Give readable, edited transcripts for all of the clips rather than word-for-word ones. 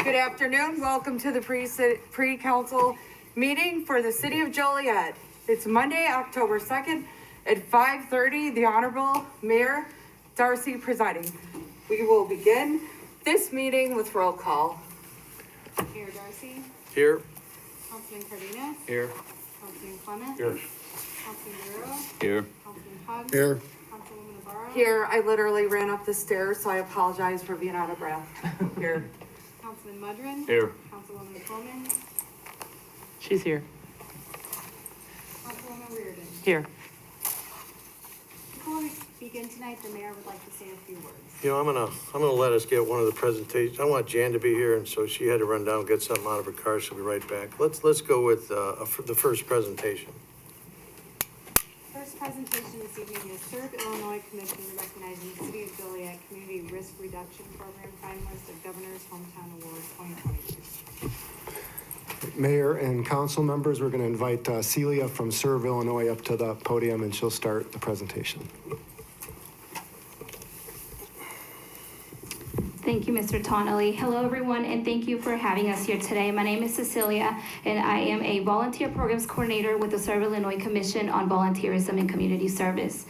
Good afternoon. Welcome to the pre-council meeting for the city of Joliet. It's Monday, October 2nd at 5:30. The Honorable Mayor Darcy presiding. We will begin this meeting with roll call. Mayor Darcy. Here. Councilman Cardenas. Here. Councilman Clement. Here. Councilman Guerrero. Here. Councilman Huggs. Here. Councilwoman Navarro. Here, I literally ran up the stairs, so I apologize for being out of breath. Here. Councilman Mudrin. Here. Councilwoman Coleman. She's here. Councilwoman Reardon. Here. Before we begin tonight, the mayor would like to say a few words. You know, I'm gonna let us get one of the presentations. I want Jan to be here, and so she had to run down and get something out of her car. She'll be right back. Let's go with the first presentation. First presentation this evening is Serve Illinois Commission recognizing the City of Joliet Community Risk Reduction Program finalist of Governor's Hometown Award 2022. Mayor and council members, we're going to invite Celia from Serve Illinois up to the podium, and she'll start the presentation. Thank you, Mr. Tonelli. Hello, everyone, and thank you for having us here today. My name is Cecilia, and I am a volunteer programs coordinator with the Serve Illinois Commission on Volunteerism and Community Service.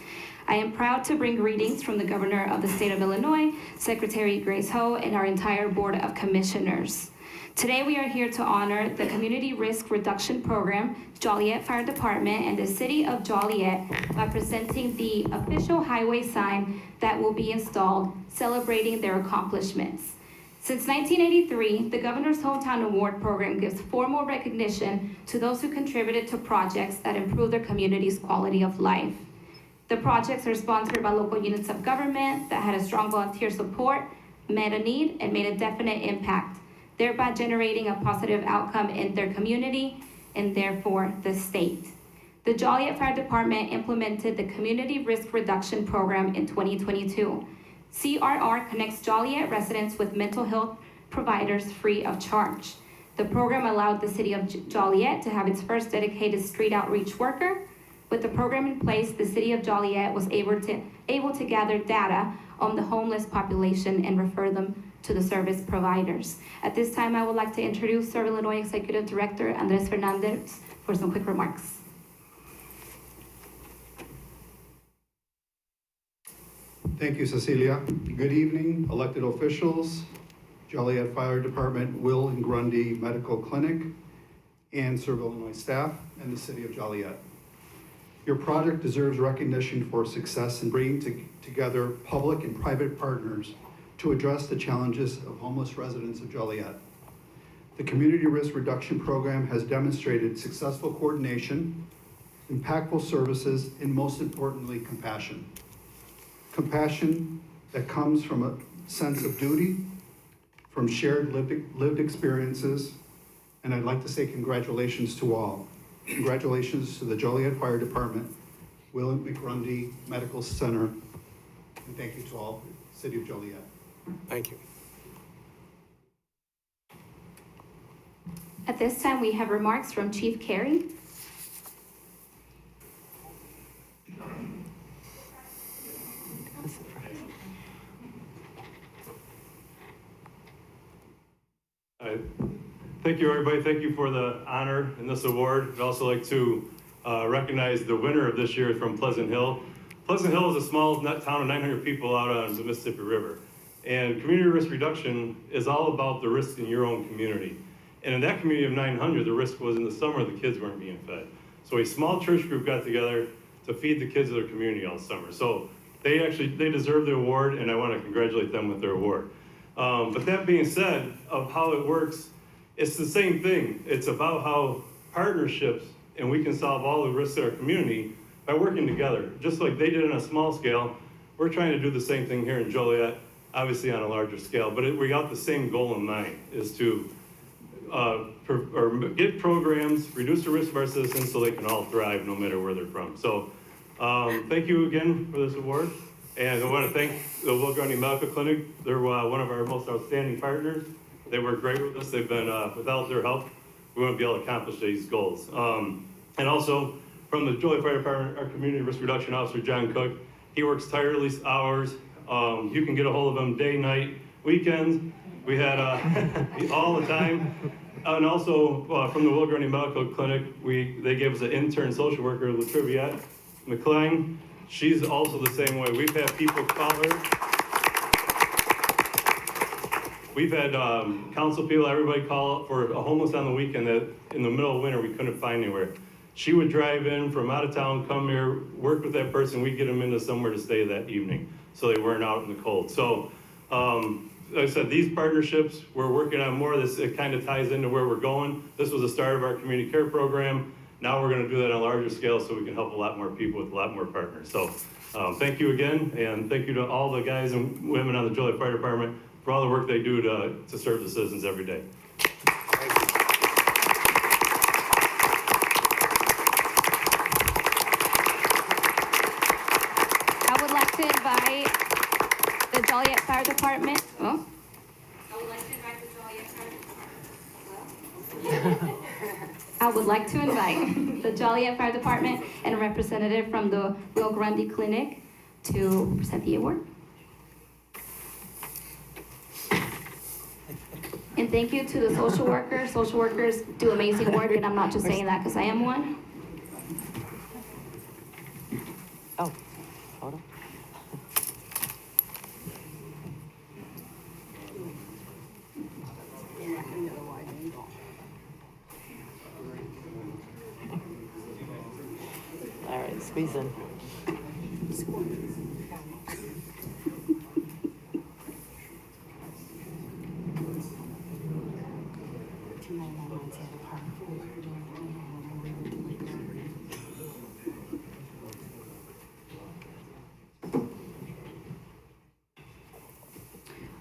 I am proud to bring greetings from the Governor of the State of Illinois, Secretary Grace Ho, and our entire Board of Commissioners. Today, we are here to honor the Community Risk Reduction Program, Joliet Fire Department, and the City of Joliet by presenting the official highway sign that will be installed, celebrating their accomplishments. Since 1983, the Governor's Hometown Award Program gives formal recognition to those who contributed to projects that improve their community's quality of life. The projects are sponsored by local units of government that had a strong volunteer support, met a need, and made a definite impact, thereby generating a positive outcome in their community and therefore the state. The Joliet Fire Department implemented the Community Risk Reduction Program in 2022. CRR connects Joliet residents with mental health providers free of charge. The program allowed the city of Joliet to have its first dedicated street outreach worker. With the program in place, the city of Joliet was able to gather data on the homeless population and refer them to the service providers. At this time, I would like to introduce Serve Illinois Executive Director Andres Fernandez for some quick remarks. Thank you, Cecilia. Good evening, elected officials, Joliet Fire Department, Will and Grundy Medical Clinic, and Serve Illinois staff, and the City of Joliet. Your project deserves recognition for success in bringing together public and private partners to address the challenges of homeless residents of Joliet. The Community Risk Reduction Program has demonstrated successful coordination, impactful services, and most importantly, compassion. Compassion that comes from a sense of duty, from shared lived experiences, and I'd like to say congratulations to all. Congratulations to the Joliet Fire Department, Will McGrundy Medical Center, and thank you to all, City of Joliet. Thank you. At this time, we have remarks from Chief Carey. Thank you, everybody. Thank you for the honor in this award. I'd also like to recognize the winner of this year from Pleasant Hill. Pleasant Hill is a small town of 900 people out on the Mississippi River. And community risk reduction is all about the risk in your own community. And in that community of 900, the risk was in the summer the kids weren't being fed. So a small church group got together to feed the kids of their community all summer. So they deserve the award, and I want to congratulate them with their award. But that being said, of how it works, it's the same thing. It's about how partnerships, and we can solve all the risks in our community by working together. Just like they did on a small scale, we're trying to do the same thing here in Joliet, obviously on a larger scale, but we got the same goal in mind, is to get programs, reduce the risk of our citizens so they can all thrive no matter where they're from. So thank you again for this award. And I want to thank the Will Grundy Medical Clinic. They're one of our most outstanding partners. They work great with us. They've been, without their help, we wouldn't be able to accomplish these goals. And also from the Joliet Fire Department, our Community Risk Reduction Officer, John Cook. He works tireless hours. You can get a hold of him day, night, weekends. We had, all the time. And also, from the Will Grundy Medical Clinic, they gave us an intern social worker, Latriviette McClain. She's also the same way. We've had people call her. We've had council people, everybody call for a homeless on the weekend that in the middle of winter we couldn't find anywhere. She would drive in from out of town, come here, work with that person, we'd get them into somewhere to stay that evening so they weren't out in the cold. So, like I said, these partnerships, we're working on more of this. It kind of ties into where we're going. This was the start of our community care program. Now we're going to do that on a larger scale so we can help a lot more people with a lot more partners. So thank you again, and thank you to all the guys and women on the Joliet Fire Department for all the work they do to serve the citizens every day. I would like to invite the Joliet Fire Department. Oh. I would like to invite the Joliet Fire Department and a representative from the Will Grundy Clinic to present the award. And thank you to the social workers. Social workers do amazing work, and I'm not just saying that because I am one. Oh, hold on. All right, squeeze in.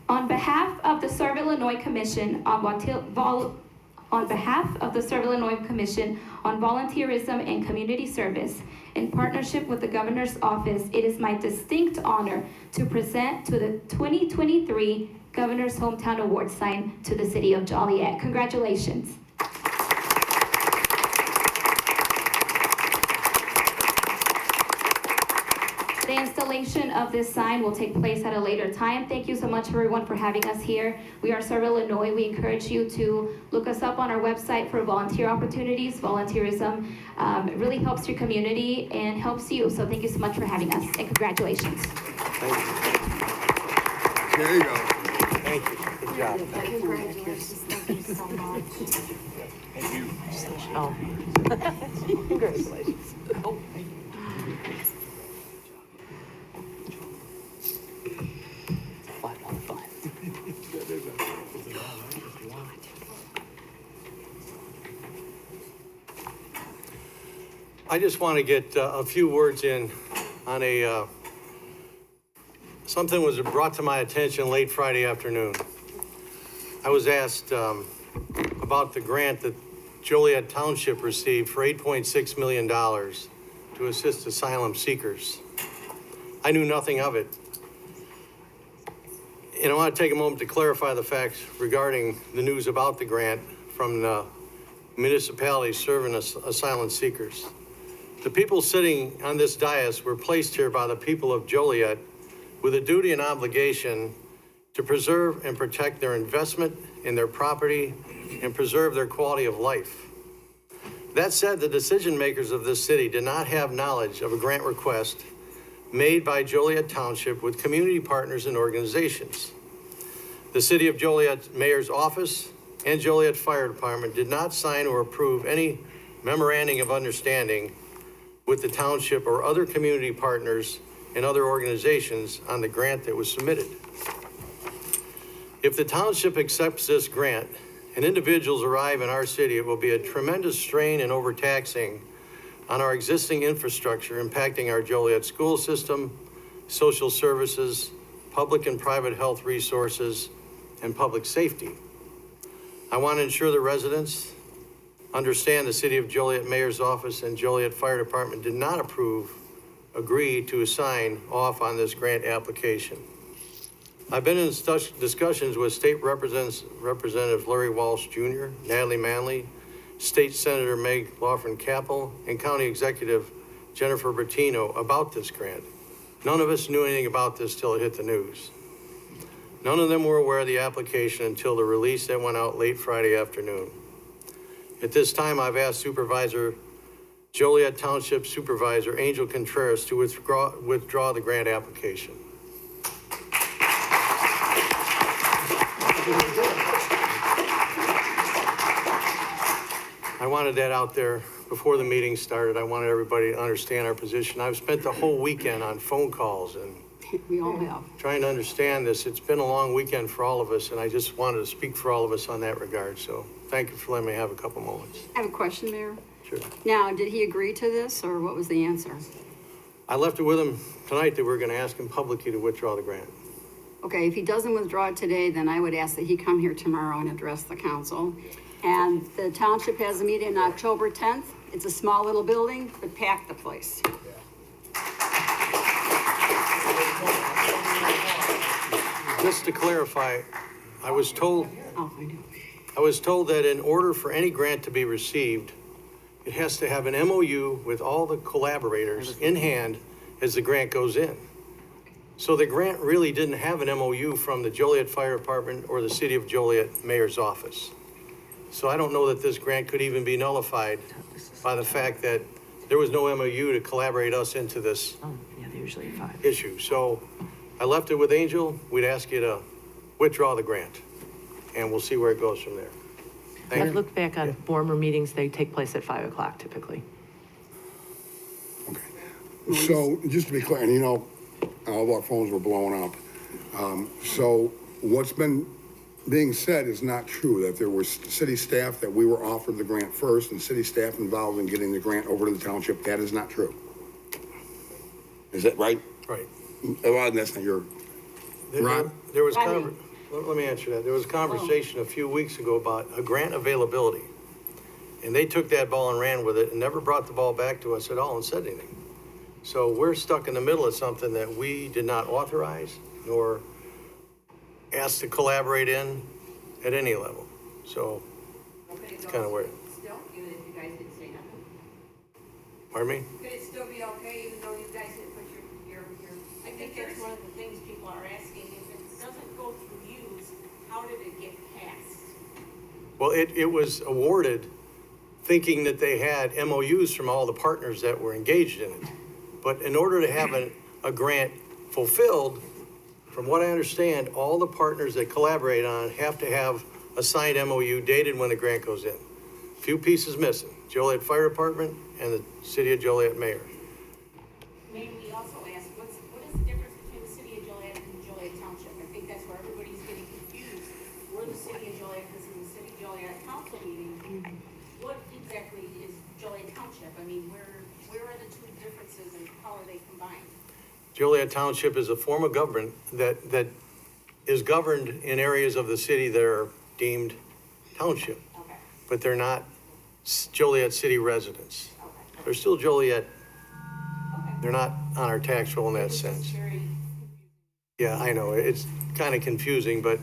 On behalf of the Serve Illinois Commission on Volunteerism and Community Service, in partnership with the Governor's Office, it is my distinct honor to present to the 2023 Governor's Hometown Award sign to the City of Joliet. Congratulations. The installation of this sign will take place at a later time. Thank you so much, everyone, for having us here. We are Serve Illinois. We encourage you to look us up on our website for volunteer opportunities. Volunteerism really helps your community and helps you. So thank you so much for having us, and congratulations. Thank you. There you go. Thank you. Good job. Congratulations, thank you so much. Oh. Congratulations. Oh, thank you. I just want to get a few words in on something was brought to my attention late Friday afternoon. I was asked about the grant that Joliet Township received for $8.6 million to assist asylum seekers. I knew nothing of it. And I want to take a moment to clarify the facts regarding the news about the grant from the municipalities serving asylum seekers. The people sitting on this dais were placed here by the people of Joliet with a duty and obligation to preserve and protect their investment in their property and preserve their quality of life. That said, the decision makers of this city did not have knowledge of a grant request made by Joliet Township with community partners and organizations. The City of Joliet Mayor's Office and Joliet Fire Department did not sign or approve any memorandum of understanding with the township or other community partners and other organizations on the grant that was submitted. If the township accepts this grant and individuals arrive in our city, it will be a tremendous strain and overtaxing on our existing infrastructure, impacting our Joliet school system, social services, public and private health resources, and public safety. I want to ensure the residents understand the City of Joliet Mayor's Office and Joliet Fire Department did not agree to sign off on this grant application. I've been in discussions with State Representative Larry Walsh Jr., Natalie Manley, State Senator Meg Lawford-Capel, and County Executive Jennifer Bertino about this grant. None of us knew anything about this till it hit the news. None of them were aware of the application until the release that went out late Friday afternoon. At this time, I've asked Joliet Township Supervisor Angel Contreras to withdraw the grant application. I wanted that out there before the meeting started. I wanted everybody to understand our position. I've spent the whole weekend on phone calls and We all have. trying to understand this. It's been a long weekend for all of us, and I just wanted to speak for all of us on that regard. So thank you for letting me have a couple moments. I have a question, Mayor. Sure. Now, did he agree to this, or what was the answer? I left it with him tonight that we're going to ask him publicly to withdraw the grant. Okay, if he doesn't withdraw it today, then I would ask that he come here tomorrow and address the council. And the township has a meeting on October 10th. It's a small little building, but pack the place. Just to clarify, I was told I'll find out. that in order for any grant to be received, it has to have an MOU with all the collaborators in hand as the grant goes in. So the grant really didn't have an MOU from the Joliet Fire Department or the City of Joliet Mayor's Office. So I don't know that this grant could even be nullified by the fact that there was no MOU to collaborate us into this Oh, yeah, they're usually 5. issue. So I left it with Angel. We'd ask you to withdraw the grant, and we'll see where it goes from there. Thank I've you. looked back on former meetings, they take place at 5 o'clock typically. So, just to be clear, and all of our phones were blowing up. So what's been being said is not true, that there was city staff, that we were offered the grant first, and city staff involved in getting the grant over to the township. That is not true. Is that right? Right. Well, that's not your, Ron? There was, let me answer that. There was a conversation a few weeks ago about a grant availability. And they took that ball and ran with it and never brought the ball back to us at all and said anything. So we're stuck in the middle of something that we did not authorize nor ask to collaborate in at any level. So it's kind of weird. Still, even if you guys didn't say nothing? Pardon me? Could it still be okay even though you guys didn't put your, I think that's one of the things people are asking. If it doesn't go through you, how did it get passed? Well, it was awarded thinking that they had MOUs from all the partners that were engaged in it. But in order to have a grant fulfilled, from what I understand, all the partners that collaborate on it have to have a signed MOU dated when the grant goes in. Few pieces missing, Joliet Fire Department and the City of Joliet Mayor. Maybe we also ask, what is the difference between the city of Joliet and Joliet Township? I think that's where everybody's getting confused. We're the city of Joliet, this is the city of Joliet council meeting. What exactly is Joliet Township? I mean, where are the two differences and how are they combined? Joliet Township is a form of government that is governed in areas of the city that are deemed township, Okay, but they're not Joliet city residents. okay, They're still Joliet. okay. They're not on our tax roll in that sense. Very Yeah, I know, it's kind of confusing, but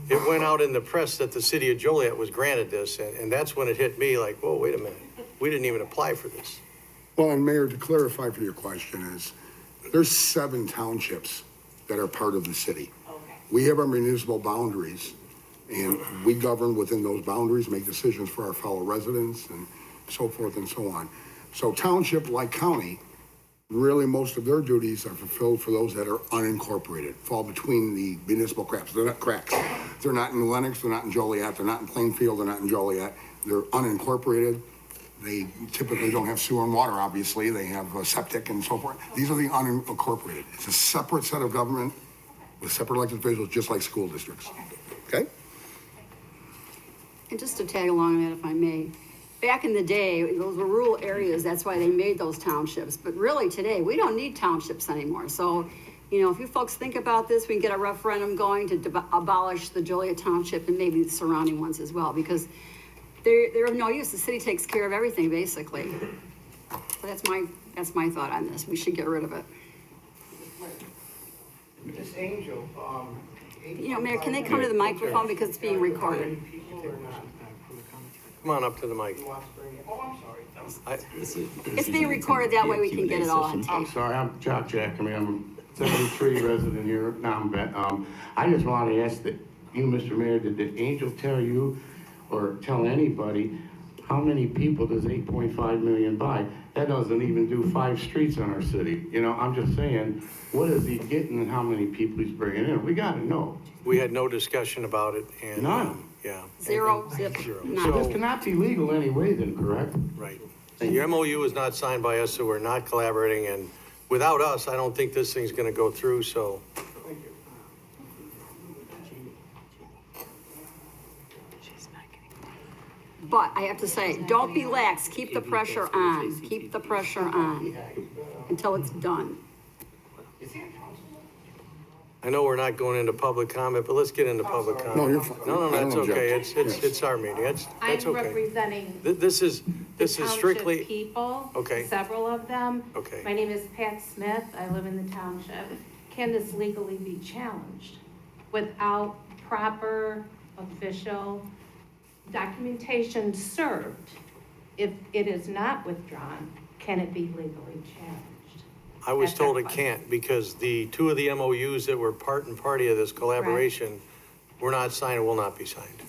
it went out in the press that the city of Joliet was granted this, and that's when it hit me like, whoa, wait a minute. We didn't even apply for this. Well, and Mayor, to clarify for your question is, there's 7 townships that are part of the city. okay. We have our municipal boundaries, and we govern within those boundaries, make decisions for our fellow residents and so forth and so on. So township, like county, really most of their duties are fulfilled for those that are unincorporated, fall between the municipal cracks. They're not cracks. They're not in Lenox, they're not in Joliet, they're not in Plainfield, they're not in Joliet. They're unincorporated. They typically don't have sewer and water, obviously. They have septic and so forth. These are the unincorporated. It's a separate set of government with separate elected officials, just like school districts. Okay? And just to tag along on that, if I may, back in the day, those were rural areas, that's why they made those townships. But really today, we don't need townships anymore. So, if you folks think about this, we can get a referendum going to abolish the Joliet Township and maybe the surrounding ones as well, because they're of no use. The city takes care of everything, basically. So that's my thought on this. We should get rid of it. Miss Angel, Mayor, can they come to the microphone because it's being recorded? Come on up to the mic. I'm sorry. It's being recorded, that way we can get it all on I'm tape. sorry, I'm Jock Jack. I'm 73 resident here, I just want to ask that you, Mr. Mayor, did the angel tell you or tell anybody how many people does 8.5 million buy? That doesn't even do 5 streets in our city. You know, I'm just saying, what is he getting and how many people he's bringing in? We got to know. We had no discussion about it and. None. Yeah. Zero, And- zip, Zero. none. This So, cannot be legal anyway then, correct? right. The MOU is not signed by us, so we're not collaborating, and without us, I don't think this thing's gonna go through, so. But I have to say, don't be lax, keep the pressure on, keep the pressure on until it's done. I know we're not going into public comment, but let's get into public comment. No, you're fine. No, I that's don't okay. object. It's our meeting. That's I'm okay. representing This is the strictly, township people. Okay. Several of them. Okay. My name is Pat Smith. I live in the township. Can this legally be challenged without proper official documentation served? If it is not withdrawn, can it be legally challenged? I was That's our told it question. can't because the two of the MOUs that were part and party of this collaboration were not signed and will not be signed.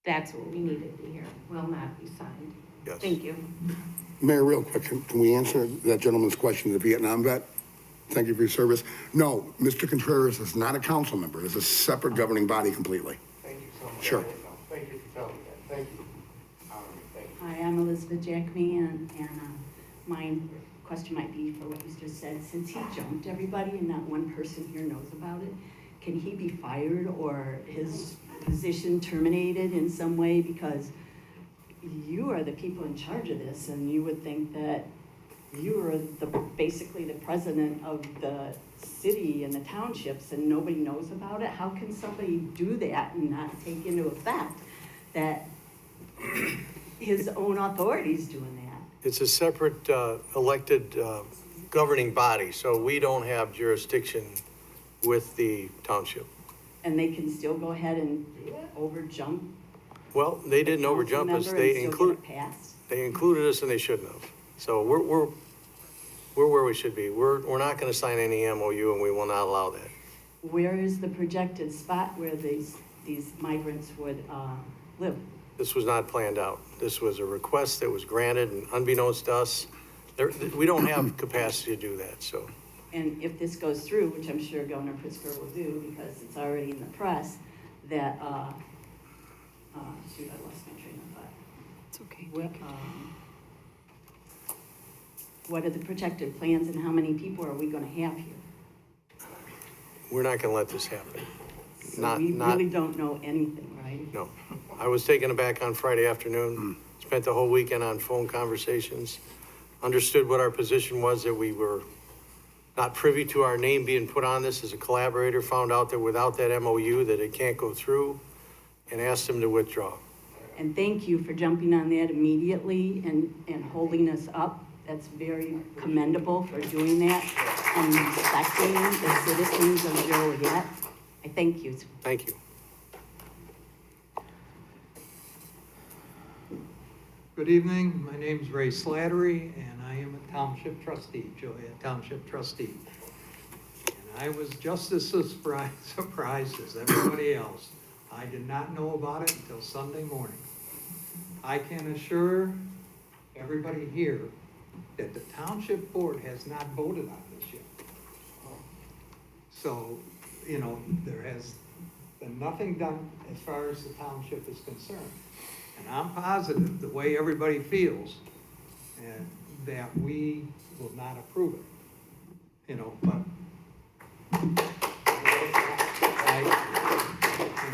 That's what we needed to hear. Will not be signed. Yes. Thank you. Mayor, real quick, can we answer that gentleman's question, the Vietnam vet? Thank you for your service. No, Mr. Contreras is not a council member. It's a separate governing body completely. Thank you so much. Sure. Thank you for telling me that. Thank you. Thank you. Hi, I'm Elizabeth Jackme, and my question might be for what you just said. Since he jumped everybody and not one person here knows about it, can he be fired or his position terminated in some way? Because you are the people in charge of this, and you would think that you are basically the president of the city and the townships, and nobody knows about it. How can somebody do that and not take into effect that his own authority is doing that? It's a separate elected governing body, so we don't have jurisdiction with the township. And they can still go ahead and overjump? Well, they didn't overjump us. They included us and they shouldn't have. So we're where we should be. We're not gonna sign any MOU and we will not allow that. Where is the projected spot where these migrants would live? This was not planned out. This was a request that was granted, and unbeknownst to us, we don't have capacity to do that, so. And if this goes through, which I'm sure Governor Pritzker will do because it's already in the press, that, shoot, I lost my train of thought. It's okay. What are the protected plans and how many people are we gonna have here? We're not gonna let this happen. So we really don't know anything, right? No. I was taken aback on Friday afternoon, spent the whole weekend on phone conversations, understood what our position was, that we were not privy to our name being put on this as a collaborator, found out that without that MOU that it can't go through, and asked them to withdraw. And thank you for jumping on that immediately and holding us up. That's very commendable for doing that and respecting the citizens of Joliet. I thank you. Thank you. Good evening. My name is Ray Slattery, and I am a township trustee, Joliet Township trustee. And I was just as surprised as everybody else. I did not know about it until Sunday morning. I can assure everybody here that the township board has not voted on this yet. So, you know, there has been nothing done as far as the township is concerned. And I'm positive, the way everybody feels, and that we will not approve it. You know, but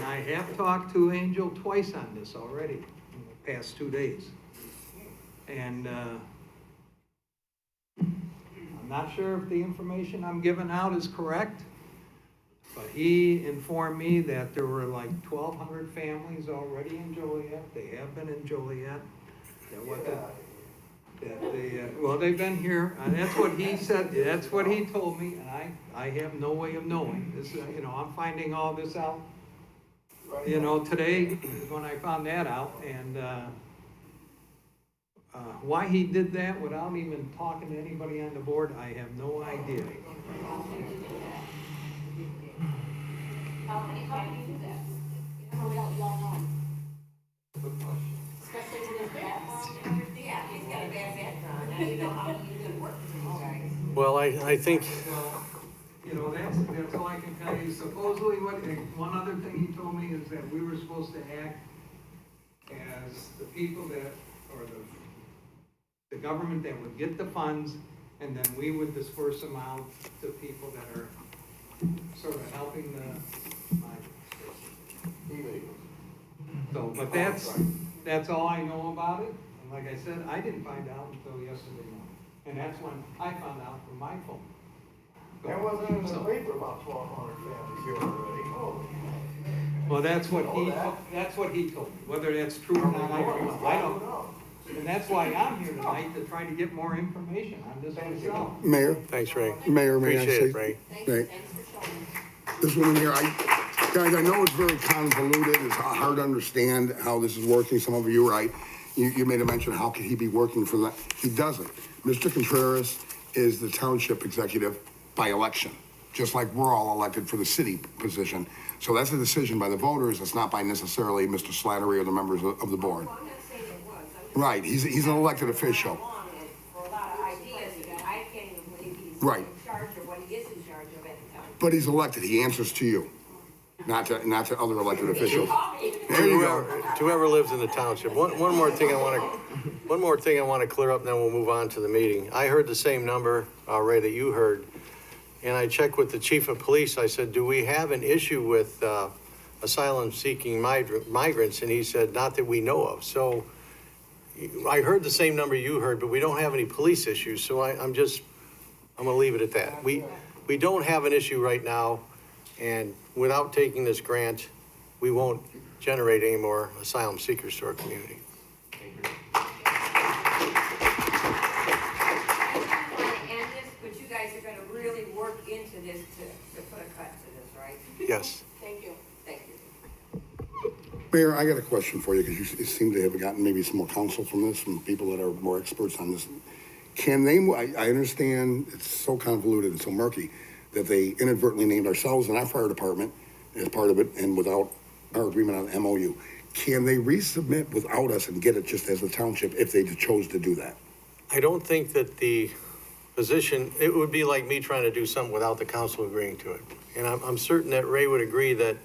I have talked to Angel twice on this already in the past 2 days. And I'm not sure if the information I'm giving out is correct, but he informed me that there were like 1,200 families already in Joliet. They have been in Joliet. Well, they've been here. That's what he said. That's what he told me, and I have no way of knowing. This, you know, I'm finding all this out, you know, today when I found that out, and Why he did that without even talking to anybody on the board, I have no idea. How do you do that? We all know. Especially with his background. Yeah, he's got a bad background. Now you know how he's gonna work with these guys. Well, I think, You know, that's all I can tell you. Supposedly, one other thing he told me is that we were supposed to act as the people that, or the government that would get the funds, and then we would disperse them out to people that are sort of helping the migrants. So, but that's all I know about it. And like I said, I didn't find out until yesterday morning. And that's when I found out from my phone. There wasn't in the paper about 1,200 families here already. Well, that's what he told me. Whether that's true or not, I don't know. And that's why I'm here tonight, to try to get more information on this myself. Mayor? thanks, Ray. Mayor, may I Appreciate say? it, Ray. Ray. This woman here, guys, I know it's very convoluted, it's hard to understand how this is working, some of you are right. You made a mention, how could he be working for that? He doesn't. Mr. Contreras is the township executive by election, just like we're all elected for the city position. So that's a decision by the voters, it's not by necessarily Mr. Slattery or the members of the board. Well, I'm not saying it was. Right, he's an elected official. For a lot of ideas that I can't even believe he's Right. in charge of what he is in charge of at the time. But he's elected, he answers to you, not to other elected officials. There you go. To whoever lives in the township. One more thing I want to clear up, and then we'll move on to the meeting. I heard the same number, Ray, that you heard. And I checked with the chief of police. I said, do we have an issue with asylum-seeking migrants? And he said, not that we know of. So I heard the same number you heard, but we don't have any police issues. So I'm going to leave it at that. We don't have an issue right now. And without taking this grant, we won't generate any more asylum seekers to our community. But you guys are gonna really work into this to put a cut to this, right? Yes. Thank you. Mayor, I got a question for you, because you seem to have gotten maybe some more counsel from this, from people that are more experts on this. Can they, I understand it's so convoluted and so murky, that they inadvertently named ourselves and our fire department as part of it, and without our agreement on the MOU. Can they resubmit without us and get it just as a township if they chose to do that? I don't think that the position, it would be like me trying to do something without the council agreeing to it. And I'm certain that Ray would agree that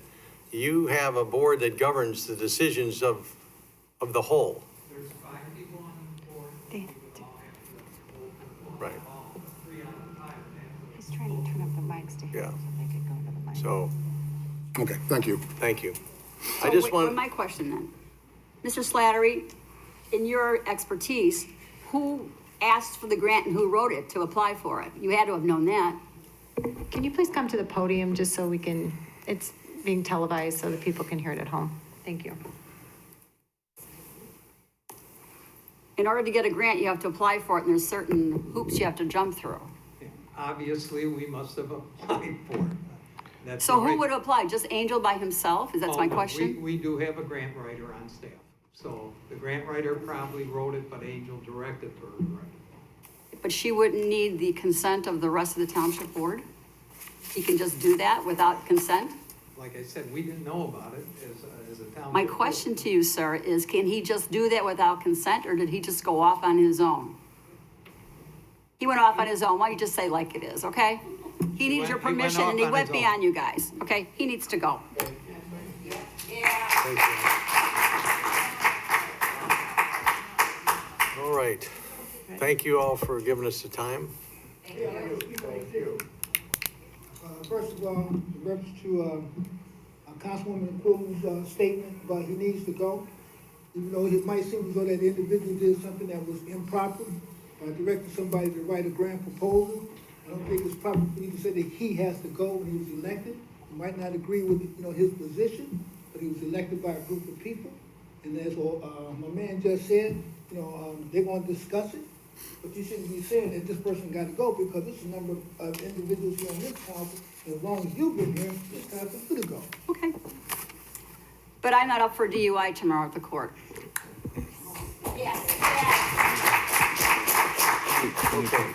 you have a board that governs the decisions of the whole. There's 5 people on the board. Right. He's trying to turn up the mics to hear Yeah. so they could go to the mic. So, Okay, thank you. thank you. So I just wait, want, my question then. Mr. Slattery, in your expertise, who asked for the grant and who wrote it to apply for it? You had to have known that. Can you please come to the podium just so we can, it's being televised so that people can hear it at home? Thank you. In order to get a grant, you have to apply for it, and there's certain hoops you have to jump through. Obviously, we must have applied for it. That's So the who right- would apply? Just Angel by himself? That's my Oh, no, question? We do have a grant writer on staff. So the grant writer probably wrote it, but Angel directed her to write it. But she wouldn't need the consent of the rest of the township board? He can just do that without consent? Like I said, we didn't know about it as a township. My board. question to you, sir, is can he just do that without consent, or did he just go off on his own? He went off on his own. Why don't you just say like it is, okay? He needs your went permission, off and he on went his own. beyond you guys, okay? He needs to go. all right. Thank you all for giving us the time. Thank you. First of all, in reference to Councilwoman Quillen's statement about he needs to go, even though it might seem as though that individual did something that was improper, directing somebody to write a grant proposal, I don't think it's proper for you to say that he has to go when he was elected. You might not agree with, his position, but he was elected by a group of people. And as my man just said, they're going to discuss it. But you shouldn't be saying that this person got to go, because there's a number of individuals here on this council, and as long as you've been here, this council could go. Okay. But I'm not up for DUI tomorrow at the court. Yes. Okay.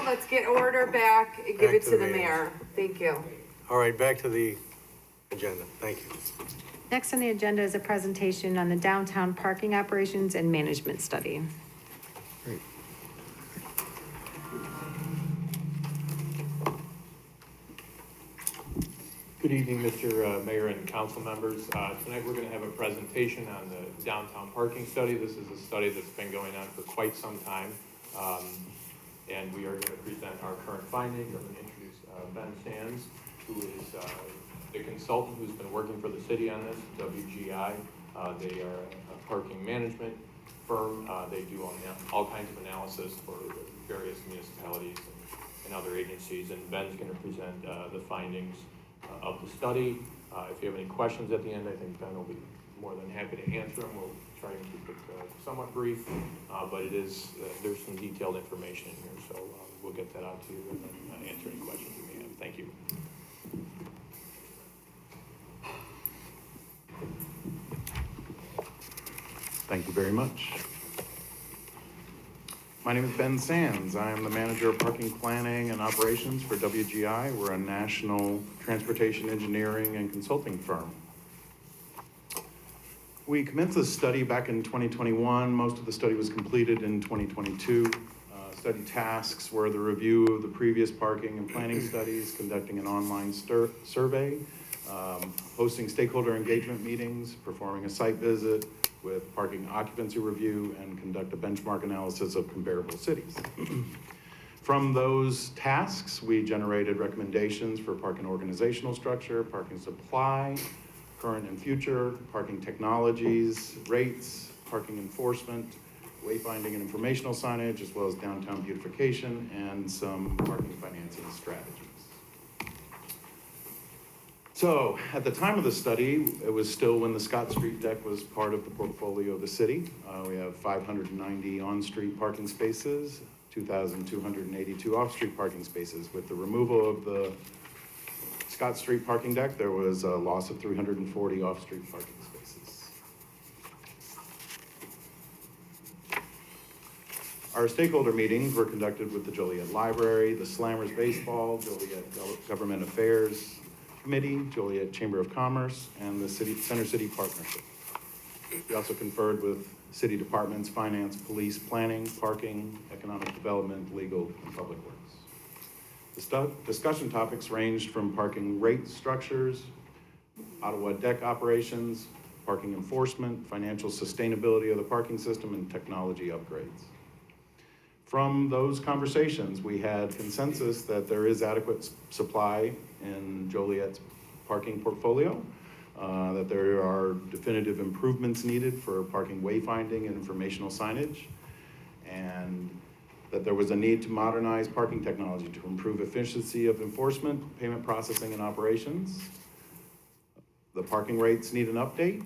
Let's get order back and give Back it to to the the meeting. mayor. Thank you. All right, back to the agenda. Thank you. Next on the agenda is a presentation on the downtown parking operations and management study. Good evening, Mr. Mayor and council members. Tonight, we're going to have a presentation on the downtown parking study. This is a study that's been going on for quite some time. And we are going to present our current findings. I'm going to introduce Ben Sands, who is the consultant who's been working for the city on this, WGI. They are a parking management firm. They do all kinds of analysis for various municipalities and other agencies. And Ben's going to present the findings of the study. If you have any questions at the end, I think Ben will be more than happy to answer them. We'll try and keep it somewhat brief, but it is, there's some detailed information in here, so we'll get that out to you and then answer any questions you may have. Thank you. Thank you very much. My name is Ben Sands. I am the manager of parking planning and operations for WGI. We're a national transportation engineering and consulting firm. We commenced this study back in 2021. Most of the study was completed in 2022. Study tasks were the review of the previous parking and planning studies, conducting an online survey, hosting stakeholder engagement meetings, performing a site visit with parking occupancy review, and conduct a benchmark analysis of comparable cities. From those tasks, we generated recommendations for parking organizational structure, parking supply, current and future, parking technologies, rates, parking enforcement, wayfinding and informational signage, as well as downtown beautification and some parking financing strategies. So at the time of the study, it was still when the Scott Street deck was part of the portfolio of the city. We have 590 on-street parking spaces, 2,282 off-street parking spaces. With the removal of the Scott Street parking deck, there was a loss of 340 off-street parking spaces. Our stakeholder meetings were conducted with the Joliet Library, the Slammers Baseball, Joliet Government Affairs Committee, Joliet Chamber of Commerce, and the Center City Partnership. We also conferred with city departments, finance, police, planning, parking, economic development, legal, and public works. The discussion topics ranged from parking rate structures, Ottawa deck operations, parking enforcement, financial sustainability of the parking system, and technology upgrades. From those conversations, we had consensus that there is adequate supply in Joliet's parking portfolio, that there are definitive improvements needed for parking wayfinding and informational signage, and that there was a need to modernize parking technology to improve efficiency of enforcement, payment processing, and operations. The parking rates need an update,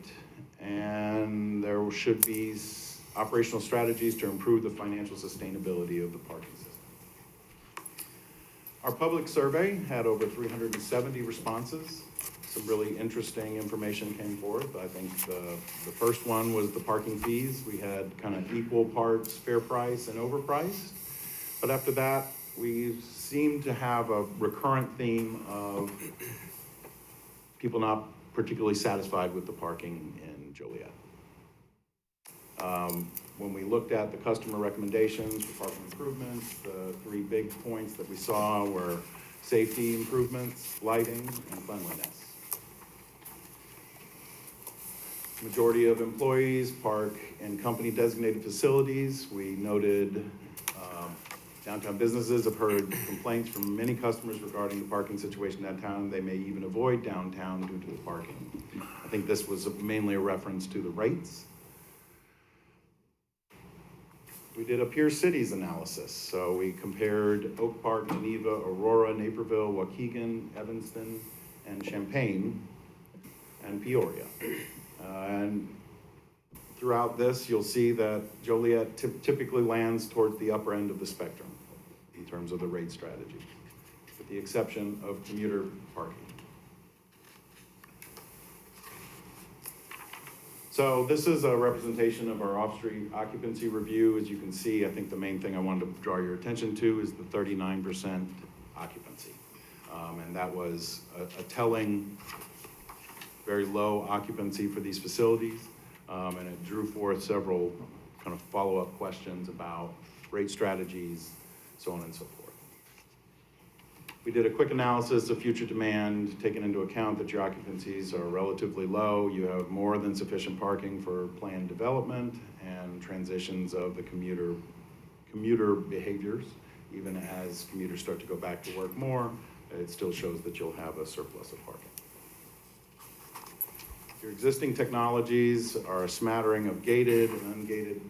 and there should be operational strategies to improve the financial sustainability of the parking system. Our public survey had over 370 responses. Some really interesting information came forth. I think the first one was the parking fees. We had kind of equal parts fair price and overpriced. But after that, we seemed to have a recurrent theme of people not particularly satisfied with the parking in Joliet. When we looked at the customer recommendations for parking improvements, the three big points that we saw were safety improvements, lighting, and cleanliness. Majority of employees park in company designated facilities. We noted downtown businesses have heard complaints from many customers regarding the parking situation downtown. They may even avoid downtown due to the parking. I think this was mainly a reference to the rates. We did a peer cities analysis. So we compared Oak Park, Geneva, Aurora, Naperville, Waukegan, Evanston, and Champaign, and Peoria. And throughout this, you'll see that Joliet typically lands towards the upper end of the spectrum in terms of the rate strategy, with the exception of commuter parking. So this is a representation of our off-street occupancy review. As you can see, I think the main thing I wanted to draw your attention to is the 39% occupancy. And that was a telling, very low occupancy for these facilities. And it drew forth several kind of follow-up questions about rate strategies, so on and so forth. We did a quick analysis of future demand, taking into account that your occupancies are relatively low. You have more than sufficient parking for planned development and transitions of the commuter behaviors. Even as commuters start to go back to work more, it still shows that you'll have a surplus of parking. Your existing technologies are a smattering of gated and ungated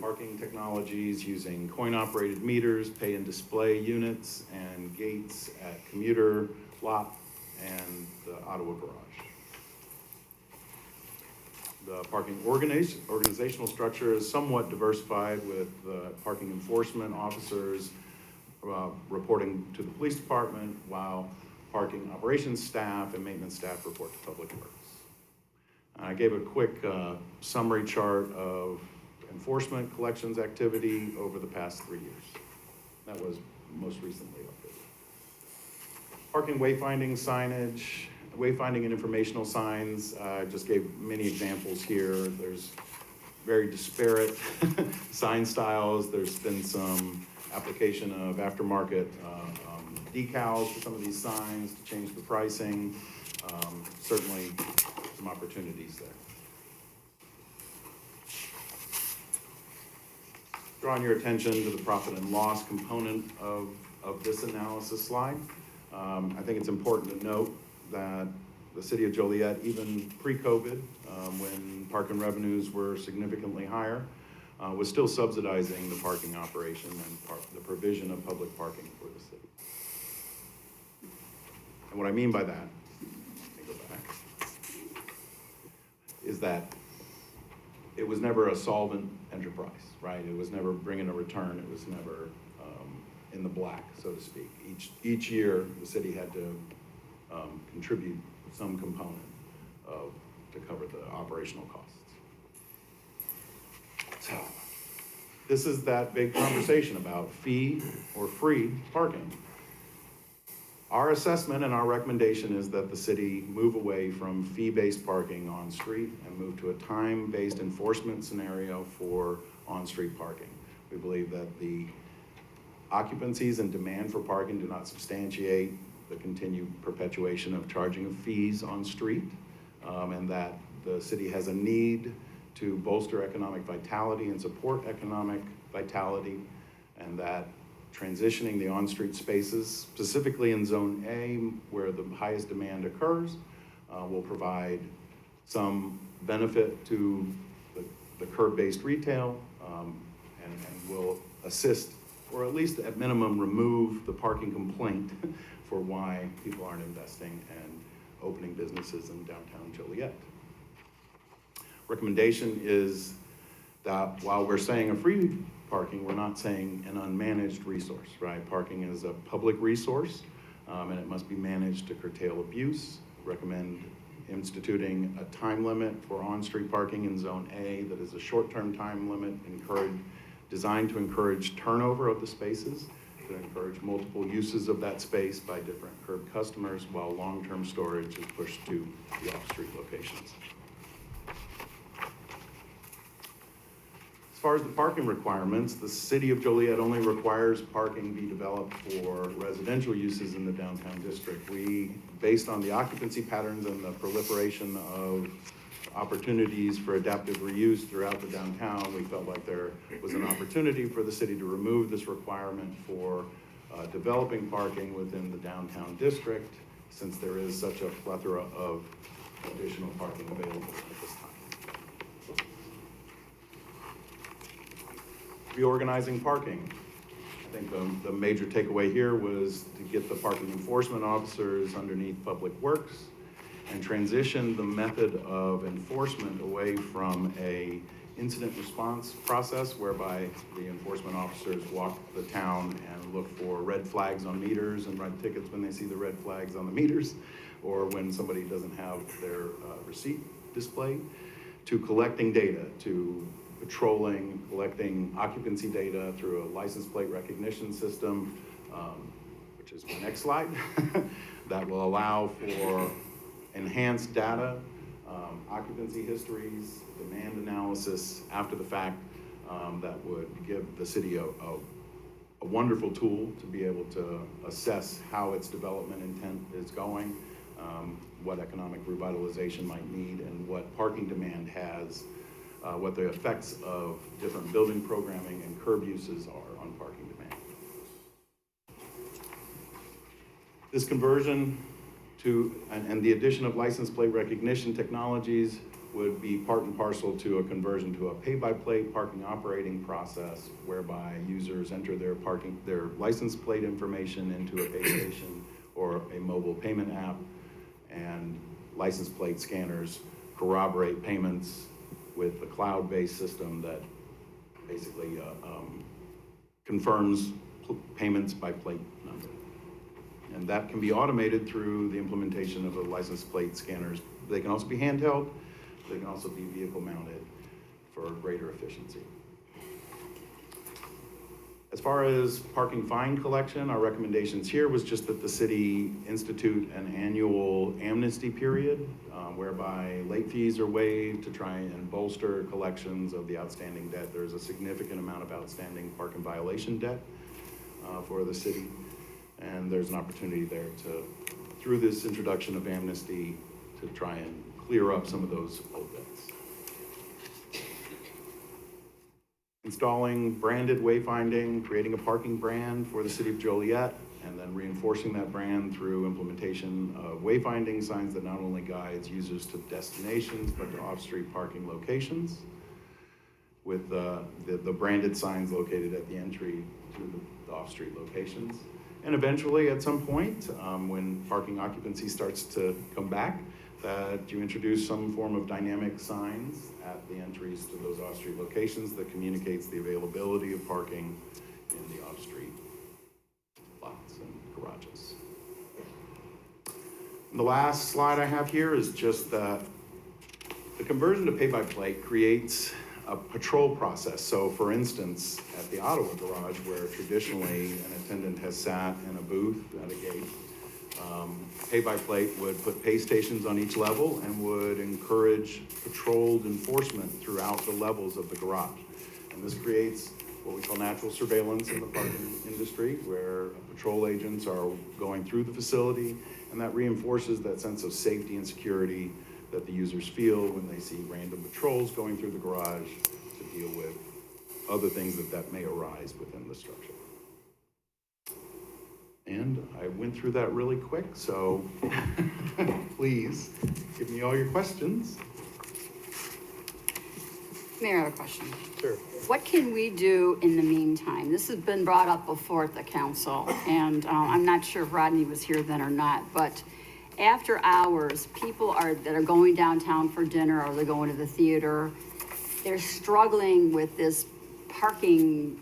parking technologies using coin-operated meters, pay and display units, and gates at commuter lot and the Ottawa garage. The parking organizational structure is somewhat diversified, with parking enforcement officers reporting to the police department, while parking operations staff and maintenance staff report to Public Works. I gave a quick summary chart of enforcement collections activity over the past 3 years. That was most recently updated. Parking wayfinding signage, wayfinding and informational signs. I just gave many examples here. There's very disparate sign styles. There's been some application of aftermarket decals for some of these signs to change the pricing. Certainly some opportunities there. Drawing your attention to the profit and loss component of this analysis slide. I think it's important to note that the city of Joliet, even pre-COVID, when parking revenues were significantly higher, was still subsidizing the parking operation and the provision of public parking for the city. And what I mean by that, let me go back, is that it was never a solvent enterprise, right? It was never bringing a return. It was never in the black, so to speak. Each year, the city had to contribute some component to cover the operational costs. So this is that big conversation about fee or free parking. Our assessment and our recommendation is that the city move away from fee-based parking on street and move to a time-based enforcement scenario for on-street parking. We believe that the occupancies and demand for parking do not substantiate the continued perpetuation of charging of fees on street, and that the city has a need to bolster economic vitality and support economic vitality, and that transitioning the on-street spaces, specifically in Zone A, where the highest demand occurs, will provide some benefit to the curb-based retail, and will assist, or at least at minimum remove the parking complaint for why people aren't investing and opening businesses in downtown Joliet. Recommendation is that while we're saying a free parking, we're not saying an unmanaged resource, right? Parking is a public resource, and it must be managed to curtail abuse. Recommend instituting a time limit for on-street parking in Zone A that is a short-term time limit designed to encourage turnover of the spaces, to encourage multiple uses of that space by different curb customers, while long-term storage is pushed to the off-street locations. As far as the parking requirements, the city of Joliet only requires parking be developed for residential uses in the downtown district. Based on the occupancy patterns and the proliferation of opportunities for adaptive reuse throughout the downtown, we felt like there was an opportunity for the city to remove this requirement for developing parking within the downtown district, since there is such a plethora of additional parking available at this time. Reorganizing parking. I think the major takeaway here was to get the parking enforcement officers underneath Public Works and transition the method of enforcement away from a incident response process whereby the enforcement officers walk the town and look for red flags on meters and write tickets when they see the red flags on the meters, or when somebody doesn't have their receipt displayed, to collecting data, to patrolling, collecting occupancy data through a license plate recognition system, which is my next slide, that will allow for enhanced data, occupancy histories, demand analysis after the fact, that would give the city a wonderful tool to be able to assess how its development intent is going, what economic revitalization might need, and what parking demand has, what the effects of different building programming and curb uses are on parking demand. This conversion to, and the addition of license plate recognition technologies would be part and parcel to a conversion to a pay-by-plate parking operating process, whereby users enter their license plate information into a pay station or a mobile payment app, and license plate scanners corroborate payments with a cloud-based system that basically confirms payments by plate number. And that can be automated through the implementation of the license plate scanners. They can also be handheld. They can also be vehicle mounted for greater efficiency. As far as parking fine collection, our recommendations here was just that the city institute an annual amnesty period, whereby late fees are waived to try and bolster collections of the outstanding debt. There's a significant amount of outstanding parking violation debt for the city. And there's an opportunity there to, through this introduction of amnesty, to try and clear up some of those old debts. Installing branded wayfinding, creating a parking brand for the city of Joliet, and then reinforcing that brand through implementation of wayfinding signs that not only guides users to destinations, but to off-street parking locations, with the branded signs located at the entry to the off-street locations. And eventually, at some point, when parking occupancy starts to come back, that you introduce some form of dynamic signs at the entries to those off-street locations that communicates the availability of parking in the off-street lots and garages. And the last slide I have here is just that the conversion to pay-by-plate creates a patrol process. So for instance, at the Ottawa garage, where traditionally an attendant has sat in a booth at a gate, pay-by-plate would put pay stations on each level and would encourage patrolled enforcement throughout the levels of the garage. And this creates what we call natural surveillance in the parking industry, where patrol agents are going through the facility, and that reinforces that sense of safety and security that the users feel when they see random patrols going through the garage to deal with other things that may arise within the structure. And I went through that really quick, so please give me all your questions. Mayor, I have a question. Sure. What can we do in the meantime? This has been brought up before at the council, and I'm not sure if Rodney was here then or not, but after hours, people that are going downtown for dinner or they're going to the theater, they're struggling with this parking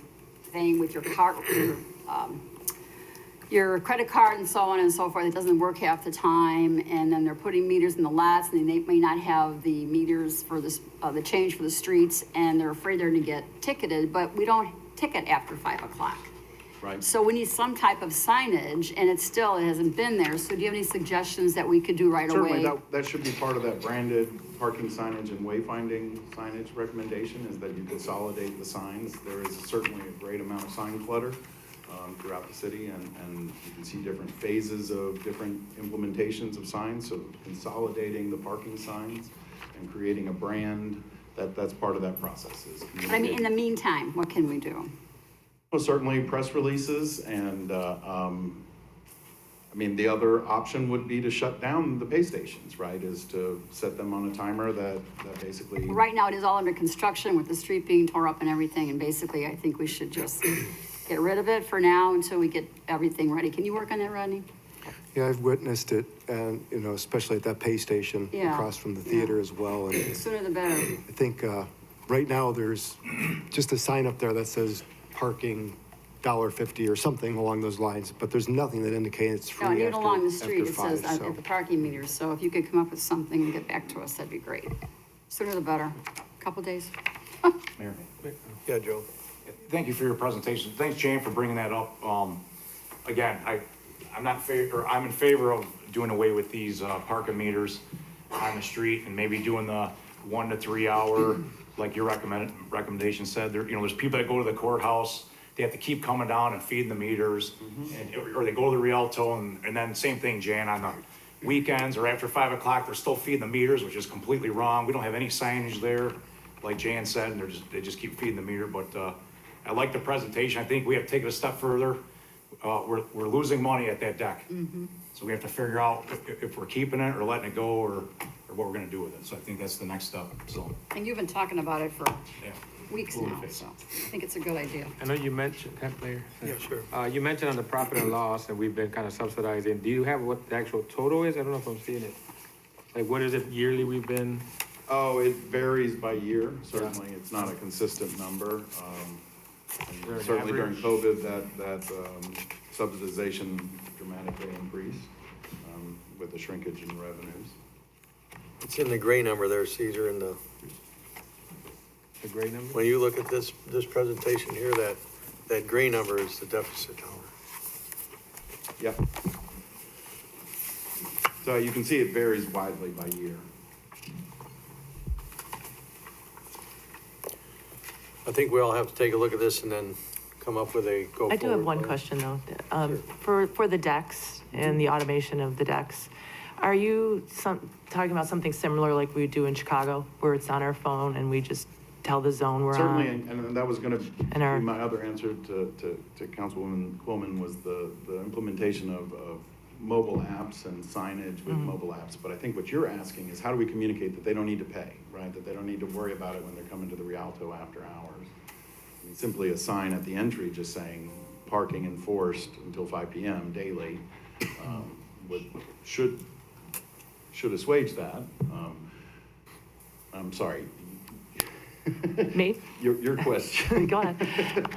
thing with your car, your credit card and so on and so forth. It doesn't work half the time, and then they're putting meters in the lots, and they may not have the meters for this, the change for the streets, and they're afraid they're gonna get ticketed, but we don't ticket after 5 o'clock. Right. So we need some type of signage, and it hasn't been there. So do you have any suggestions that we could do right away? Certainly, that should be part of that branded parking signage and wayfinding signage recommendation, is that you consolidate the signs. There is certainly a great amount of sign clutter throughout the city, and you can see different phases of different implementations of signs. So consolidating the parking signs and creating a brand, that's part of that process. But I mean, in the meantime, what can we do? Well, certainly press releases, and I mean, the other option would be to shut down the pay stations, right? Is to set them on a timer that basically... Right now, it is all under construction with the street being tore up and everything, and basically, I think we should just get rid of it for now until we get everything ready. Can you work on that, Rodney? Yeah, I've witnessed it, and, you know, especially at that pay station across from the theater as well. And the sooner the better. I think right now there's just a sign up there that says parking $1.50 or something along those lines, but there's nothing that indicates it's free. No, even along the street, it 5, says at the parking meters. So if you could come up with something and get back to us, that'd be great. Sooner the better. Couple days. Mayor. Yeah, Joe. Thank you for your presentation. Thanks, Jane, for bringing that up. Again, I'm in favor of doing away with these parking meters on the street and maybe doing the 1 to 3 hour, like your recommendation said. There's people that go to the courthouse, they have to keep coming down and feeding the meters, or they go to the Rialto, and then same thing, Jan, on the weekends or after 5 o'clock, they're still feeding the meters, which is completely wrong. We don't have any signage there, like Jan said, and they just keep feeding the meter. But I like the presentation. I think we have to take it a step further. We're losing money at that deck. So we have to figure out if we're keeping it or letting it go, or what we're gonna do with it. So I think that's the next step, so. And you've been talking about it for Yeah. weeks now, so I think it's a good idea. I know you mentioned, Mayor. Yeah, sure. You mentioned on the profit and loss, and we've been kind of subsidizing. Do you have what the actual total is? I don't know if I'm seeing it. Like, what is it yearly we've been? Oh, it varies by year, certainly. It's not a consistent number. there an Certainly during average? COVID, that subsidization dramatically increased with the shrinkage in revenues. It's in the gray number there, Caesar, in the gray number? When you look at this presentation here, that gray number is the deficit number. Yep. So you can see it varies widely by year. I think we all have to take a look at this and then come up with a go forward. I do have one plan. question though. For the decks and the automation of the decks, are you talking about something similar like we do in Chicago, where it's on our phone and we just tell the zone we're on? Certainly, and that was gonna be my other answer to Councilwoman Quillman, was the implementation of mobile apps and signage with mobile apps. But I think what you're asking is, how do we communicate that they don't need to pay, right? That they don't need to worry about it when they're coming to the Rialto after hours. I mean, simply a sign at the entry just saying parking enforced until 5 p.m. daily should assuage that. I'm sorry. Me? Your question. Go ahead.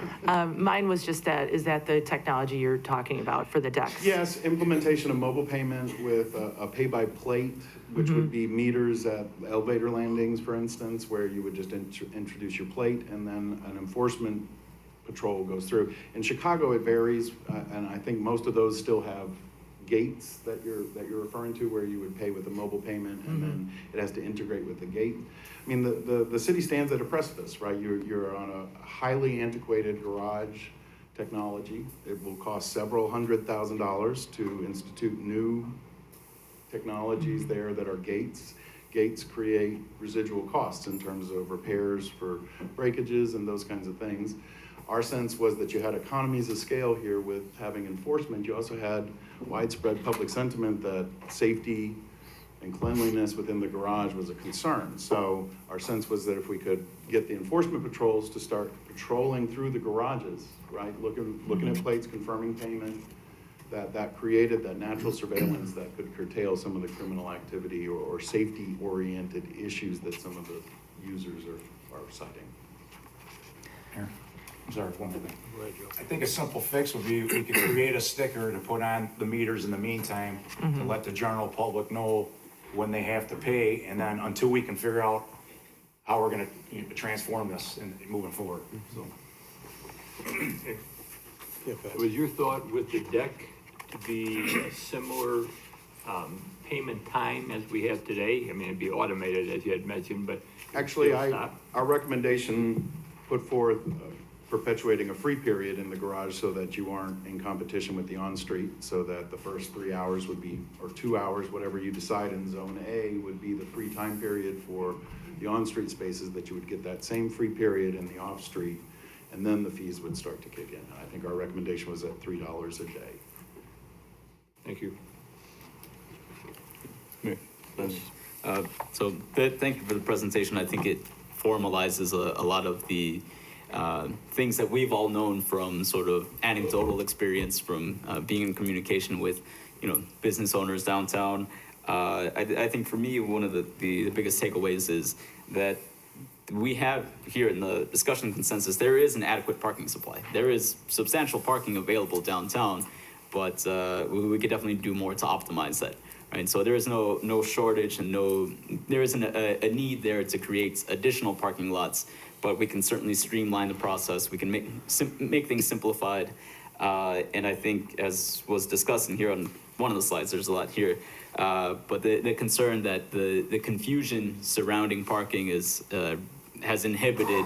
Mine was just is that the technology you're talking about for the decks? Yes, implementation of mobile payment with a pay-by-plate, which would be meters at elevator landings, for instance, where you would just introduce your plate and then an enforcement patrol goes through. In Chicago, it varies, and I think most of those still have gates that you're referring to, where you would pay with a mobile payment and then it has to integrate with the gate. I mean, the city stands at a precipice, right? You're on a highly antiquated garage technology. It will cost several $100,000 to institute new technologies there that are gates. Gates create residual costs in terms of repairs for breakages and those kinds of things. Our sense was that you had economies of scale here with having enforcement. You also had widespread public sentiment that safety and cleanliness within the garage was a concern. So our sense was that if we could get the enforcement patrols to start patrolling through the garages, right, looking at plates, confirming payment, that created that natural surveillance that could curtail some of the criminal activity or safety-oriented issues that some of the users are citing. Here. I'm sorry, one more thing. I think a simple fix would be we could create a sticker to put on the meters in the meantime to let the general public know when they have to pay, and then until we can figure out how we're gonna transform this and moving forward, so. Was your thought with the deck to be a similar payment time as we have today? I mean, it'd be automated, as you had mentioned, but. Actually, our recommendation put forth perpetuating a free period in the garage so that you aren't in competition with the on-street, so that the first 3 hours would be, or 2 hours, whatever you decide in Zone A, would be the free time period for the on-street spaces, that you would get that same free period in the off-street, and then the fees would start to kick in. And I think our recommendation was at $3 a day. Thank you. Thank you for the presentation. I think it formalizes a lot of the things that we've all known from sort of anecdotal experience from being in communication with, business owners downtown. I think for me, one of the biggest takeaways is that we have here in the discussion consensus, there is an adequate parking supply. There is substantial parking available downtown, but we could definitely do more to optimize that. right? So there is no shortage and there isn't a need there to create additional parking lots, but we can certainly streamline the process. We can make things simplified. And I think, as was discussed in here on one of the slides, there's a lot here, but the concern that the confusion surrounding parking has inhibited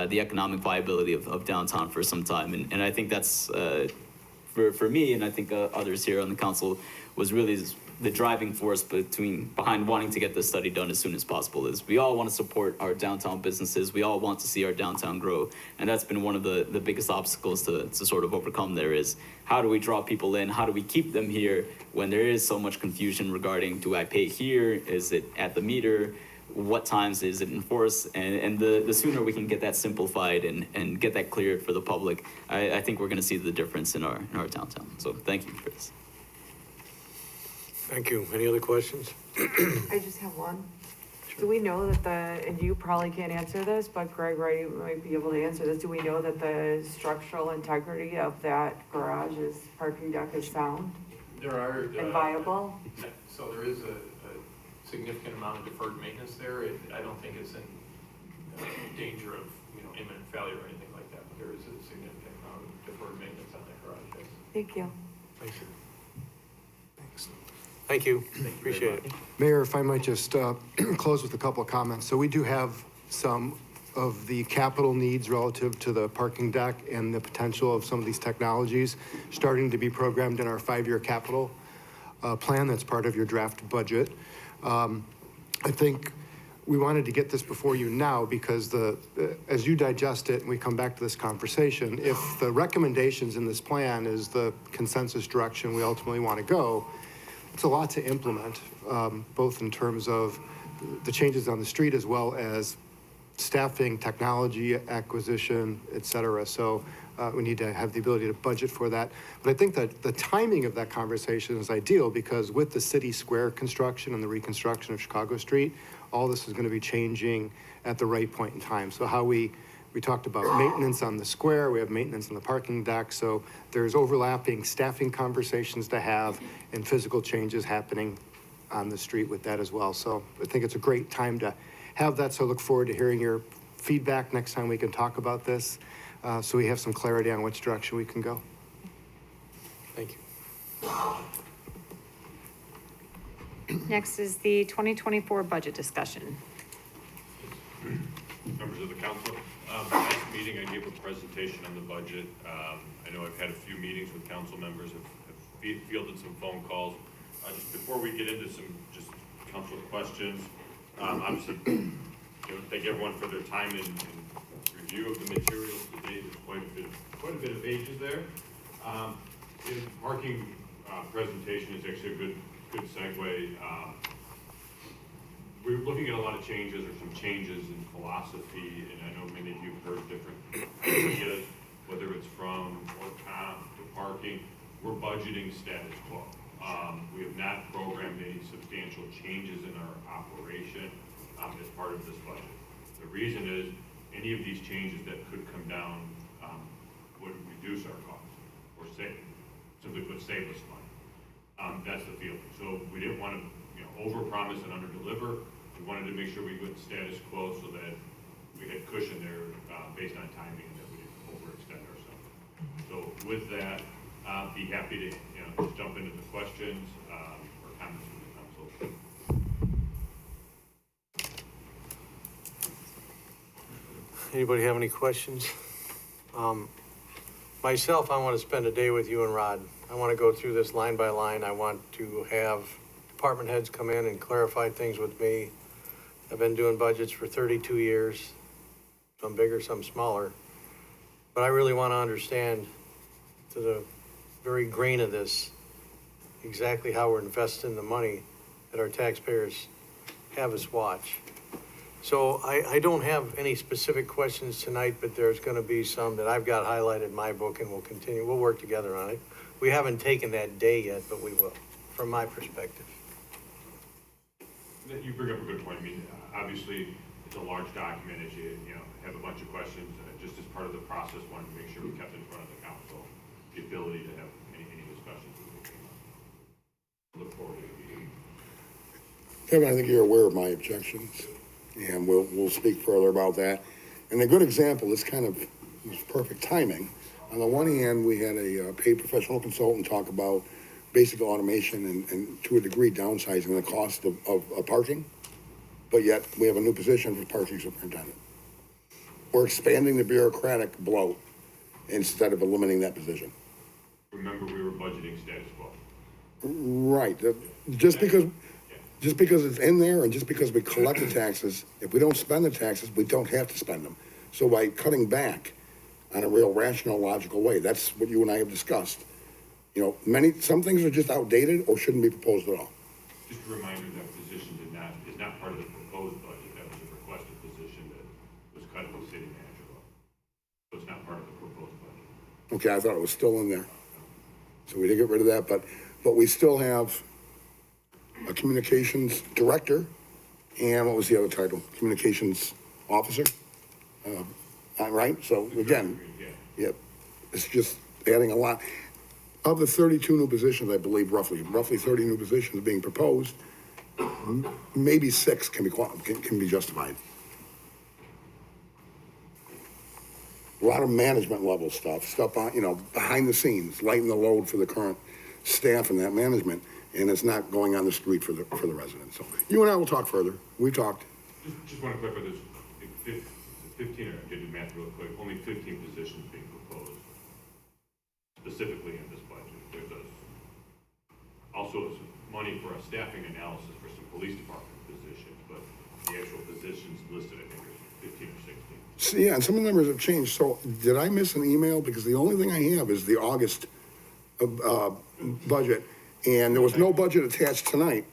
the economic viability of downtown for some time. And I think that's, for me, and I think others here on the council, was really the driving force behind wanting to get this study done as soon as possible. Is we all want to support our downtown businesses. We all want to see our downtown grow. And that's been one of the biggest obstacles to sort of overcome there is how do we draw people in? How do we keep them here when there is so much confusion regarding, do I pay here? Is it at the meter? What times is it enforced? And the sooner we can get that simplified and get that cleared for the public, I think we're going to see the difference in our downtown. So thank you for this. Thank you. Any other questions? I just have one. Do we know that and you probably can't answer this, but Greg Wright might be able to answer this. Do we know that the structural integrity of that parking deck is sound There are. and viable? So there is a significant amount of deferred maintenance there. I don't think it's in danger of, imminent failure or anything like that, but there is a significant amount of deferred maintenance on that garage, yes. Thank you. Thank you. Thank you. Appreciate it. Mayor, if I might just close with a couple of comments. So we do have some of the capital needs relative to the parking deck and the potential of some of these technologies starting to be programmed in our 5-year capital plan that's part of your draft budget. I think we wanted to get this before you now because as you digest it and we come back to this conversation, if the recommendations in this plan is the consensus direction we ultimately want to go, it's a lot to implement, both in terms of the changes on the street as well as staffing, technology acquisition, et cetera. So we need to have the ability to budget for that. But I think that the timing of that conversation is ideal because with the city square construction and the reconstruction of Chicago Street, all this is going to be changing at the right point in time. So how we talked about maintenance on the square, we have maintenance on the parking deck, so there's overlapping staffing conversations to have and physical changes happening on the street with that as well. So I think it's a great time to have that, so I look forward to hearing your feedback next time we can talk about this, so we have some clarity on which direction we can go. Thank you. Next is the 2024 budget discussion. Members of the council, last meeting I gave a presentation on the budget. I know I've had a few meetings with council members, have fielded some phone calls. Just before we get into some just council questions, obviously, thank everyone for their time and review of the materials today. There's quite a bit of pages there. The parking presentation is actually a good segue. We're looking at a lot of changes or some changes in philosophy, and I know many of you have heard different ideas, whether it's from comp to parking. We're budgeting status quo. We have not programmed any substantial changes in our operation as part of this budget. The reason is any of these changes that could come down would reduce our costs or simply put, save us money. That's the feeling. So we didn't want to overpromise and underdeliver. We wanted to make sure we went status quo so that we had cushion there based on timing and that we didn't overextend ourselves. So with that, be happy to just jump into the questions or comments from the council. Anybody have any questions? Myself, I want to spend a day with you and Rod. I want to go through this line by line. I want to have department heads come in and clarify things with me. I've been doing budgets for 32 years, some bigger, some smaller. But I really want to understand to the very grain of this, exactly how we're investing the money that our taxpayers have us watch. So I don't have any specific questions tonight, but there's going to be some that I've got highlighted in my book, and we'll continue. We'll work together on it. We haven't taken that day yet, but we will, from my perspective. You bring up a good point. I mean, obviously, it's a large document. As you have a bunch of questions, just as part of the process, wanted to make sure we kept in front of the council the ability to have any discussions. Look forward to the meeting. Kevin, I think you're aware of my objections, and we'll speak further about that. And a good example is kind of, it was perfect timing. On the one hand, we had a paid professional consultant talk about basic automation and to a degree downsizing the cost of parking, but yet we have a new position for parking superintendent. We're expanding the bureaucratic bloat instead of eliminating that position. Remember, we were budgeting status quo. Right. Just because it's in there and just because we collect the taxes, if we don't spend the taxes, we don't have to spend them. So by cutting back on a real rational, logical way, that's what you and I have discussed. You know, some things are just outdated or shouldn't be proposed at all. Just a reminder that position is not part of the proposed budget. That was a requested position that was cut at the city manager level. So it's not part of the proposed budget. Okay, I thought it was still in there. So we did get rid of that, but we still have a communications director, and what was the other title? Communications officer? Right? So again, yeah, it's just adding a lot. Of the 32 new positions, I believe roughly 30 new positions being proposed, maybe 6 can be justified. A lot of management level stuff on, you know, behind the scenes, lighten the load for the current staff and that management, and it's not going on the street for the residents. So you and I will talk further. We talked. Just want to clarify this. 15, or I did the math real quick, only 15 positions being proposed specifically in this budget. There's also money for a staffing analysis for some police department positions, but the actual positions listed, I think, are 15 or 16. So, yeah, and some of the numbers have changed. So did I miss an email? Because the only thing I have is the August budget, and there was no budget attached tonight.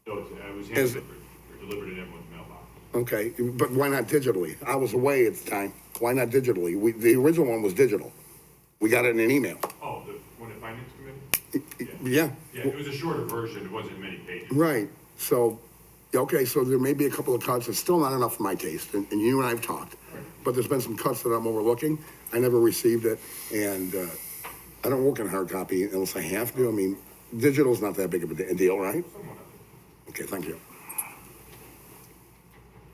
So I was delivered in everyone's mailbox. Okay, but why not digitally? I was away at the time. Why not digitally? The original one was digital. We got it in an email. Oh, the one at Finance Committee? Yeah. Yeah, it was a shorter version. It wasn't many pages. Right. So, okay, so there may be a couple of cuts. It's still not enough for my taste, and you and I have talked. But there's been some cuts that I'm overlooking. I never received it, and I don't work in hard copy unless I have to. I mean, digital's not that big of a deal, right? Okay, thank you.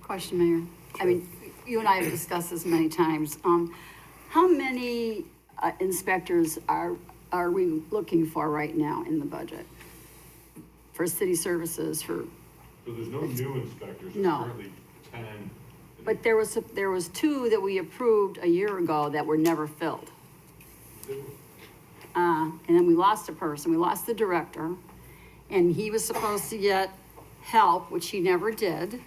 Question, Mayor. I mean, you and I have discussed this many times. How many inspectors are we looking for right now in the budget? For city services, for? So there's no new inspectors. There's No. currently 10. But there was 2 that we approved a year ago that were never filled. And then we lost a person, we lost the director, and he was supposed to get help, which he never did.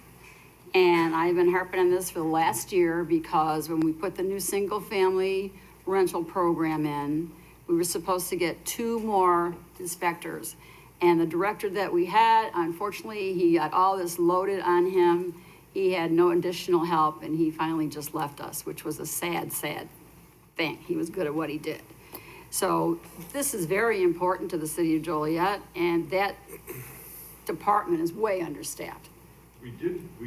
And I've been harping on this for the last year because when we put the new single-family rental program in, we were supposed to get 2 more inspectors. And the director that we had, unfortunately, he got all this loaded on him. He had no additional help, and he finally just left us, which was a sad, sad thing. He was good at what he did. So this is very important to the city of Joliet, and that department is way understaffed. We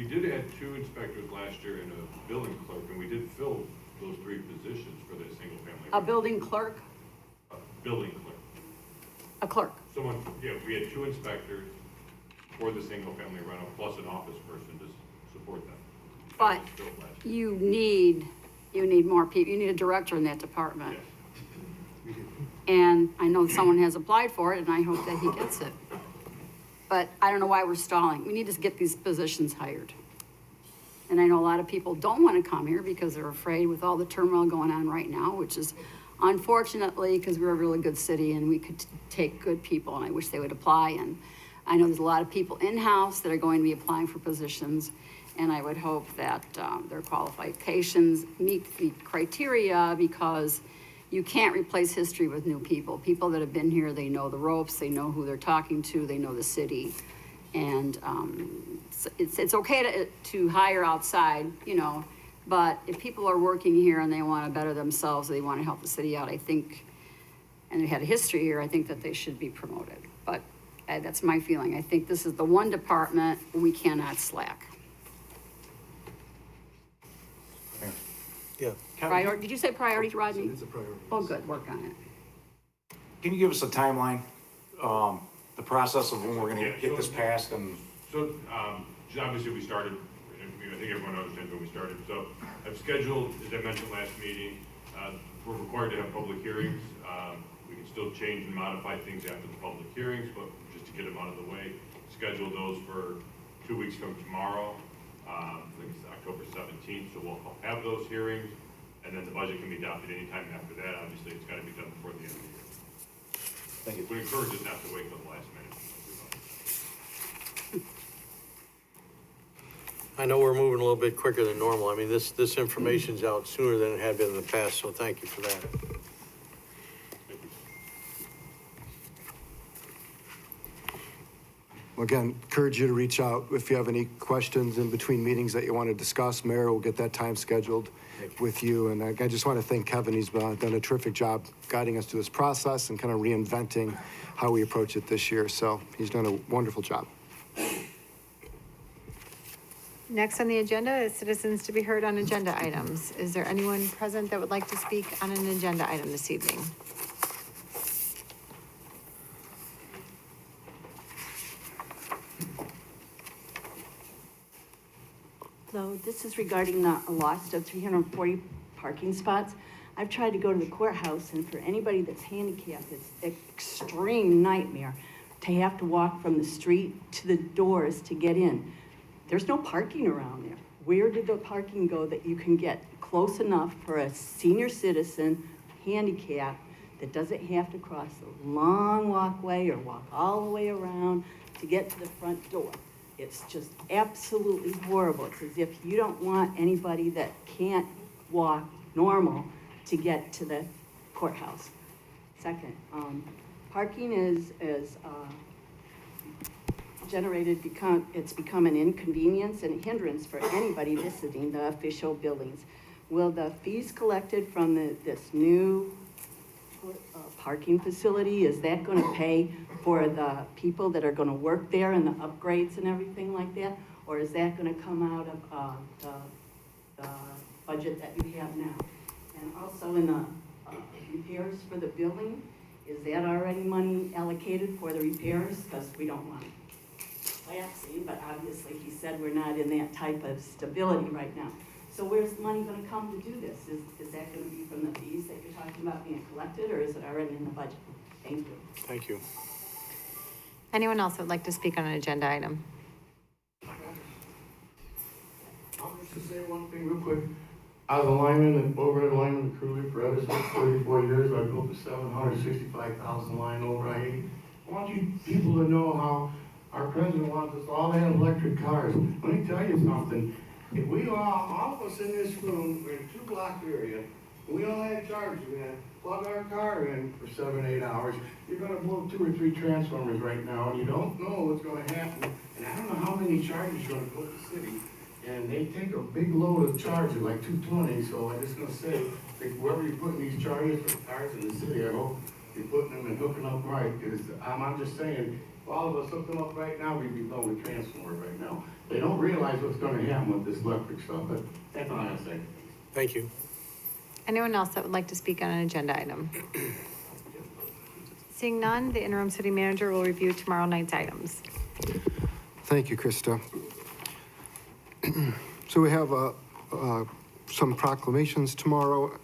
did add 2 inspectors last year and a building clerk, and we did fill those 3 positions for the single family. A building clerk, Building clerk. a clerk. We had 2 inspectors for the single family rental, plus an office person to support them. But you need more people. You need a director in that department. And I know someone has applied for it, and I hope that he gets it. But I don't know why we're stalling. We need to get these positions hired. And I know a lot of people don't want to come here because they're afraid with all the turmoil going on right now, which is unfortunately, because we're a really good city and we could take good people, and I wish they would apply. And I know there's a lot of people in-house that are going to be applying for positions, and I would hope that their qualifications meet the criteria, because you can't replace history with new people. People that have been here, they know the ropes, they know who they're talking to, they know the city. And it's okay to hire outside, you know, but if people are working here and they want to better themselves, they want to help the city out, I think, and they had a history here, I think that they should be promoted. But that's my feeling. I think this is the one department we cannot slack. Yeah. Priority, did you say priorities, Rodney? It's a priority. Oh, good, work on it. Can you give us a timeline, the process of when we're gonna get this passed and? So, obviously we started, I think everyone understands when we started. So I've scheduled, as I mentioned last meeting, we're required to have public hearings. We can still change and modify things after the public hearings, but just to get them out of the way, schedule those for 2 weeks from tomorrow. I think it's October 17th, so we'll have those hearings, and then the budget can be adopted anytime after that. Obviously, it's got to be done before the end of the year. Thank you. We encourage us not to wait till the last minute. I know we're moving a little bit quicker than normal. I mean, this information's out sooner than it had been in the past, so thank you for that. Again, encourage you to reach out if you have any questions in between meetings that you want to discuss. Mayor will get that time scheduled with you. And I just want to thank Kevin. He's done a terrific job guiding us through this process and kind of reinventing how we approach it this year. So he's done a wonderful job. Next on the agenda is citizens to be heard on agenda items. Is there anyone present that would like to speak on an agenda item this evening? So this is regarding the loss of 340 parking spots. I've tried to go to the courthouse, and for anybody that's handicapped, it's an extreme nightmare to have to walk from the street to the doors to get in. There's no parking around there. Where did the parking go that you can get close enough for a senior citizen, handicapped, that doesn't have to cross a long walkway or walk all the way around to get to the front door? It's just absolutely horrible. It's as if you don't want anybody that can't walk normal to get to the courthouse. Second, parking is it's become an inconvenience and a hindrance for anybody visiting the official buildings. Will the fees collected from this new parking facility, is that going to pay for the people that are going to work there and the upgrades and everything like that? Or is that going to come out of the budget that you have now? And also in the repairs for the building, is that already money allocated for the repairs? Because we don't want collapsing, but obviously he said we're not in that type of stability right now. So where's the money going to come to do this? Is that going to be from the fees that you're talking about being collected, or is it already in the budget? Thank you. Thank you. Anyone else that would like to speak on an agenda item? I'll just say one thing real quick. I was a lineman and overhead lineman in Curly for ever since 34 years. I built a 765,000 line over I-80. I want you people to know how our president wants us all to have electric cars. Let me tell you something. If we all of us in this room, we're in a 2-block area, and we all had chargers, we're gonna plug our car in for 7-8 hours. You're gonna blow 2 or 3 transformers right now, and you don't know what's gonna happen. And I don't know how many chargers you're gonna put in the city. And they take a big load of chargers, like 220, so I'm just gonna say, whoever you're putting these chargers for cars in the city, I hope you're putting them and hooking up right, because I'm just saying, if all of us hook them up right now, we'd be blowing transformers right now. They don't realize what's gonna happen with this electric stuff, but that's all I have to say. Thank you. Anyone else that would like to speak on an agenda item? Seeing none, the interim city manager will review tomorrow night's items. Thank you, Krista. So we have some proclamations tomorrow,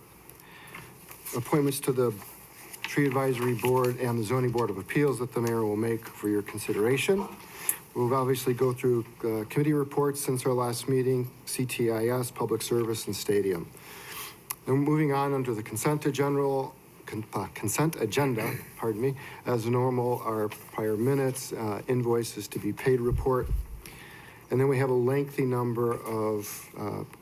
appointments to the Tree Advisory Board and the Zoning Board of Appeals that the mayor will make for your consideration. We'll obviously go through committee reports since our last meeting, CTIS, Public Service, and Stadium. Then moving on under the consent agenda, pardon me, as normal, our prior minutes, invoices to be paid report. And then we have a lengthy number of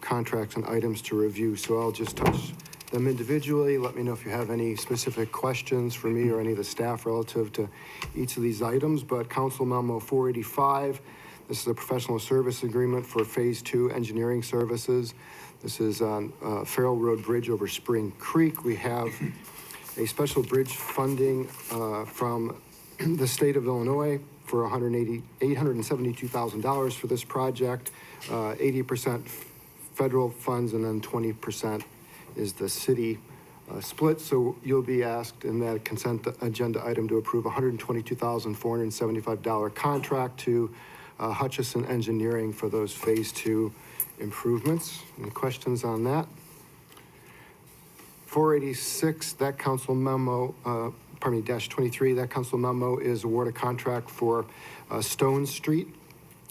contracts and items to review, so I'll just touch them individually. Let me know if you have any specific questions for me or any of the staff relative to each of these items. But Council Memo 485, this is a professional service agreement for Phase 2 engineering services. This is on Farrell Road Bridge over Spring Creek. We have a special bridge funding from the state of Illinois for $872,000 for this project, 80% federal funds, and then 20% is the city split. So you'll be asked in that consent agenda item to approve $122,475 contract to Hutchison Engineering for those Phase 2 improvements. Any questions on that? 486, that council memo, dash 23, that council memo is award a contract for Stone Street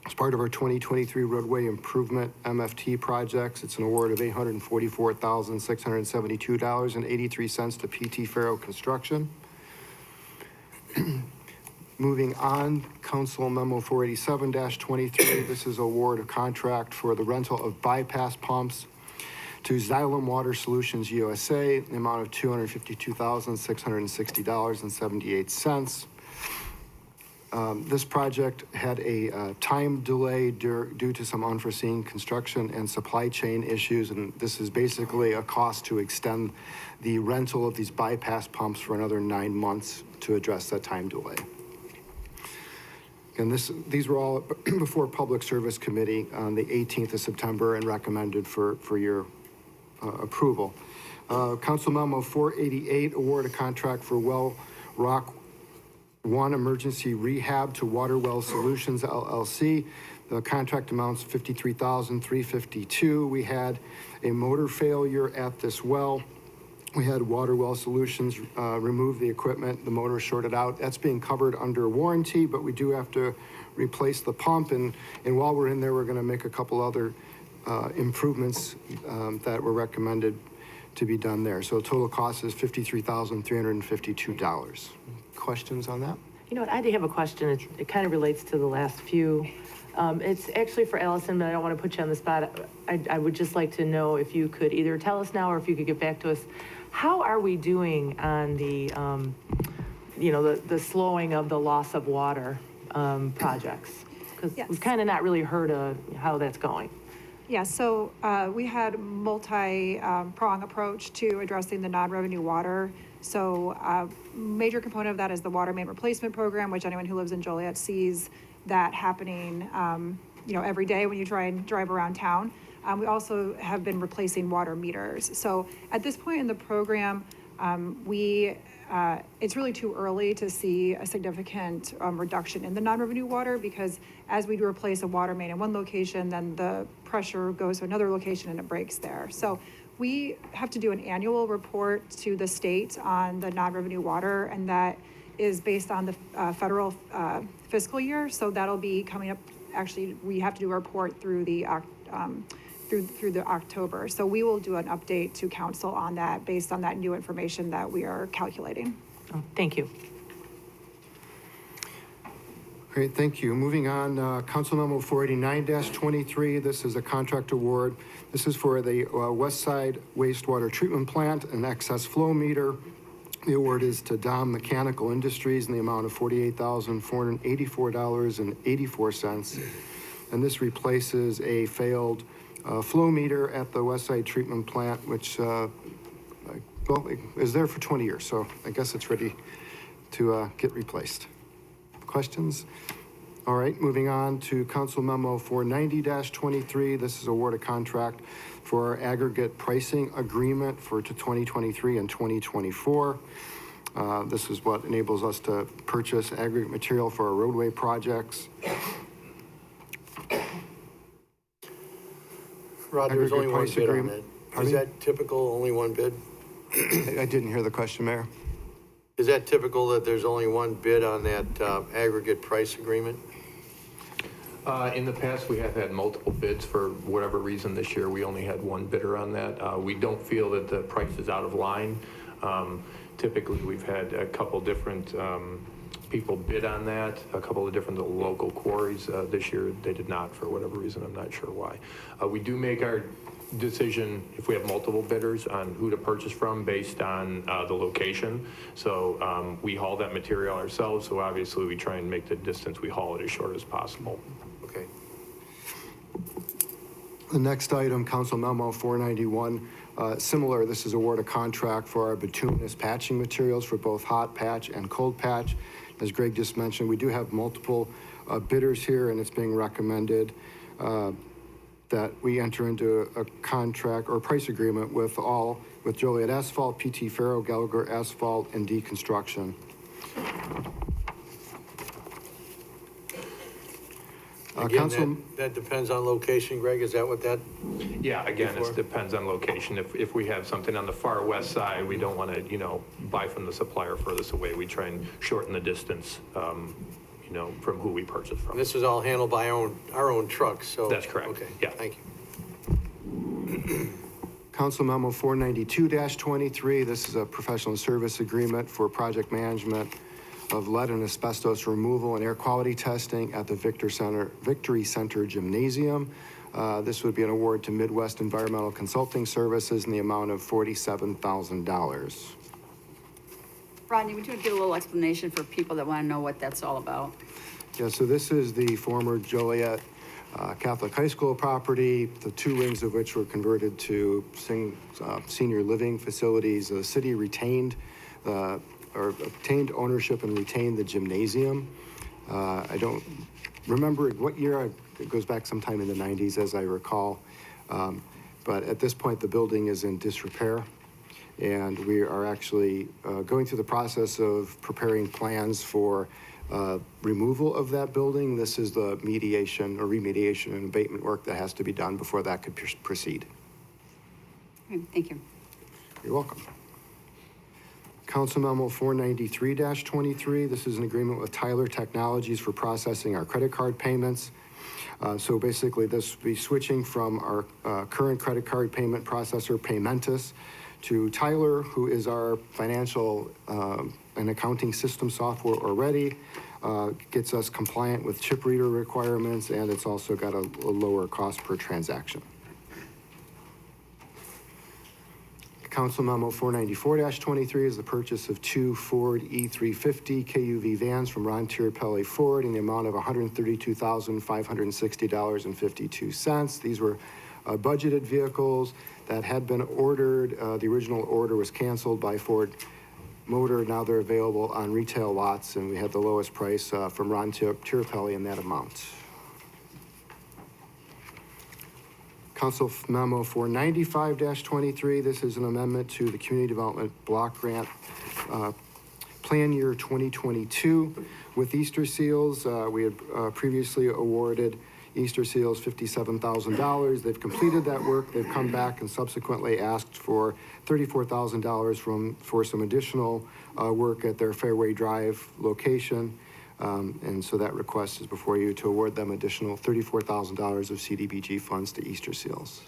as part of our 2023 roadway improvement MFT projects. It's an award of $844,672.83 to PT Farrow Construction. Moving on, Council Memo 487-23, this is award of contract for the rental of bypass pumps to Asylum Water Solutions USA, in the amount of $252,660.78. This project had a time delay due to some unforeseen construction and supply chain issues, and this is basically a cost to extend the rental of these bypass pumps for another 9 months to address that time delay. And these were all before Public Service Committee on the 18th of September and recommended for your approval. Council Memo 488, award a contract for Well Rock 1 Emergency Rehab to Water Well Solutions LLC. The contract amounts $53,352. We had a motor failure at this well. We had Water Well Solutions remove the equipment, the motor shorted out. That's being covered under warranty, but we do have to replace the pump. And while we're in there, we're gonna make a couple other improvements that were recommended to be done there. So total cost is $53,352. Questions on that? You know what, I do have a question. It kind of relates to the last few. It's actually for Allison, but I don't want to put you on the spot. I would just like to know if you could either tell us now or if you could get back to us. How are we doing on the, the slowing of the loss of water projects? Because we've kind of not really heard of how that's going. Yeah, so we had multi-prong approach to addressing the non-revenue water. So major component of that is the water main replacement program, which anyone who lives in Joliet sees that happening, every day when you try and drive around town. We also have been replacing water meters. So at this point in the program, it's really too early to see a significant reduction in the non-revenue water, because as we replace a water main in one location, then the pressure goes to another location and it breaks there. So we have to do an annual report to the state on the non-revenue water, and that is based on the federal fiscal year. So that'll be coming up. Actually, we have to do a report through the through the October. So we will do an update to council on that based on that new information that we are calculating. Oh, thank you. Great, thank you. Moving on, Council Memo 489-23. This is a contract award. This is for the West Side Wastewater Treatment Plant, an excess flow meter. The award is to Dom Mechanical Industries in the amount of $48,484.84. And this replaces a failed flow meter at the West Side Treatment Plant, which is there for 20 years. So I guess it's ready to get replaced. Questions? All right, moving on to Council Memo 490-23. This is award a contract for our aggregate pricing agreement for 2023 and 2024. This is what enables us to purchase aggregate material for our roadway projects. Rod, there's only one bid on that. Is that typical, only one bid? I didn't hear the question, Mayor. Is that typical that there's only one bid on that aggregate price agreement? In the past, we have had multiple bids. For whatever reason this year, we only had one bidder on that. We don't feel that the price is out of line. Typically, we've had a couple different people bid on that, a couple of different local quarries. This year, they did not, for whatever reason. I'm not sure why. We do make our decision if we have multiple bidders on who to purchase from based on the location. So we haul that material ourselves, so obviously we try and make the distance we haul it as short as possible. Okay. The next item, Council Memo 491, similar. This is award a contract for our bituminous patching materials for both hot patch and cold patch. As Greg just mentioned, we do have multiple bidders here, and it's being recommended that we enter into a contract or price agreement with Joliet Asphalt, PT Farrow, Gallagher Asphalt, and D Construction. Again, Council, that depends on location, Greg, is that what that? Yeah, again, Before? it depends on location. If we have something on the far west side, we don't want to, buy from the supplier furthest away. We try and shorten the distance, from who we purchase from. This is all handled by our own trucks, so. That's correct. Okay, Yeah. thank you. Council Memo 492-23, this is a professional service agreement for project management of lead and asbestos removal and air quality testing at the Victory Center Gymnasium. This would be an award to Midwest Environmental Consulting Services in the amount of $47,000. Rodney, would you give a little explanation for people that want to know what that's all about? Yeah, so this is the former Joliet Catholic High School property, the 2 wings of which were converted to senior living facilities. The city retained or obtained ownership and retained the gymnasium. I don't remember what year, it goes back sometime in the 90s as I recall. But at this point, the building is in disrepair. And we are actually going through the process of preparing plans for removal of that building. This is the mediation or remediation and abatement work that has to be done before that could proceed. Okay, thank you. You're welcome. Council Memo 493-23, this is an agreement with Tyler Technologies for processing our credit card payments. So basically this will be switching from our current credit card payment processor, Paymentus, to Tyler, who is our financial and accounting system software already. Gets us compliant with chip reader requirements, and it's also got a lower cost per transaction. Council Memo 494-23 is the purchase of 2 Ford E350 KUV vans from Ron Tirapelli Ford in the amount of $132,560.52. These were budgeted vehicles that had been ordered. The original order was canceled by Ford Motor. Now they're available on retail lots, and we had the lowest price from Ron Tirapelli in that amount. Council Memo 495-23, this is an amendment to the Community Development Block Grant Plan Year 2022. With Easter Seals, we had previously awarded Easter Seals $57,000. They've completed that work. They've come back and subsequently asked for $34,000 for some additional work at their Fairway Drive location. And so that request is before you to award them additional $34,000 of CDBG funds to Easter Seals.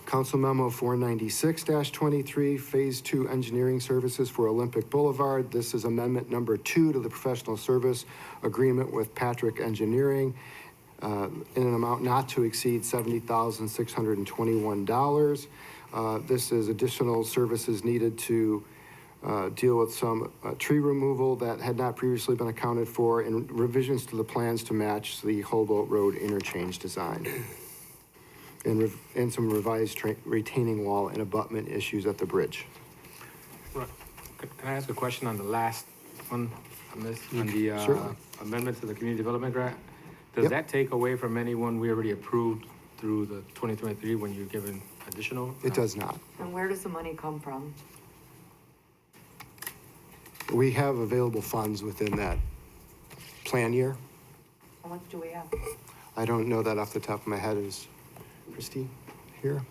Council Memo 496-23, Phase 2 Engineering Services for Olympic Boulevard. This is amendment number 2 to the professional service agreement with Patrick Engineering in an amount not to exceed $70,621. This is additional services needed to deal with some tree removal that had not previously been accounted for and revisions to the plans to match the Hobolt Road interchange design. And some revised retaining wall and abutment issues at the bridge. Right. Can I ask a question on the last one, on this, on the amendment to the community development grant? Does that take away from anyone we already approved through the 2023 when you're given additional? It does not. And where does the money come from? We have available funds within that plan year. How much do we have? I don't know that off the top of my head. Is Christine here?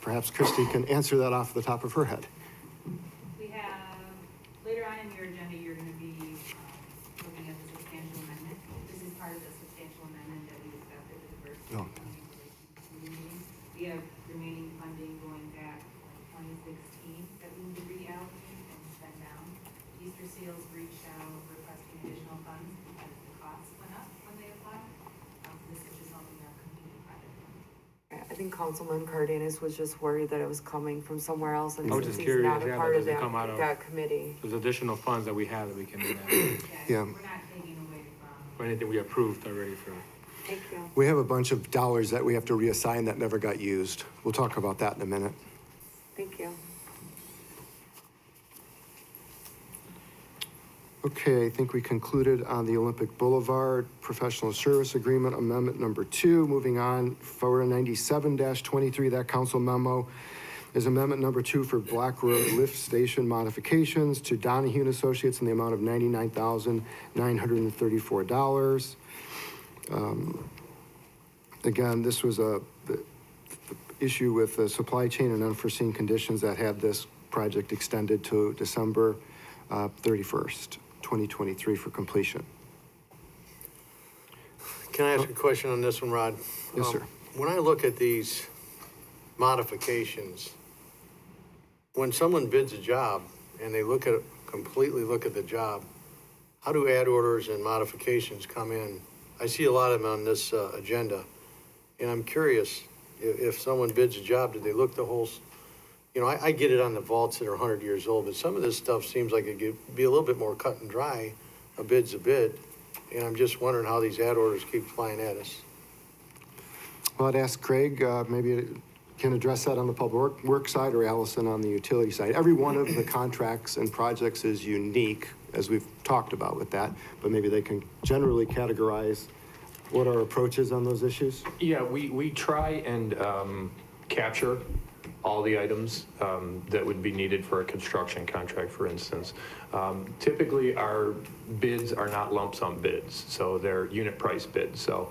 Perhaps Christy can answer that off the top of her head. We have, later on in your agenda, you're gonna be looking at the substantial amendment. This is part of the substantial amendment that we discussed at the diversity and community meeting. We have remaining funding going back to 2016 that we need to reallocate and spend down. Easter Seals reached out requesting additional funds because the costs went up when they applied. This is just helping our community project. I think Councilman Cardenas was just worried that it was coming from somewhere else, and I was since just he's curious, not a yeah, part but of does it come out of that committee. those additional funds that we have that we can do that? Yeah. We're not taking away from. Or anything we approved already for? Thank you. We have a bunch of dollars that we have to reassign that never got used. We'll talk about that in a minute. Thank you. Okay, I think we concluded on the Olympic Boulevard Professional Service Agreement Amendment number 2. Moving on, 497-23, that council memo is amendment number 2 for Black Road Lift Station modifications to Donahue and Associates in the amount of $99,934. Again, this was the issue with the supply chain and unforeseen conditions that had this project extended to December 31st, 2023 for completion. Can I ask a question on this one, Rod? Yes, sir. When I look at these modifications, when someone bids a job and they completely look at the job, how do add orders and modifications come in? I see a lot of them on this agenda, and I'm curious, if someone bids a job, did they look the whole, I get it on the vaults that are 100 years old, but some of this stuff seems like it could be a little bit more cut and dry. A bid's a bid, and I'm just wondering how these add orders keep flying at us. Well, I'd ask Craig, maybe you can address that on the public work side, or Allison on the utility side. Every one of the contracts and projects is unique, as we've talked about with that, but maybe they can generally categorize what our approach is on those issues. Yeah, we try and capture all the items that would be needed for a construction contract, for instance. Typically, our bids are not lump sum bids, so they're unit price bids. So,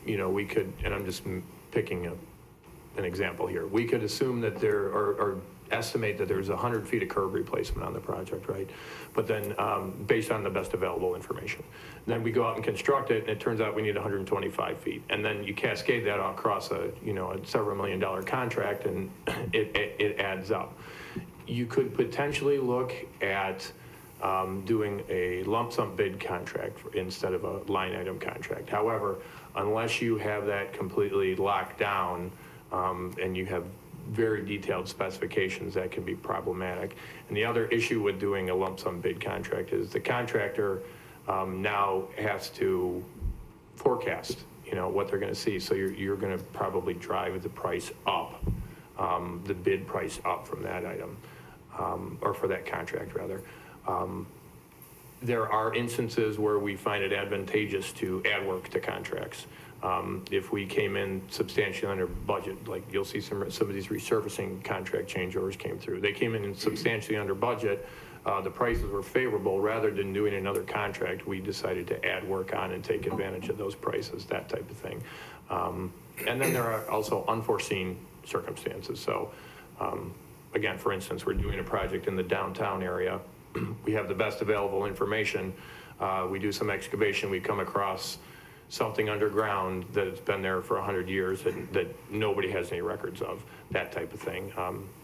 we could, and I'm just picking an example here. We could assume that or estimate that there's 100 feet of curb replacement on the project, right? But then, based on the best available information. Then we go out and construct it, and it turns out we need 125 feet. And then you cascade that across a several $1 million contract, and it adds up. You could potentially look at doing a lump sum bid contract instead of a line item contract. However, unless you have that completely locked down, and you have very detailed specifications, that can be problematic. And the other issue with doing a lump sum bid contract is the contractor now has to forecast, what they're going to see. So you're going to probably drive the price up, the bid price up from that item, or for that contract rather. There are instances where we find it advantageous to add work to contracts. If we came in substantially under budget, like you'll see some of these resurfacing contract change orders came through. They came in substantially under budget. The prices were favorable. Rather than doing another contract, we decided to add work on and take advantage of those prices, that type of thing. And then there are also unforeseen circumstances. So again, for instance, we're doing a project in the downtown area. We have the best available information. We do some excavation. We come across something underground that's been there for 100 years that nobody has any records of, that type of thing.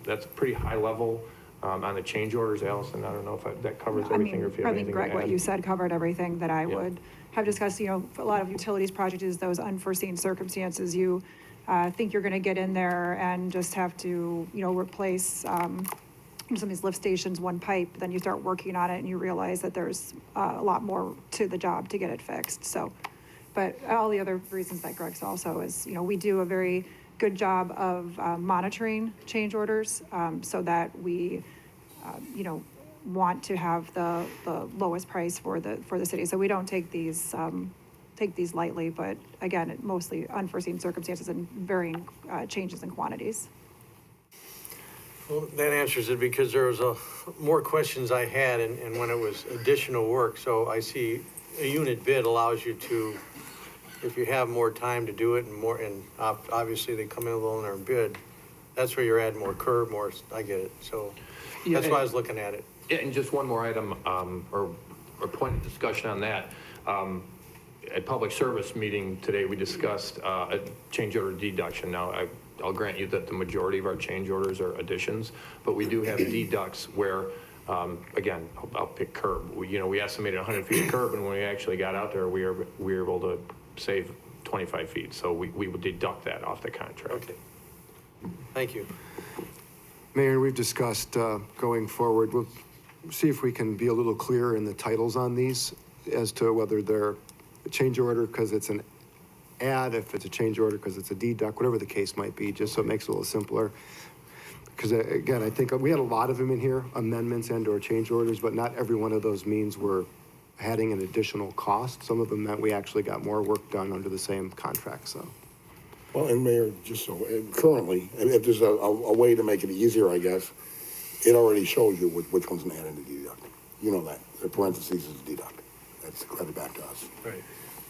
That's pretty high level on the change orders. Allison, I don't know if that covers everything, or if you have anything to add. Greg, what you said covered everything that I would have discussed. A lot of utilities projects is those unforeseen circumstances. You think you're going to get in there and just have to, replace some of these lift stations, one pipe, then you start working on it and you realize that there's a lot more to the job to get it fixed. So, but all the other reasons that Greg's also is, we do a very good job of monitoring change orders so that we, want to have the lowest price for the city. So we don't take these lightly, but again, mostly unforeseen circumstances and varying changes in quantities. Well, that answers it, because there was more questions I had, and when it was additional work. So I see a unit bid allows you to, if you have more time to do it and obviously they come in a little in their bid, that's where you're adding more curb, I get it. So that's why I was looking at it. Yeah, and just one more item, or point of discussion on that. At public service meeting today, we discussed a change order deduction. Now, I'll grant you that the majority of our change orders are additions, but we do have deducts where, again, I'll pick curb. We estimated 100 feet of curb, and when we actually got out there, we were able to save 25 feet. So we would deduct that off the contract. Okay. Thank you. Mayor, we've discussed going forward. We'll see if we can be a little clearer in the titles on these as to whether they're a change order because it's an add, if it's a change order because it's a deduct, whatever the case might be, just so it makes it a little simpler. Because again, I think we had a lot of them in here, amendments and or change orders, but not every one of those means we're adding an additional cost. Some of them meant we actually got more work done under the same contract, so. Well, and Mayor, just so, currently, if there's a way to make it easier, I guess, it already shows you which one's an add and a deduct. You know that, the parentheses is deduct. That's credit back to us. Right.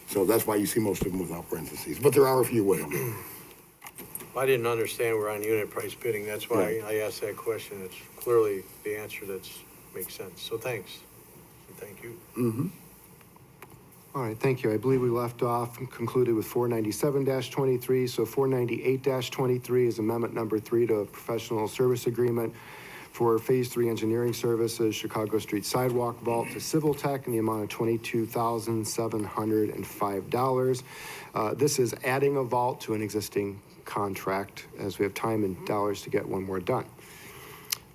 So that's why you see most of them without parentheses, but there are a few with them. I didn't understand we're on unit price bidding. That's why I asked that question. It's clearly the answer makes sense. So thanks. And thank you. Mm-hmm. All right, thank you. I believe we left off and concluded with 497-23. So 498-23 is amendment number 3 to a professional service agreement for Phase 3 engineering services, Chicago Street Sidewalk Vault to Civil Tech in the amount of $22,705. This is adding a vault to an existing contract as we have time and dollars to get one more done.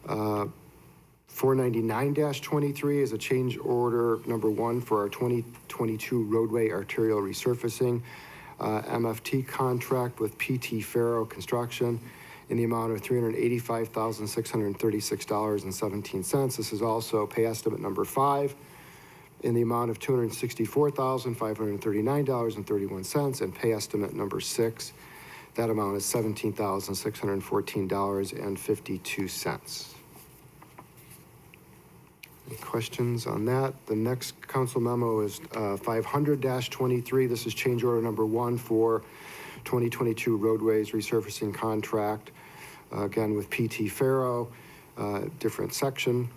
499-23 is a change order number 1 for our 2022 roadway arterial resurfacing MFT contract with PT Faro Construction in the amount of $385,636.17. This is also pay estimate number 5 in the amount of $264,539.31, and pay estimate number 6, that amount is $17,614.52. Any questions on that? The next council memo is 500-23. This is change order number 1 for 2022 roadways resurfacing contract, again with PT Faro, different section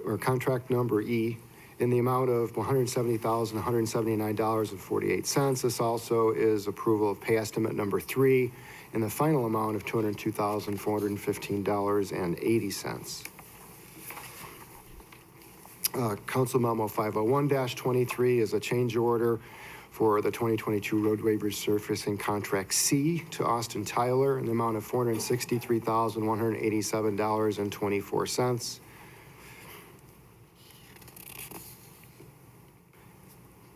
or contract number E, in the amount of $170,179.48. This also is approval of pay estimate number 3 in the final amount of $202,415.80. Council Memo 501-23 is a change order for the 2022 roadway resurfacing contract C to Austin Tyler in the amount of $463,187.24.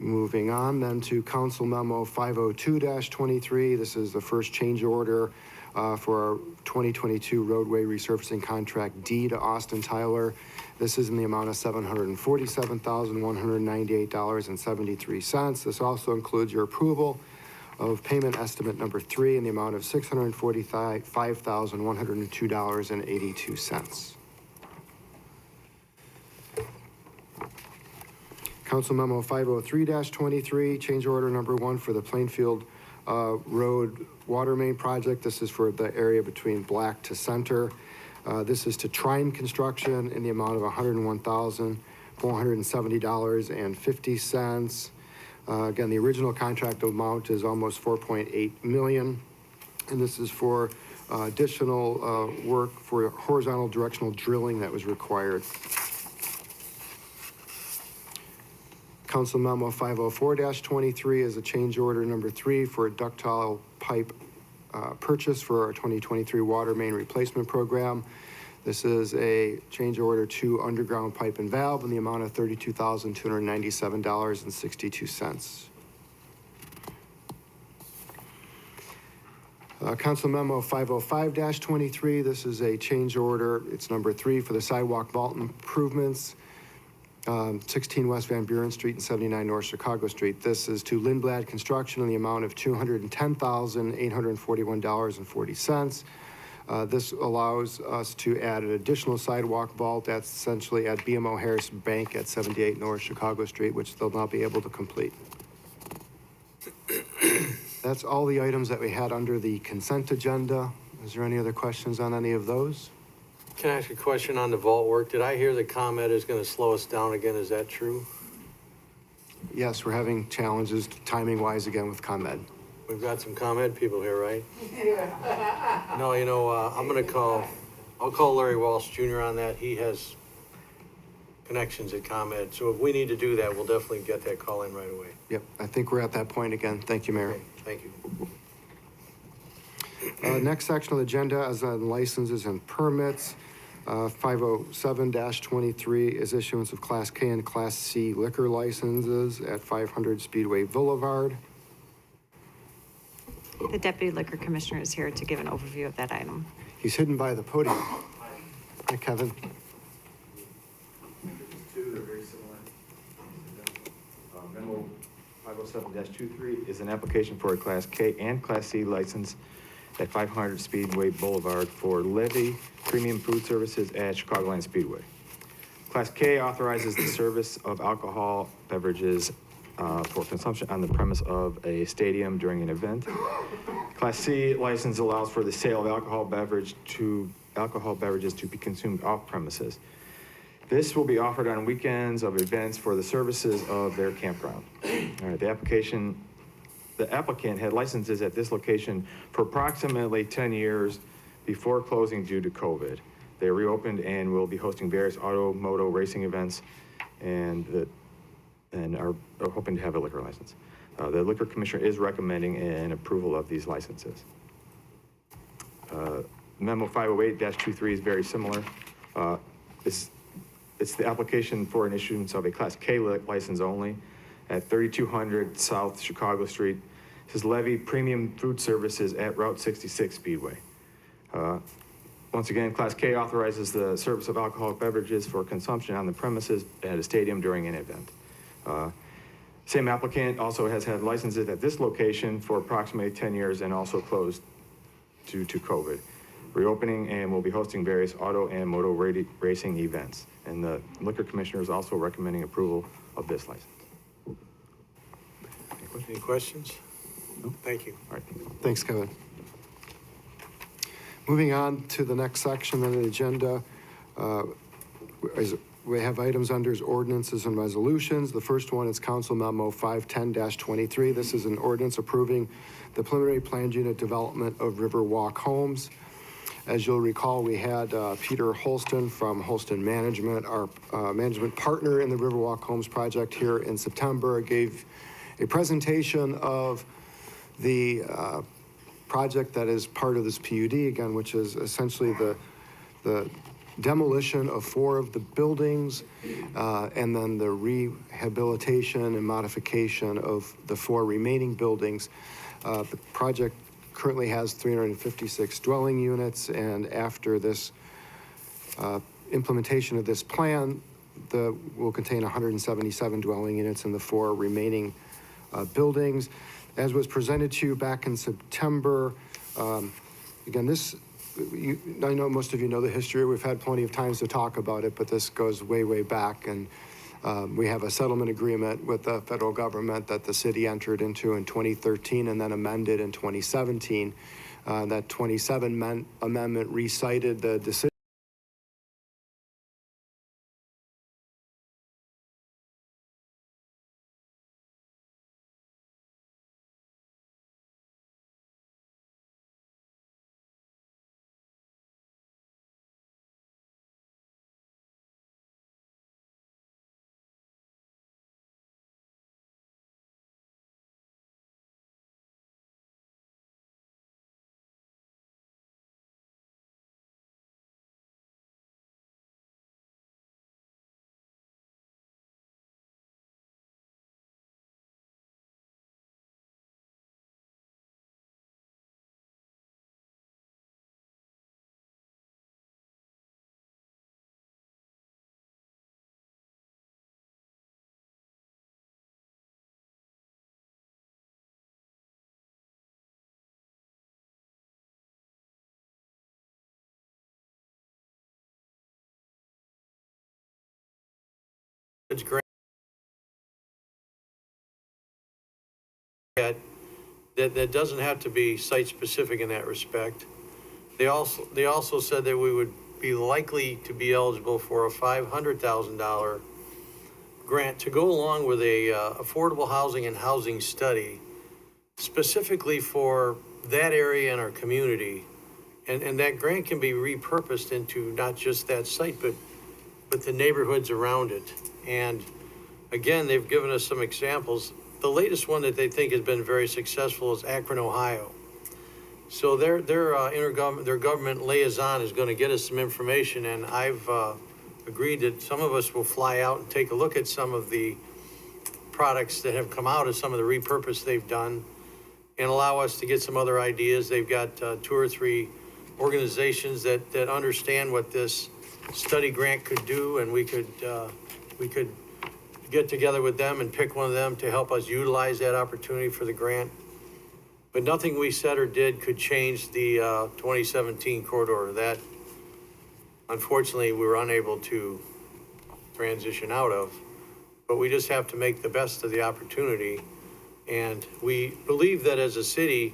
Moving on then to Council Memo 502-23. This is the first change order for our 2022 roadway resurfacing contract D to Austin Tyler. This is in the amount of $747,198.73. This also includes your approval of payment estimate number 3 in the amount of $645,102.82. Council Memo 503-23, change order number 1 for the Plainfield Road Water Main Project. This is for the area between Black to Center. This is to Trine Construction in the amount of $101,470.50. Again, the original contract amount is almost $4.8 million, and this is for additional work for horizontal directional drilling that was required. Council Memo 504-23 is a change order number 3 for a ductile pipe purchase for our 2023 water main replacement program. This is a change order to underground pipe and valve in the amount of $32,297.62. Council Memo 505-23, this is a change order. It's number 3 for the sidewalk vault improvements, 16 West Van Buren Street and 79 North Chicago Street. This is to Lindblad Construction in the amount of $210,841.40. This allows us to add an additional sidewalk vault that's essentially at BMO Harris Bank at 78 North Chicago Street, which they'll not be able to complete. That's all the items that we had under the consent agenda. Is there any other questions on any of those? Can I ask a question on the vault work? Did I hear the ComEd is going to slow us down again? Is that true? Yes, we're having challenges timing-wise again with ComEd. We've got some ComEd people here, right? No, you know, I'll call Larry Walsh Jr. on that. He has connections at ComEd. So if we need to do that, we'll definitely get that call in right away. Yep, I think we're at that point again. Thank you, Mayor. Okay, thank you. Next section of the agenda is on licenses and permits. 507-23 is issuance of Class K and Class C liquor licenses at 500 Speedway Boulevard. The Deputy Liquor Commissioner is here to give an overview of that item. He's hidden by the podium. Hi, Kevin. Two, they're very similar. Then we'll 507-23 is an application for a Class K and Class C license at 500 Speedway Boulevard for Levy Premium Food Services at Chicagoland Speedway. Class K authorizes the service of alcohol beverages for consumption on the premise of a stadium during an event. Class C license allows for the sale of alcohol beverages to be consumed off premises. This will be offered on weekends of events for the services of their campground. All right, the applicant had licenses at this location for approximately 10 years before closing due to COVID. They reopened and will be hosting various moto racing events and are hoping to have a liquor license. The Liquor Commissioner is recommending an approval of these licenses. Memo 508-23 is very similar. It's the application for an issuance of a Class K license only at 3200 South Chicago Street. This is Levy Premium Food Services at Route 66 Speedway. Once again, Class K authorizes the service of alcoholic beverages for consumption on the premises at a stadium during an event. Same applicant also has had licenses at this location for approximately 10 years and also closed due to COVID. Reopening and will be hosting various auto and moto racing events. And the Liquor Commissioner is also recommending approval of this license. Any questions? No? Thank you. All right. Thanks, Kevin. Moving on to the next section on the agenda, we have items under ordinances and resolutions. The first one is Council Memo 510-23. This is an ordinance approving the preliminary planned unit development of Riverwalk Homes. As you'll recall, we had Peter Holston from Holston Management, our management partner in the Riverwalk Homes project here in September, gave a presentation of the project that is part of this PUD, again, which is essentially the demolition of 4 of the buildings and then the rehabilitation and modification of the 4 remaining buildings. The project currently has 356 dwelling units, and after this implementation of this plan, will contain 177 dwelling units in the 4 remaining buildings. As was presented to you back in September, again, I know most of you know the history. We've had plenty of times to talk about it, but this goes way, way back. And we have a settlement agreement with the federal government that the city entered into in 2013 and then amended in 2017. That 27 amendment recited the decision that doesn't have to be site-specific in that respect. They also said that we would be likely to be eligible for a $500,000 grant to go along with a affordable housing and housing study, specifically for that area in our community. And that grant can be repurposed into not just that site, but the neighborhoods around it. And again, they've given us some examples. The latest one that they think has been very successful is Akron, Ohio. So their government liaison is going to get us some information, and I've agreed that some of us will fly out and take a look at some of the products that have come out of some of the repurpose they've done and allow us to get some other ideas. They've got 2 or 3 organizations that understand what this study grant could do, and we could get together with them and pick one of them to help us utilize that opportunity for the grant. But nothing we said or did could change the 2017 corridor. That, unfortunately, we were unable to transition out of. But we just have to make the best of the opportunity. And we believe that as a city,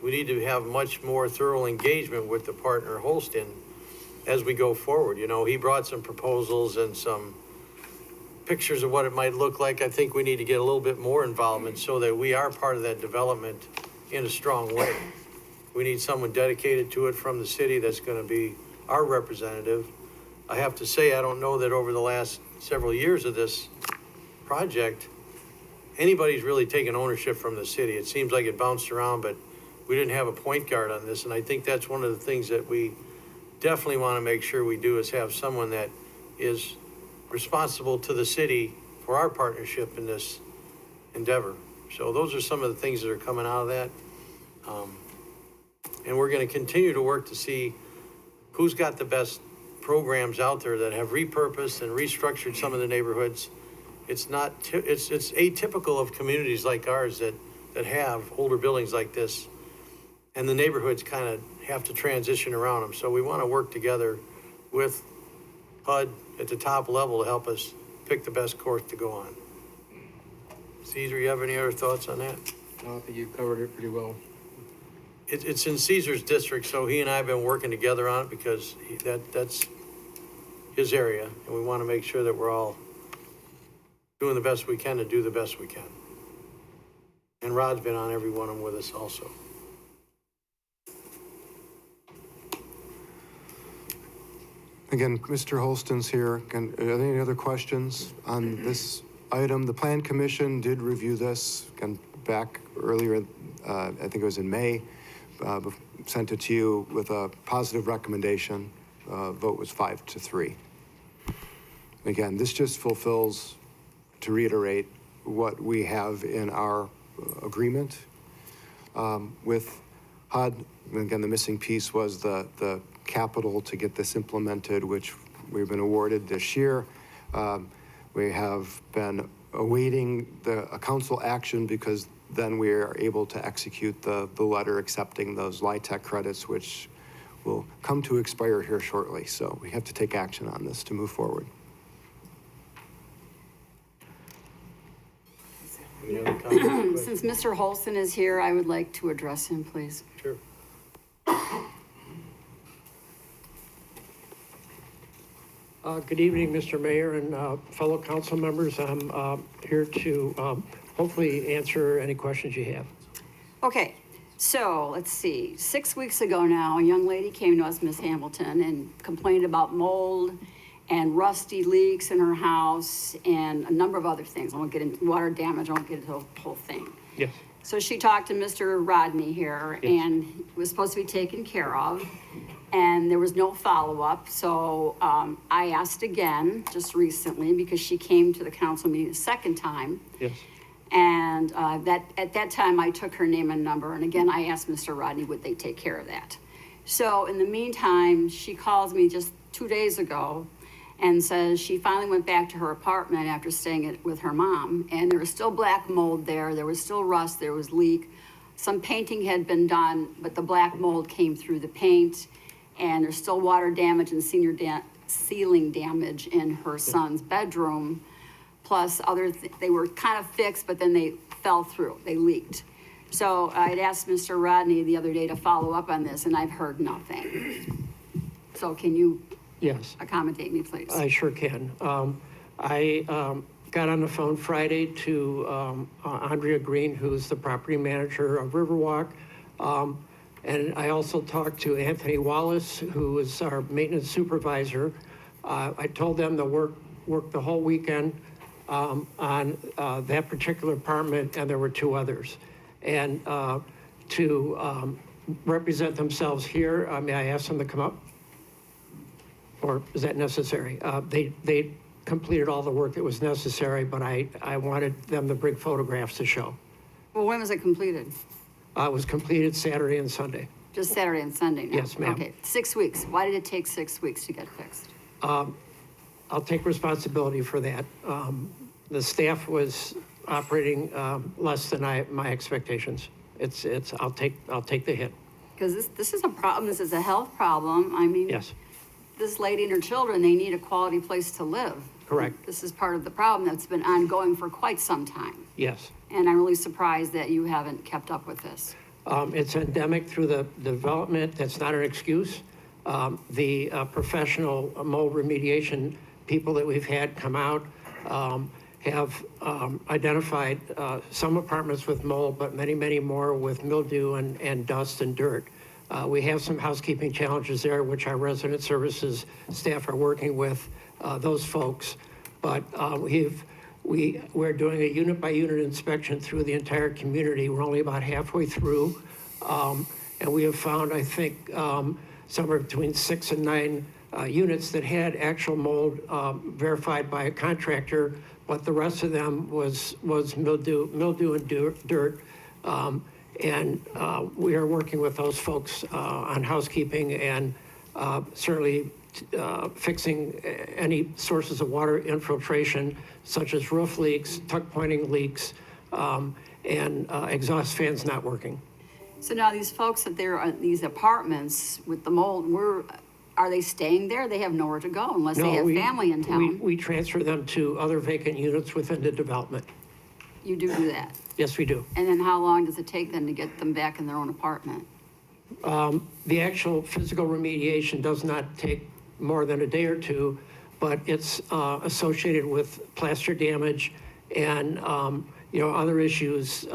we need to have much more thorough engagement with the partner Holston as we go forward. You know, he brought some proposals and some pictures of what it might look like. I think we need to get a little bit more involvement so that we are part of that development in a strong way. We need someone dedicated to it from the city that's going to be our representative. I have to say, I don't know that over the last several years of this project, anybody's really taken ownership from the city. It seems like it bounced around, but we didn't have a point guard on this. And I think that's one of the things that we definitely want to make sure we do is have someone that is responsible to the city for our partnership in this endeavor. So those are some of the things that are coming out of that. And we're going to continue to work to see who's got the best programs out there that have repurposed and restructured some of the neighborhoods. It's atypical of communities like ours that have older buildings like this, and the neighborhoods kind of have to transition around them. So we want to work together with HUD at the top level to help us pick the best course to go on. Caesar, you have any other thoughts on that? No, I think you covered it pretty well. It's in Caesar's district, so he and I have been working together on it because that's his area, and we want to make sure that we're all doing the best we can to do the best we can. And Rod's been on every one of them with us also. Again, Mr. Holston's here. Are there any other questions on this item? The Plan Commission did review this again back earlier, I think it was in May, sent it to you with a positive recommendation. Vote was 5-3. Again, this just fulfills, to reiterate, what we have in our agreement with HUD. And again, the missing piece was the capital to get this implemented, which we've been awarded this year. We have been awaiting a council action because then we are able to execute the letter accepting those LIHTC credits, which will come to expire here shortly. So we have to take action on this to move forward. Any other comments? Since Mr. Holston is here, I would like to address him, please. Sure. Good evening, Mr. Mayor and fellow council members. I'm here to hopefully answer any questions you have. Okay, so let's see. 6 weeks ago now, a young lady came to us, Miss Hamilton, and complained about mold and rusty leaks in her house and a number of other things. I won't get into water damage. I won't get into the whole thing. Yes. So she talked to Mr. Rodney here, Yes. and it was supposed to be taken care of, and there was no follow-up. So I asked again just recently because she came to the council meeting a second time. Yes. And at that time, I took her name and number, and again, I asked Mr. Rodney, would they take care of that? So in the meantime, she calls me just 2 days ago and says she finally went back to her apartment after staying with her mom, and there was still black mold there was still rust, there was leak. Some painting had been done, but the black mold came through the paint, and there's still water damage and ceiling damage in her son's bedroom. Plus they were kind of fixed, but then they fell through, they leaked. So I'd asked Mr. Rodney the other day to follow up on this, and I've heard nothing. So can you Yes. accommodate me, please? I sure can. I got on the phone Friday to Andrea Green, who's the property manager of Riverwalk. And I also talked to Anthony Wallace, who is our maintenance supervisor. I told them to work the whole weekend on that particular apartment, and there were 2 others. And to represent themselves here, may I ask them to come up? Or is that necessary? They completed all the work that was necessary, but I wanted them to bring photographs to show. Well, when was it completed? It was completed Saturday and Sunday. Just Saturday and Sunday now? Yes, ma'am. Okay, 6 weeks. Why did it take 6 weeks to get fixed? I'll take responsibility for that. the staff was operating less than my expectations. I'll take the hit. Because this is a problem, this is a health problem. I mean, Yes, this lady and her children, they need a quality place to live. correct. This is part of the problem that's been ongoing for quite some time. Yes. And I'm really surprised that you haven't kept up with this. It's endemic through the development. That's not an excuse. The professional mold remediation people that we've had come out have identified some apartments with mold, but many, many more with mildew and dust and dirt. We have some housekeeping challenges there, which our resident services staff are working with those folks. But we're doing a unit-by-unit inspection through the entire community. We're only about halfway through. And we have found, I think, somewhere between 6 and 9 units that had actual mold verified by a contractor, but the rest of them was mildew and dirt. And we are working with those folks on housekeeping and certainly fixing any sources of water infiltration, such as roof leaks, tuck pointing leaks, and exhaust fans not working. So now these folks that they're in these apartments with the mold, are they staying there? They have nowhere to go unless they have family in town. We transfer them to other vacant units within the development. You do that? Yes, we do. And then how long does it take them to get them back in their own apartment? The actual physical remediation does not take more than a day or two, but it's associated with plaster damage and other issues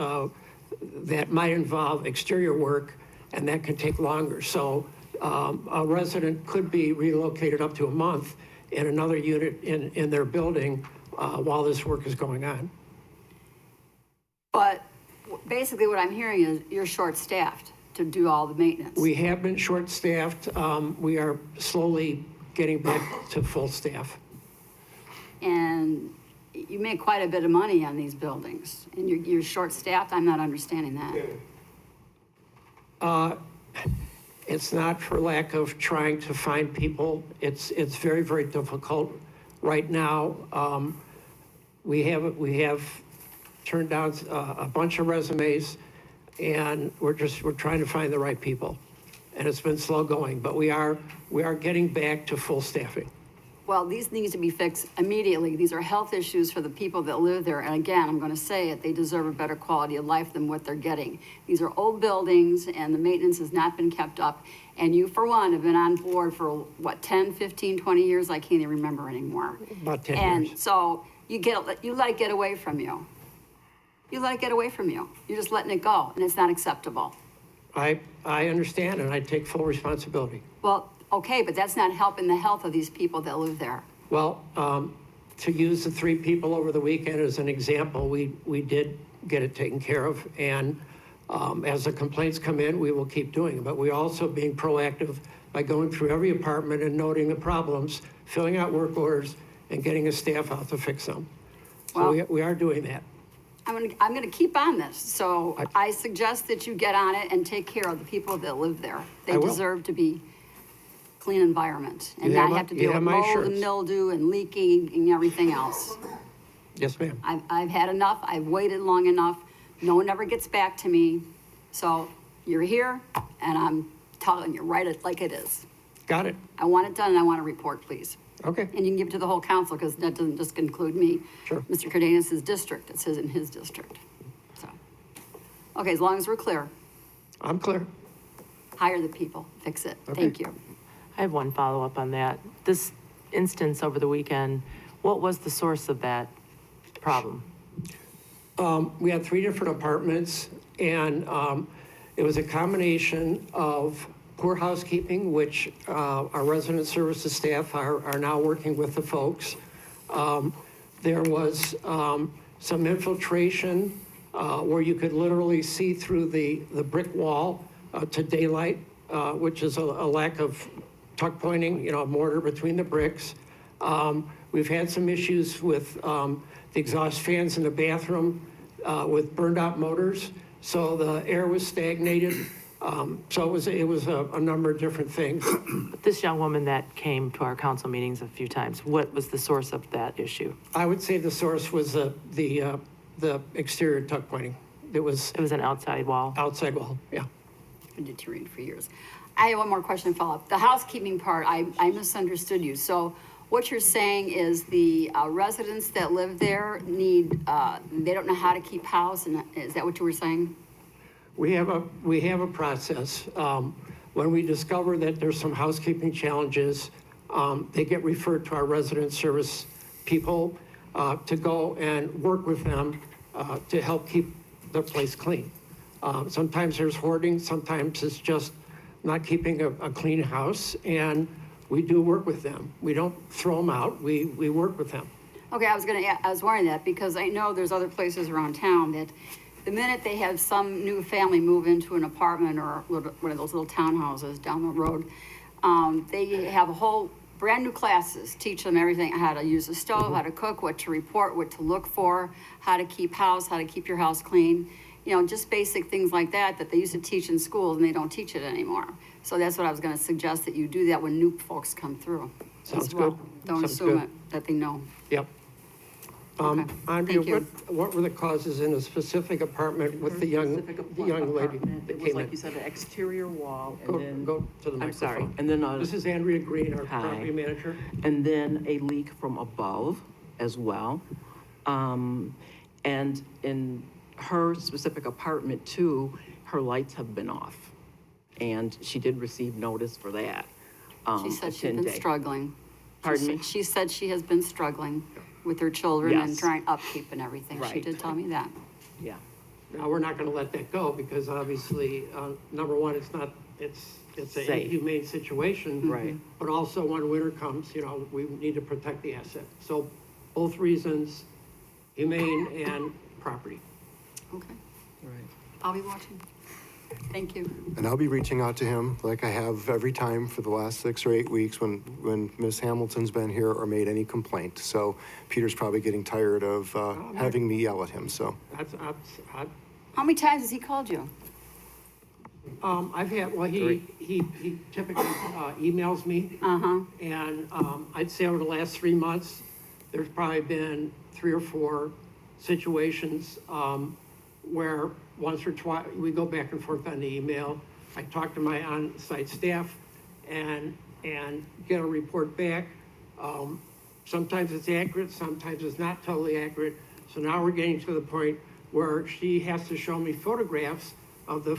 that might involve exterior work, and that can take longer. So a resident could be relocated up to a month in another unit in their building while this work is going on. But basically what I'm hearing is you're short-staffed to do all the maintenance. We have been short-staffed. We are slowly getting back to full staff. And you make quite a bit of money on these buildings, and you're short-staffed? I'm not understanding that. It's not for lack of trying to find people. It's very, very difficult right now. We have turned down a bunch of resumes, and we're trying to find the right people. And it's been slow going, but we are getting back to full staffing. Well, these need to be fixed immediately. These are health issues for the people that live there. And again, I'm going to say it, they deserve a better quality of life than what they're getting. These are old buildings and the maintenance has not been kept up. And you, for one, have been on board for, what, 10, 15, 20 years? I can't even remember anymore. About 10 and years. And so you let it get away from you. You let it get away from you. You're just letting it go, and it's not acceptable. I understand, and I take full responsibility. Well, okay, but that's not helping the health of these people that live there. Well, to use the 3 people over the weekend as an example, we did get it taken care of. And as the complaints come in, we will keep doing it. But we're also being proactive by going through every apartment and noting the problems, filling out work orders, and getting a staff out to fix them. So Well, we are doing that. I'm gonna keep on this. So I suggest that you get on it and take care of the people that live there. They I will. deserve to be clean environment and You have not my- have to you deal have with my mold and assurance. mildew and leaking and everything else. Yes, ma'am. I've had enough. I've waited long enough. No one ever gets back to me. So you're here and I'm telling you right like it is. Got it. I want it done and I want a report, please. Okay. And you can give it to the whole council because that doesn't just include me. Sure. Mr. Cardenas' district, it says in his district. So, okay, as long as we're clear, I'm clear. hire the people, fix it. Okay. Thank you. I have one follow-up on that. This instance over the weekend, what was the source of that problem? We had 3 different apartments, and it was a combination of poor housekeeping, which our resident services staff are now working with the folks. There was some infiltration where you could literally see through the brick wall to daylight, which is a lack of tuck pointing, mortar between the bricks. We've had some issues with the exhaust fans in the bathroom with burned out motors, so the air was stagnated. So it was a number of different things. But this young woman that came to our council meetings a few times, what was the source of that issue? I would say the source was the exterior tuck pointing. It was an outside wall? Outside wall, yeah. Been deteriorating for years. I have one more question to follow up. The housekeeping part, I misunderstood you. So what you're saying is the residents that live there need, they don't know how to keep house, and is that what you were saying? We have a process. When we discover that there's some housekeeping challenges, they get referred to our resident service people to go and work with them to help keep the place clean. Sometimes there's hoarding, sometimes it's just not keeping a clean house, and we do work with them. We don't throw them out, we work with them. Okay, I was wondering that because I know there's other places around town that the minute they have some new family move into an apartment or one of those little townhouses down the road, they have a whole brand new classes, teach them everything, how to use a stove, how to cook, what to report, what to look for, how to keep house, how to keep your house clean. You know, just basic things like that they used to teach in schools and they don't teach it anymore. So that's what I was gonna suggest, that you do that when new folks come through. Sounds as well. good. Don't Sounds assume good. that they know. Yep. Okay, Andrea, thank you. what were the causes in a specific apartment with the young lady It that was came like in? you said, an exterior wall, and Go then. to the I'm microphone. sorry, and then This is Andrea Green, our Hi. property manager. And then a leak from above as well. And in her specific apartment too, her lights have been off. And she did receive notice for that. She said a she's been 10-day. struggling. Pardon me? She said she has been struggling with her children and Yes. trying upkeep and everything. She Right. did tell me that. Yeah. Now, we're not gonna let that go because obviously, number one, it's a Safe. humane situation. Right. But also when winter comes, we need to protect the asset. So both reasons, humane and property. Okay, Right. I'll be watching. Thank you. And I'll be reaching out to him like I have every time for the last 6 or 8 weeks when Ms. Hamilton's been here or made any complaint. So Peter's probably getting tired of having me yell at him, so. How many times has he called you? I've had, well, he typically emails me. And I'd say over the last 3 months, there's probably been 3 or 4 situations where once or twice, we go back and forth on the email. I talk to my on-site staff and get a report back. Sometimes it's accurate, sometimes it's not totally accurate. So now we're getting to the point where she has to show me photographs of the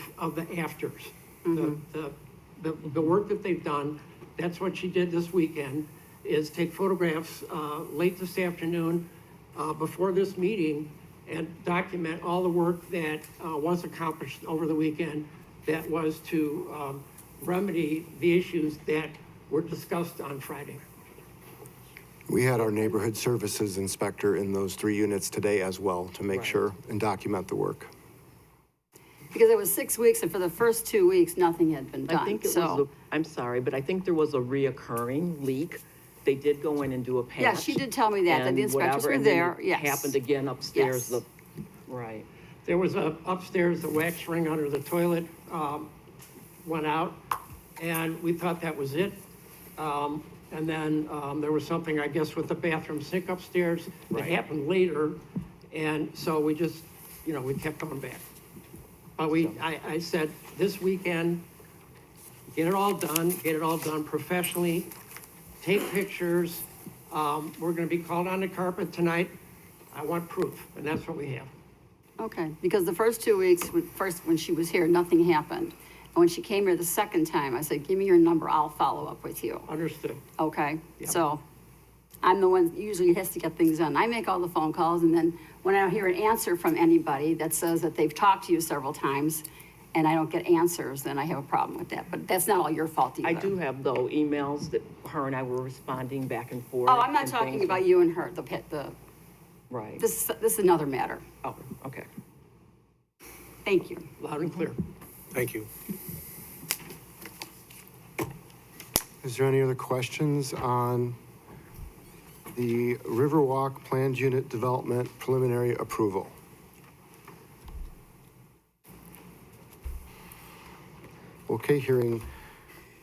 afters, the work that they've done. That's what she did this weekend, is take photographs late this afternoon before this meeting and document all the work that was accomplished over the weekend that was to remedy the issues that were discussed on Friday. We had our neighborhood services inspector in those 3 units today as well to make sure and document the work. Because it was 6 weeks, and for the first 2 weeks, nothing had been done. I think it So- was, I'm sorry, but I think there was a reoccurring leak. They did go in and do a patch. Yeah, she did tell me that the and inspectors whatever, were and then there, it yes. happened again upstairs, Yes. right. There was upstairs, the wax ring under the toilet went out, and we thought that was it. And then there was something, I guess, with the bathroom sink upstairs. It happened later, and so we just, we kept coming back. But I said, this weekend, get it all done professionally, take pictures. We're gonna be called on the carpet tonight. I want proof, and that's what we have. Okay, because the first 2 weeks, when she was here, nothing happened. And when she came here the second time, I said, give me your number, I'll follow up with you. Understood. Okay, Yep. so I'm the one usually has to get things done. I make all the phone calls, and then when I don't hear an answer from anybody that says that they've talked to you several times, and I don't get answers, then I have a problem with that. But that's not all your fault either. I do have, though, emails that her and I were responding back and forth. Oh, I'm not and talking things. about you and her, Right. this is another matter. Oh, okay. Thank you. Loud and clear. Thank you. Is there any other questions on the Riverwalk Planned Unit Development Preliminary Approval? Okay, hearing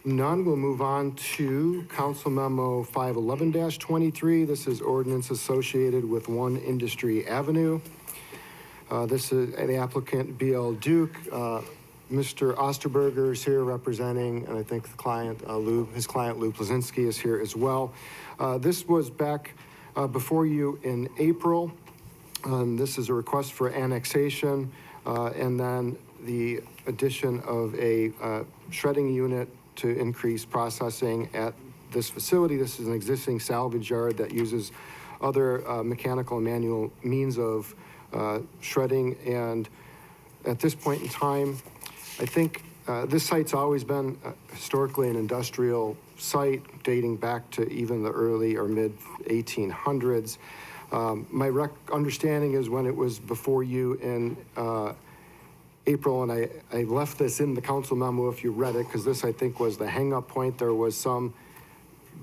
none, we'll move on to Council Memo 511-23. This is ordinance associated with One Industry Avenue. This is the applicant, BL Duke. Mr. Osterberger is here representing, and I think the client, his client, Lou Plazinski, is here as well. This was back before you in April. This is a request for annexation, and then the addition of a shredding unit to increase processing at this facility. This is an existing salvage yard that uses other mechanical and manual means of shredding. And at this point in time, I think this site's always been historically an industrial site dating back to even the early or mid 1800s. My understanding is when it was before you in April, and I left this in the council memo if you read it, because this, I think, was the hang-up point. There was some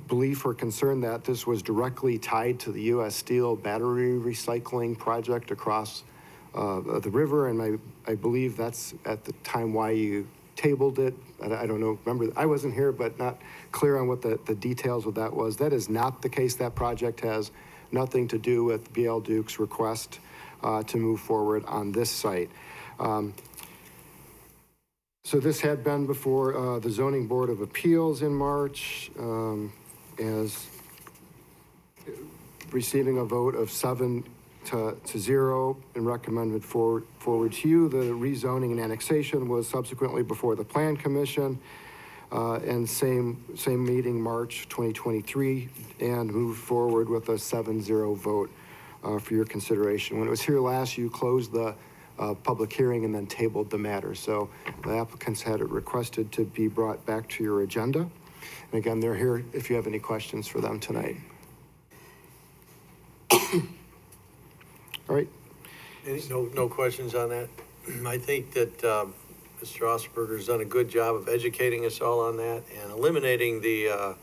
belief or concern that this was directly tied to the U.S. Steel battery recycling project across the river, and I believe that's at the time why you tabled it. I don't know, remember, I wasn't here, but not clear on what the details of that was. That is not the case. That project has nothing to do with BL Duke's request to move forward on this site. So this had been before the Zoning Board of Appeals in March, as receiving a vote of 7-0 and recommended forward to you. The rezoning and annexation was subsequently before the Plan Commission, and same meeting, March 2023, and moved forward with a 7-0 vote for your consideration. When it was here last, you closed the public hearing and then tabled the matter. So the applicants had it requested to be brought back to your agenda. And again, they're here if you have any questions for them tonight. All right. No questions on that? I think that Mr. Osberger's done a good job of educating us all on that and eliminating the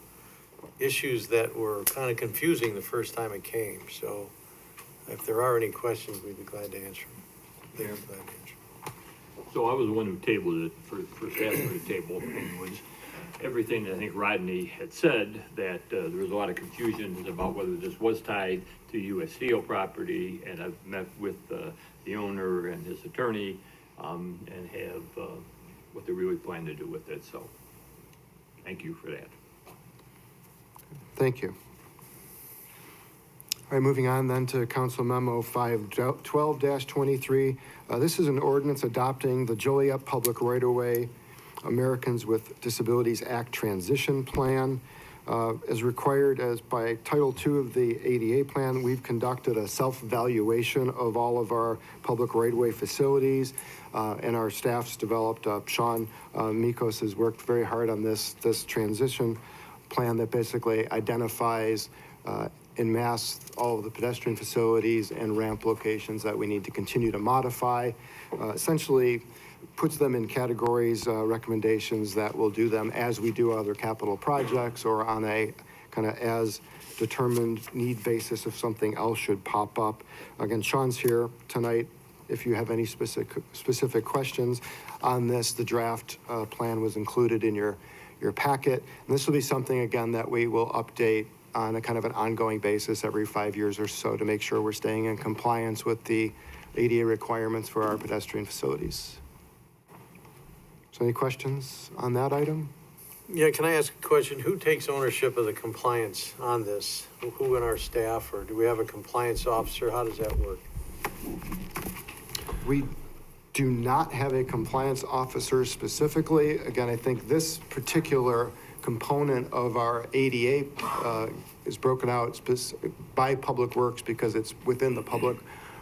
issues that were kind of confusing the first time it came. So if there are any questions, we'd be glad to answer them. So I was the one who tabled it for staff to table, and was everything that I think Rodney had said, that there was a lot of confusion about whether this was tied to U.S. Steel property, and I've met with the owner and his attorney and have what they really plan to do with it. So thank you for that. Thank you. All right, moving on then to Council Memo 512-23. This is an ordinance adopting the Joliet Public Right-of-Way Americans with Disabilities Act Transition Plan. As required by Title II of the ADA plan, we've conducted a self-evaluation of all of our public right-of-way facilities, and our staff's developed, Sean Mikos has worked very hard on this transition plan that basically identifies en masse all of the pedestrian facilities and ramp locations that we need to continue to modify. Essentially puts them in categories, recommendations that will do them as we do other capital projects, or on a kind of as determined need basis if something else should pop up. Again, Sean's here tonight. If you have any specific questions on this, the draft plan was included in your packet. And this will be something, again, that we will update on a kind of an ongoing basis every 5 years or so to make sure we're staying in compliance with the ADA requirements for our pedestrian facilities. So any questions on that item? Yeah, can I ask a question? Who takes ownership of the compliance on this? Who in our staff, or do we have a compliance officer? How does that work? We do not have a compliance officer specifically. Again, I think this particular component of our ADA is broken out by Public Works because it's within the public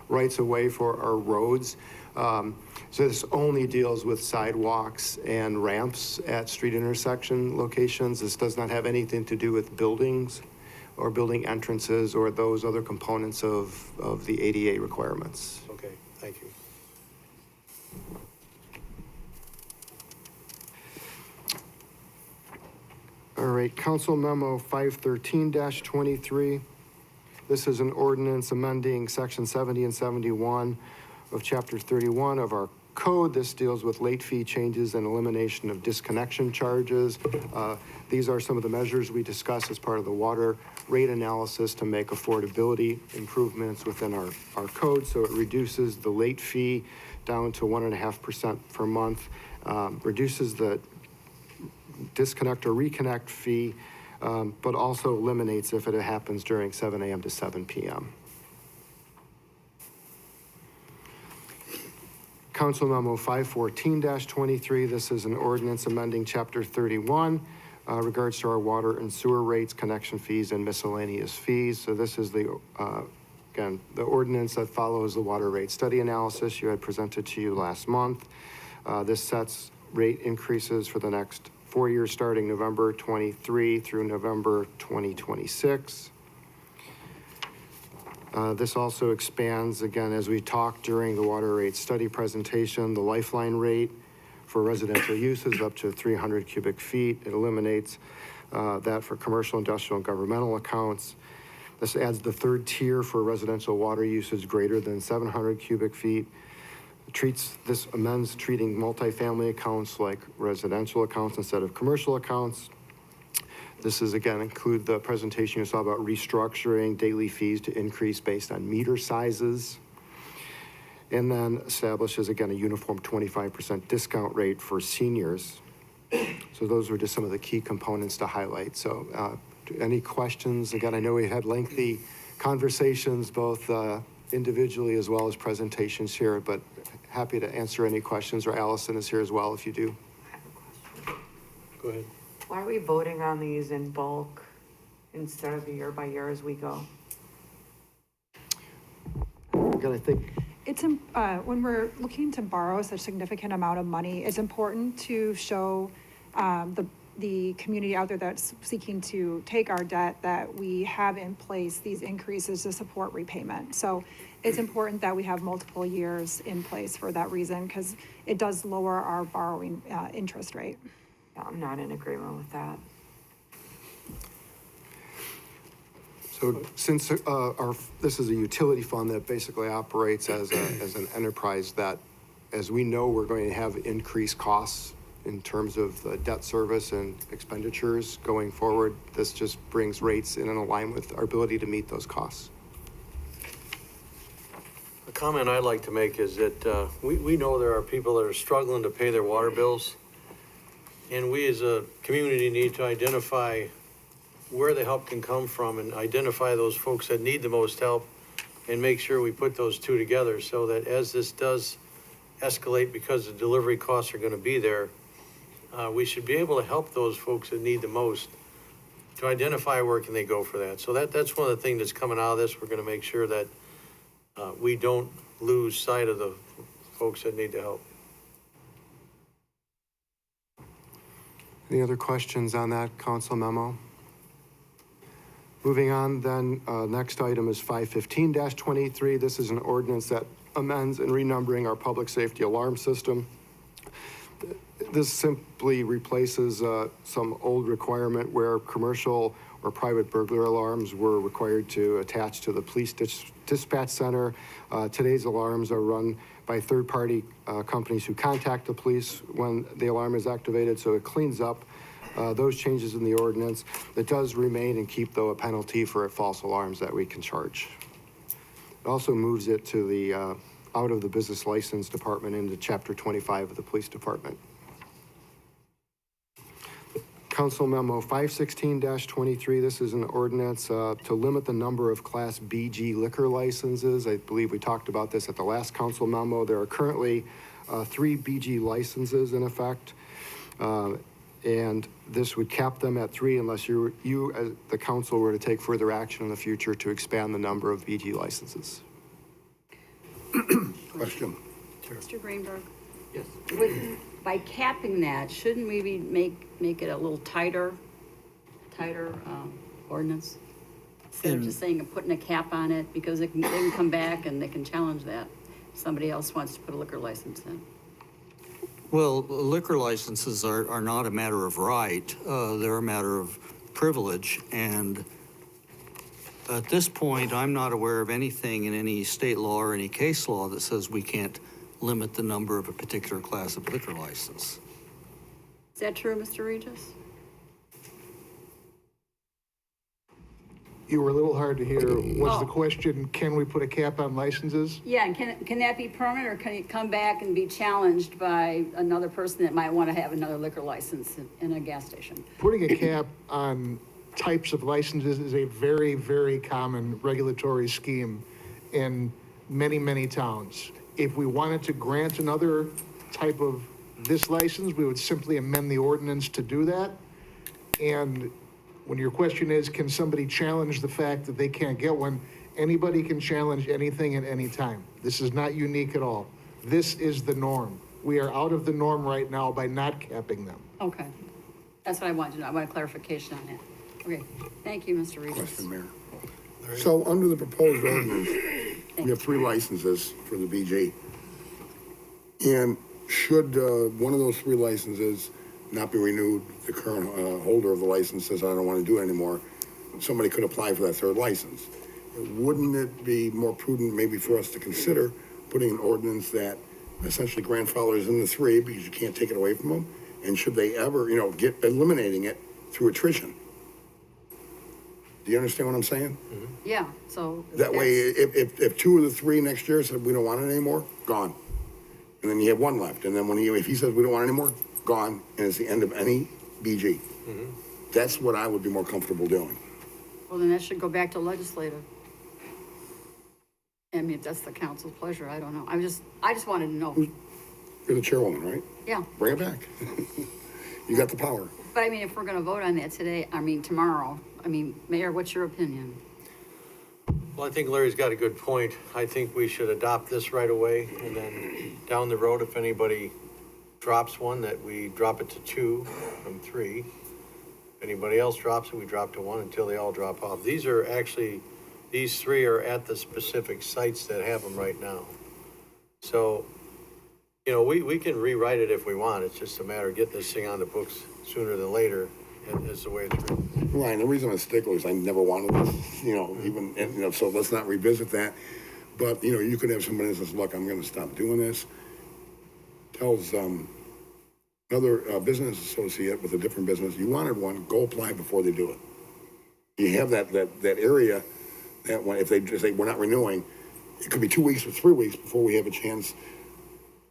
rights of way for our roads. So this only deals with sidewalks and ramps at street intersection locations. This does not have anything to do with buildings or building entrances or those other components of the ADA requirements. Okay, thank you. All right, Council Memo 513-23. This is an ordinance amending Section 70 and 71 of Chapter 31 of our code. This deals with late fee changes and elimination of disconnection charges. These are some of the measures we discussed as part of the water rate analysis to make affordability improvements within our code. So it reduces the late fee down to 1.5% per month, reduces the disconnect or reconnect fee, but also eliminates if it happens during 7 a.m. to 7 p.m. Council Memo 514-23, this is an ordinance amending Chapter 31, regards to our water and sewer rates, connection fees, and miscellaneous fees. So this is the, again, the ordinance that follows the water rate study analysis you had presented to you last month. This sets rate increases for the next 4 years starting November 23 through November 2026. This also expands, again, as we talked during the water rate study presentation, the lifeline rate for residential uses up to 300 cubic feet. It eliminates that for commercial, industrial, and governmental accounts. This adds the third tier for residential water usage greater than 700 cubic feet. This amends treating multifamily accounts like residential accounts instead of commercial accounts. This is, again, include the presentation you saw about restructuring daily fees to increase based on meter sizes. And then establishes, again, a uniform 25% discount rate for seniors. So those were just some of the key components to highlight. So any questions? Again, I know we had lengthy conversations, both individually as well as presentations here, but happy to answer any questions, or Allison is here as well if you do. Go ahead. Why are we voting on these in bulk instead of year by year as we go? Again, I think It's, when we're looking to borrow such a significant amount of money, it's important to show the community out there that's seeking to take our debt that we have in place these increases to support repayment. So it's important that we have multiple years in place for that reason, because it does lower our borrowing interest rate. Yeah, I'm not in agreement with that. So since this is a utility fund that basically operates as an enterprise, that as we know we're going to have increased costs in terms of debt service and expenditures going forward, this just brings rates in alignment with our ability to meet those costs. A comment I'd like to make is that we know there are people that are struggling to pay their water bills. And we as a community need to identify where the help can come from and identify those folks that need the most help and make sure we put those two together so that as this does escalate because the delivery costs are going to be there, we should be able to help those folks that need the most to identify where can they go for that. So that's one of the things that's coming out of this. We're going to make sure that we don't lose sight of the folks that need the help. Any other questions on that council memo? Moving on then, next item is 515-23. This is an ordinance that amends and renumbering our public safety alarm system. This simply replaces some old requirement where commercial or private burglar alarms were required to attach to the police dispatch center. Today's alarms are run by third-party companies who contact the police when the alarm is activated, so it cleans up those changes in the ordinance. It does remain and keep, though, a penalty for false alarms that we can charge. It also moves it to the out of the business license department into Chapter 25 of the police department. Council Memo 516-23, this is an ordinance to limit the number of Class BG liquor licenses. I believe we talked about this at the last council memo. There are currently 3 BG licenses in effect, and this would cap them at 3 unless you as the council were to take further action in the future to expand the number of BG licenses. Question. Mr. Greenberg? Yes. By capping that, shouldn't we be make it a little tighter ordinance? Instead of just saying, putting a cap on it, because they can come back and they can challenge that. If somebody else wants to put a liquor license in. Well, liquor licenses are not a matter of right. They're a matter of privilege. And at this point, I'm not aware of anything in any state law or any case law that says we can't limit the number of a particular class of liquor license. Is that true, Mr. Regis? You were a little hard to hear. Was the Oh. question, can we put a cap on licenses? Yeah, and can that be permanent, or can it come back and be challenged by another person that might want to have another liquor license in a gas station? Putting a cap on types of licenses is a very, very common regulatory scheme in many, many towns. If we wanted to grant another type of this license, we would simply amend the ordinance to do that. And when your question is, can somebody challenge the fact that they can't get one? Anybody can challenge anything at any time. This is not unique at all. This is the norm. We are out of the norm right now by not capping them. Okay, that's what I wanted to know. I want a clarification on that. Okay, thank you, Mr. Regis. Question, Mayor. So under the proposed ordinance, we have 3 licenses for the BG. And should one of those 3 licenses not be renewed, the current holder of the license says, I don't want to do it anymore, somebody could apply for that 3rd license. Wouldn't it be more prudent maybe for us to consider putting an ordinance that essentially grandfathers in the 3 because you can't take it away from them? And should they ever, get eliminating it through attrition? Do you understand what I'm saying? Yeah, so. That way, if 2 of the 3 next year said, we don't want it anymore, gone. And then you have 1 left. And then if he says, we don't want it anymore, gone. And it's the end of any BG. That's what I would be more comfortable doing. Well, then that should go back to legislative. I mean, if that's the council's pleasure, I don't know. I just wanted to know. You're the chairwoman, right? Yeah. Bring it back. You got the power. But I mean, if we're gonna vote on that tomorrow, Mayor, what's your opinion? Well, I think Larry's got a good point. I think we should adopt this right away, and then down the road, if anybody drops one, that we drop it to 2 from 3. If anybody else drops it, we drop to 1 until they all drop off. These 3 are at the specific sites that have them right now. So, we can rewrite it if we want. It's just a matter of getting this thing on the books sooner than later, and is the way it's written. Right, the reason I'm a stickler is I never wanted this, so let's not revisit that. But, you could have somebody that says, look, I'm gonna stop doing this. Tells another business associate with a different business, you wanted one, go apply before they do it. You have that area that if they just say, we're not renewing, it could be 2 weeks or 3 weeks before we have a chance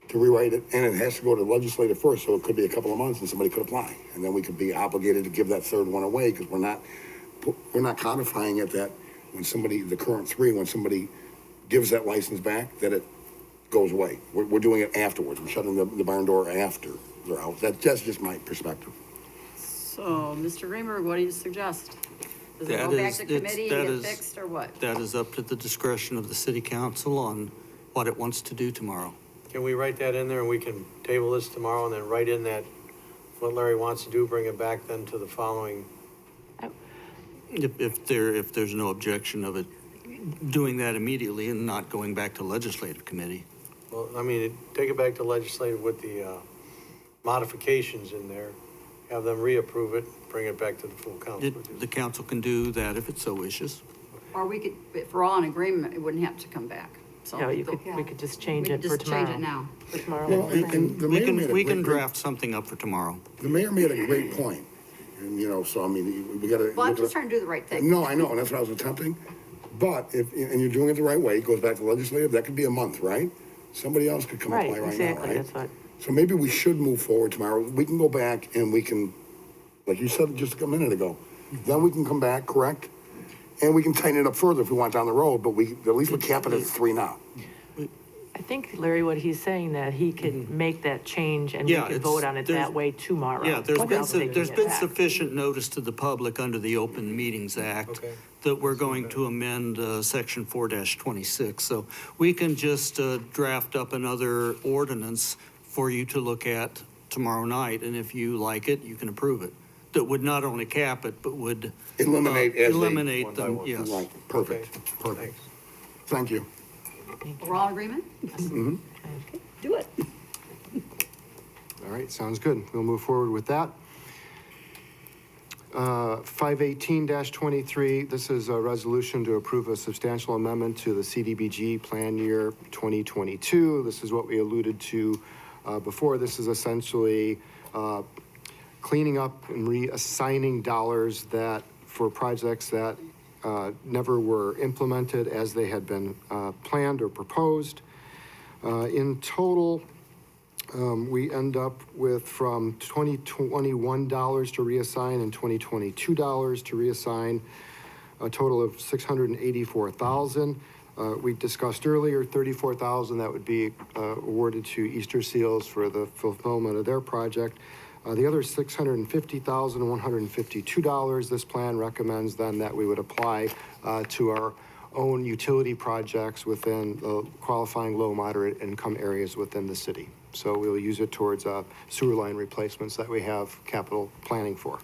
to rewrite it, and it has to go to legislative first, so it could be a couple of months and somebody could apply. And then we could be obligated to give that 3rd one away, because we're not codifying it that when the current 3, when somebody gives that license back, that it goes away. We're doing it afterwards. We're shutting the barn door after they're out. That's just my perspective. So, Mr. Reamer, what do you suggest? Does it go back to committee and get fixed, or what? That is up to the discretion of the city council on what it wants to do tomorrow. Can we write that in there, and we can table this tomorrow, and then write in that what Larry wants to do, bring it back then to the following? If there's no objection of it doing that immediately and not going back to legislative committee. Well, take it back to legislative with the modifications in there, have them reapprove it, bring it back to the full council. The council can do that if it so wishes. Or we could, if we're all in agreement, it wouldn't have to come back. So Yeah, we could just change it for tomorrow. We could just change it now. For tomorrow. Well, and the mayor made a We can great- draft something up for tomorrow. The mayor made a great point. And, we gotta. Well, I'm just trying to do the right thing. No, I know, and that's what I was attempting. But and you're doing it the right way, it goes back to legislative, that could be a month, right? Somebody else could come apply right now, Exactly, right? that's what. So maybe we should move forward tomorrow. We can go back and we can, like you said just a minute ago, then we can come back, correct? And we can tighten it up further if we want down the road, but at least we cap it at 3 now. I think, Larry, what he's saying, that he can make that change and we Yeah, can vote on it that way tomorrow. Yeah, there's without taking been it back. sufficient notice to the public under the Open Meetings Act that we're going to amend Section 4-26. So we can just draft up another ordinance for you to look at tomorrow night, and if you like it, you can approve it. That would not only cap it, but would Eliminate them, yes. Right, perfect. Thank you. We're all in agreement? Mhm. Okay, do it. All right, sounds good. We'll move forward with that. 518-23, this is a resolution to approve a substantial amendment to the CDBG plan year 2022. This is what we alluded to before. This is essentially cleaning up and reassigning dollars that for projects that never were implemented as they had been planned or proposed. In total, we end up with from $2021 to reassign and $2022 to reassign, a total of $684,000. We discussed earlier, $34,000 that would be awarded to Easter Seals for the fulfillment of their project. The other $650,152, this plan recommends then that we would apply to our own utility projects within the qualifying low, moderate income areas within the city. So we'll use it towards sewer line replacements that we have capital planning for.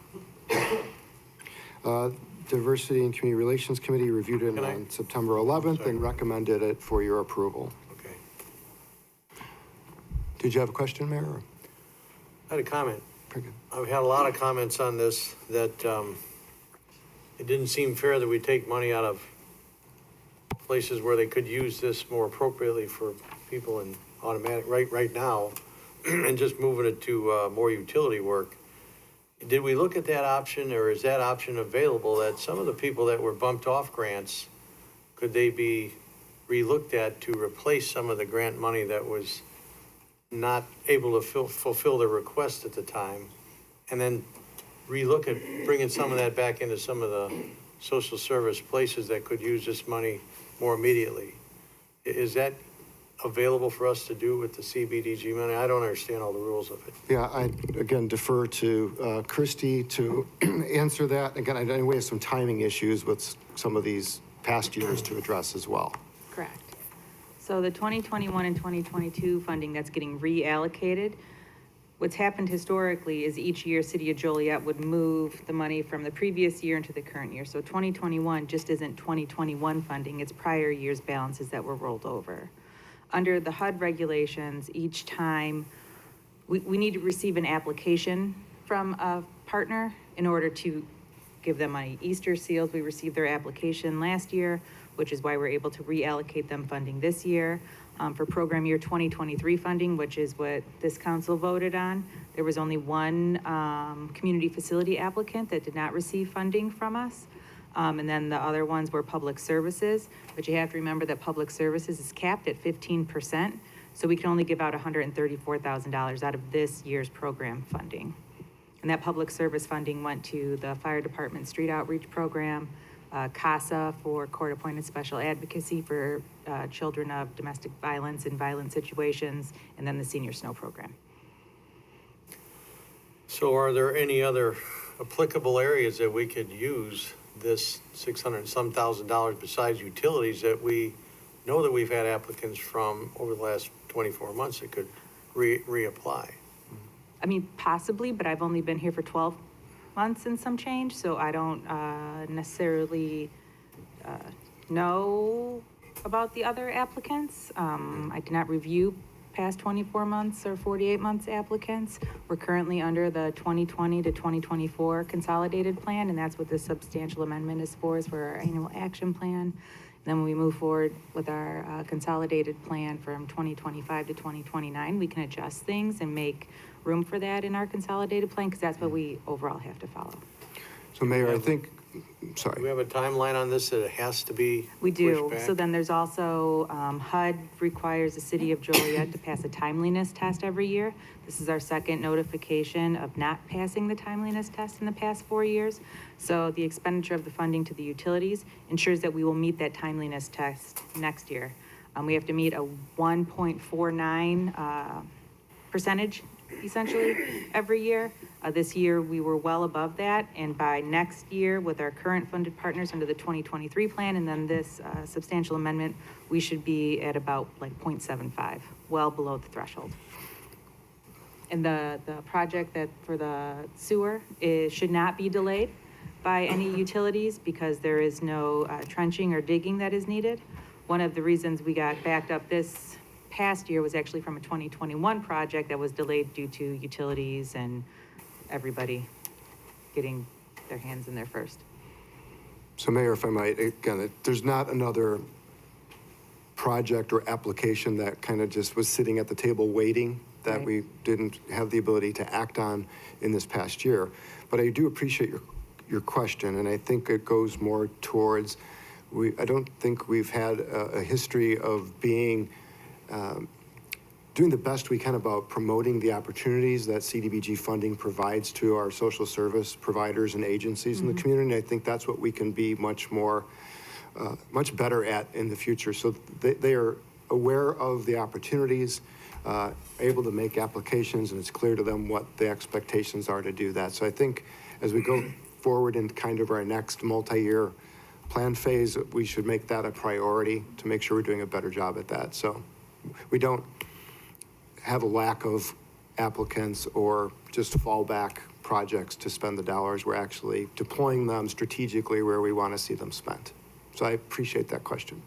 Diversity and Community Relations Committee reviewed it on September 11th and recommended it for your approval. Okay. Did you have a question, Mayor? I had a comment. Very good. I've had a lot of comments on this that it didn't seem fair that we take money out of places where they could use this more appropriately for people in automatic right now and just moving it to more utility work. Did we look at that option, or is that option available, that some of the people that were bumped off grants, could they be relooked at to replace some of the grant money that was not able to fulfill their request at the time, and then relook at bringing some of that back into some of the social service places that could use this money more immediately? Is that available for us to do with the CBDG money? I don't understand all the rules of it. Yeah, I, again, defer to Christie to answer that. Again, I know we have some timing issues with some of these past years to address as well. Correct. So the 2021 and 2022 funding that's getting reallocated, what's happened historically is each year City of Joliet would move the money from the previous year into the current year. So 2021 just isn't 2021 funding, it's prior year's balances that were rolled over. Under the HUD regulations, each time we need to receive an application from a partner in order to give them money. Easter Seals, we received their application last year, which is why we're able to reallocate them funding this year. For program year 2023 funding, which is what this council voted on, there was only one community facility applicant that did not receive funding from us. And then the other ones were public services, but you have to remember that public services is capped at 15%. So we can only give out $134,000 out of this year's program funding. And that public service funding went to the fire department street outreach program, CASA for court-appointed special advocacy for children of domestic violence and violent situations, and then the senior snow program. So are there any other applicable areas that we could use this $600-some thousand besides utilities that we know that we've had applicants from over the last 24 months that could reapply? I mean, possibly, but I've only been here for 12 months and some change, so I don't necessarily know about the other applicants. I did not review past 24 months or 48 months applicants. We're currently under the 2020 to 2024 consolidated plan, and that's what this substantial amendment is for our annual action plan. Then when we move forward with our consolidated plan from 2025 to 2029, we can adjust things and make room for that in our consolidated plan, because that's what we overall have to follow. So Mayor, I think, sorry. Do we have a timeline on this that it has to be We do. pushed back? So then there's also, HUD requires the City of Joliet to pass a timeliness test every year. This is our second notification of not passing the timeliness test in the past 4 years. So the expenditure of the funding to the utilities ensures that we will meet that timeliness test next year. We have to meet a 1.49 percentage essentially every year. This year we were well above that, and by next year with our current funded partners under the 2023 plan and then this substantial amendment, we should be at about like 0.75, well below the threshold. And the project that for the sewer should not be delayed by any utilities because there is no trenching or digging that is needed. One of the reasons we got backed up this past year was actually from a 2021 project that was delayed due to utilities and everybody getting their hands in there first. So Mayor, if I might, again, there's not another project or application that kind of just was sitting at the table waiting that Right. we didn't have the ability to act on in this past year. But I do appreciate your question, and I think it goes more towards, I don't think we've had a history of being, doing the best we can about promoting the opportunities that CDBG funding provides to our social service providers and agencies in the community. I think that's what we can be much more, much better at in the future. So they are aware of the opportunities, able to make applications, and it's clear to them what the expectations are to do that. So I think as we go forward in kind of our next multi-year plan phase, we should make that a priority to make sure we're doing a better job at that. So we don't have a lack of applicants or just fallback projects to spend the dollars. We're actually deploying them strategically where we want to see them spent. So I appreciate that question.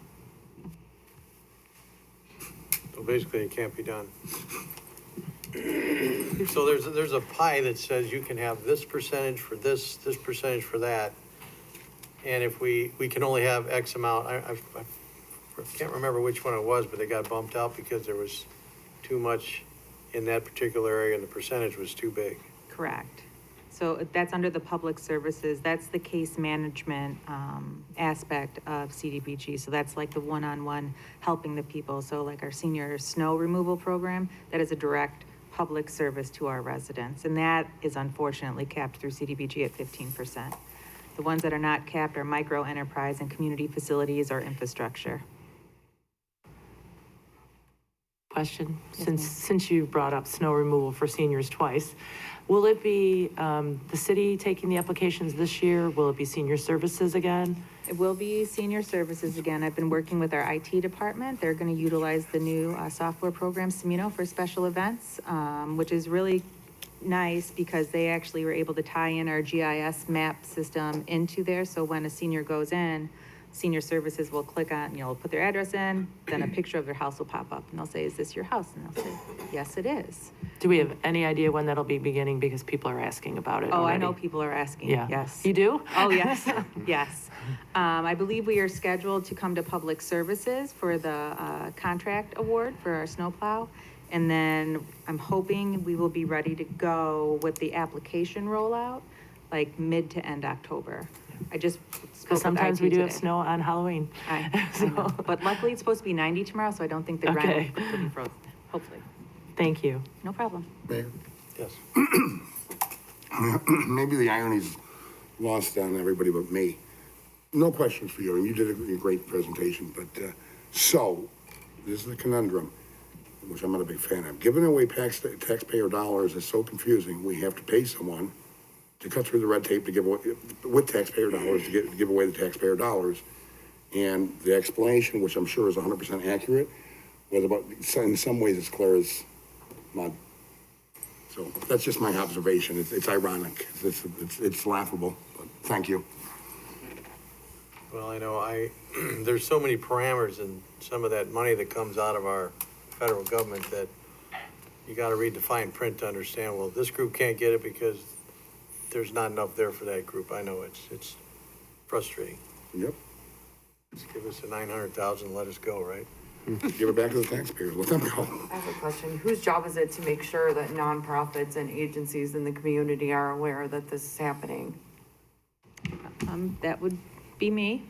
So basically, it can't be done. So there's a pie that says you can have this percentage for this percentage for that. And if we can only have X amount, I can't remember which one it was, but they got bumped out because there was too much in that particular area and the percentage was too big. Correct. So that's under the public services. That's the case management aspect of CDBG. So that's like the one-on-one helping the people. So like our senior snow removal program, that is a direct public service to our residents. And that is unfortunately capped through CDBG at 15%. The ones that are not capped are micro enterprise and community facilities or infrastructure. Question, since you brought up snow removal for seniors twice, will it be the city taking the applications this year? Will it be senior services again? It will be senior services again. I've been working with our IT department. They're going to utilize the new software program, Semino, for special events, which is really nice because they actually were able to tie in our GIS map system into there. So when a senior goes in, senior services will click on, put their address in, then a picture of their house will pop up and they'll say, is this your house? And they'll say, yes, it is. Do we have any idea when that'll be beginning? Because people are asking about it Oh, already. I know people are asking. Yeah. Yes. You do? Oh, yes. Yes. I believe we are scheduled to come to public services for the contract award for our snowplow. And then I'm hoping we will be ready to go with the application rollout, like mid to end October. I just spoke Because sometimes with we IT do have today. snow on Halloween. I know. But luckily it's supposed to be 90 tomorrow, so I don't think the ground will be frozen, hopefully. Thank you. No problem. Mayor? Yes. Maybe the irony's lost on everybody but me. No questions for you, and you did a great presentation, but, so, this is a conundrum, which I'm not a big fan of. Giving away taxpayer dollars is so confusing, we have to pay someone to cut through the red tape to give away, with taxpayer dollars, to give away the taxpayer dollars. And the explanation, which I'm sure is 100% accurate, was about, in some ways, it's clear as mud. So that's just my observation. It's ironic. It's laughable, but thank you. Well, I know there's so many parameters in some of that money that comes out of our federal government that you gotta read the fine print to understand, well, this group can't get it because there's not enough there for that group. I know it's frustrating. Yep. Just give us the 900,000, let us go, right? Give it back to the taxpayers, let them go. I have a question. Whose job is it to make sure that nonprofits and agencies in the community are aware that this is happening? That would be me.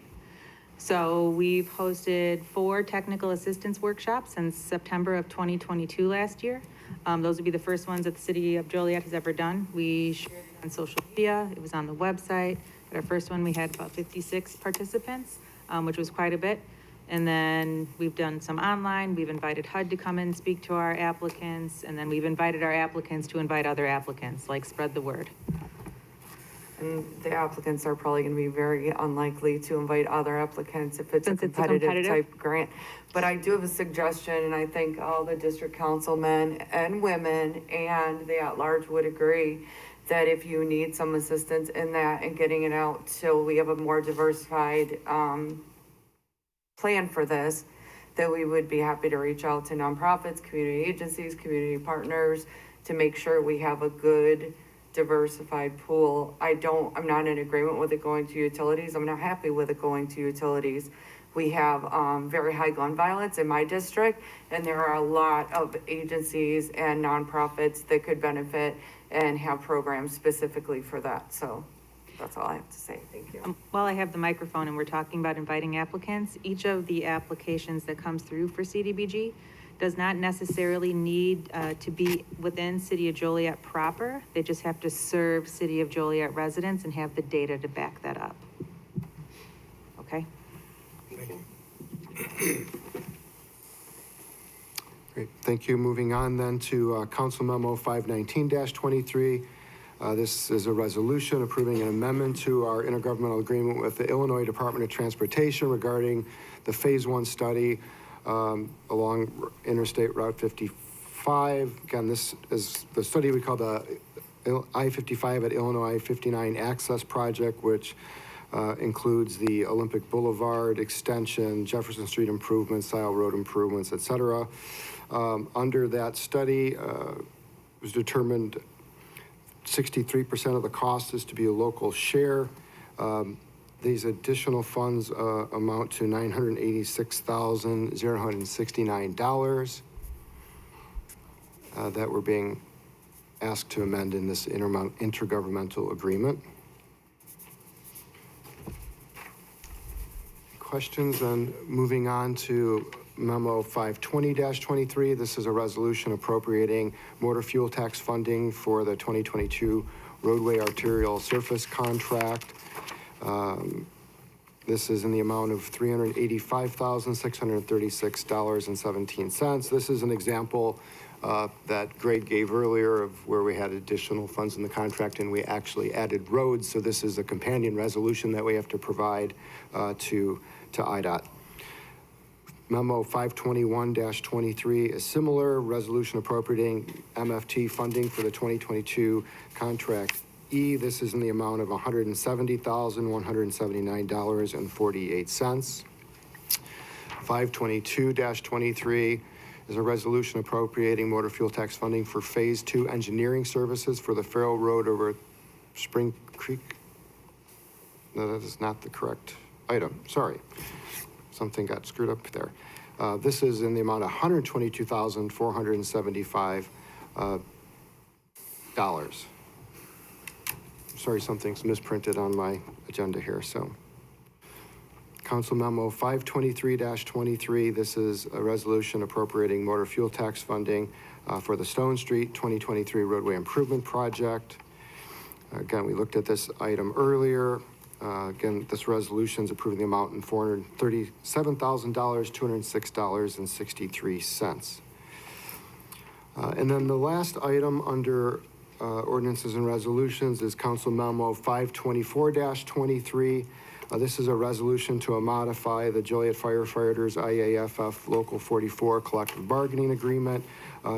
So we've hosted 4 technical assistance workshops since September of 2022 last year. Those would be the first ones that the city of Joliet has ever done. We shared it on social media. It was on the website. At our first one, we had about 56 participants, which was quite a bit. And then we've done some online. We've invited HUD to come in and speak to our applicants. And then we've invited our applicants to invite other applicants, like spread the word. And the applicants are probably gonna be very unlikely to invite other applicants if it's a Since it's a competitive competitive? type grant. But I do have a suggestion, and I think all the district councilmen and women and the at-large would agree that if you need some assistance in that and getting it out so we have a more diversified, plan for this, that we would be happy to reach out to nonprofits, community agencies, community partners to make sure we have a good diversified pool. I'm not in agreement with it going to utilities. I'm not happy with it going to utilities. We have very high gun violence in my district, and there are a lot of agencies and nonprofits that could benefit and have programs specifically for that. So that's all I have to say. Thank you. While I have the microphone and we're talking about inviting applicants, each of the applications that comes through for CDBG does not necessarily need to be within City of Joliet proper. They just have to serve City of Joliet residents and have the data to back that up. Okay? Great, thank you. Moving on then to Council Memo 519-23. This is a resolution approving an amendment to our intergovernmental agreement with the Illinois Department of Transportation regarding the Phase 1 study along Interstate Route 55. Again, this is the study we call the I-55 at Illinois I-59 Access Project, which includes the Olympic Boulevard extension, Jefferson Street improvements, Sile Road improvements, et cetera. Under that study, it was determined 63% of the cost is to be a local share. These additional funds amount to $986,069 that we're being asked to amend in this intergovernmental agreement. Questions? And moving on to Memo 520-23. This is a resolution appropriating motor fuel tax funding for the 2022 roadway arterial surface contract. This is in the amount of $385,636.17. This is an example that Greg gave earlier of where we had additional funds in the contract and we actually added roads. So this is a companion resolution that we have to provide to IDOT. Memo 521-23 is similar, resolution appropriating MFT funding for the 2022 contract E. This is in the amount of $170,179.48. 522-23 is a resolution appropriating motor fuel tax funding for Phase 2 engineering services for the Farrell Road over Spring Creek. No, that is not the correct item, sorry. Something got screwed up there. This is in the amount of $122,475. Sorry, something's misprinted on my agenda here, so. Council Memo 523-23, this is a resolution appropriating motor fuel tax funding for the Stone Street 2023 roadway improvement project. Again, we looked at this item earlier. Again, this resolution is approving the amount in $437,206.63. And then the last item under ordinances and resolutions is Council Memo 524-23. This is a resolution to modify the Joliet Firefighters IAFF Local 44 collective bargaining agreement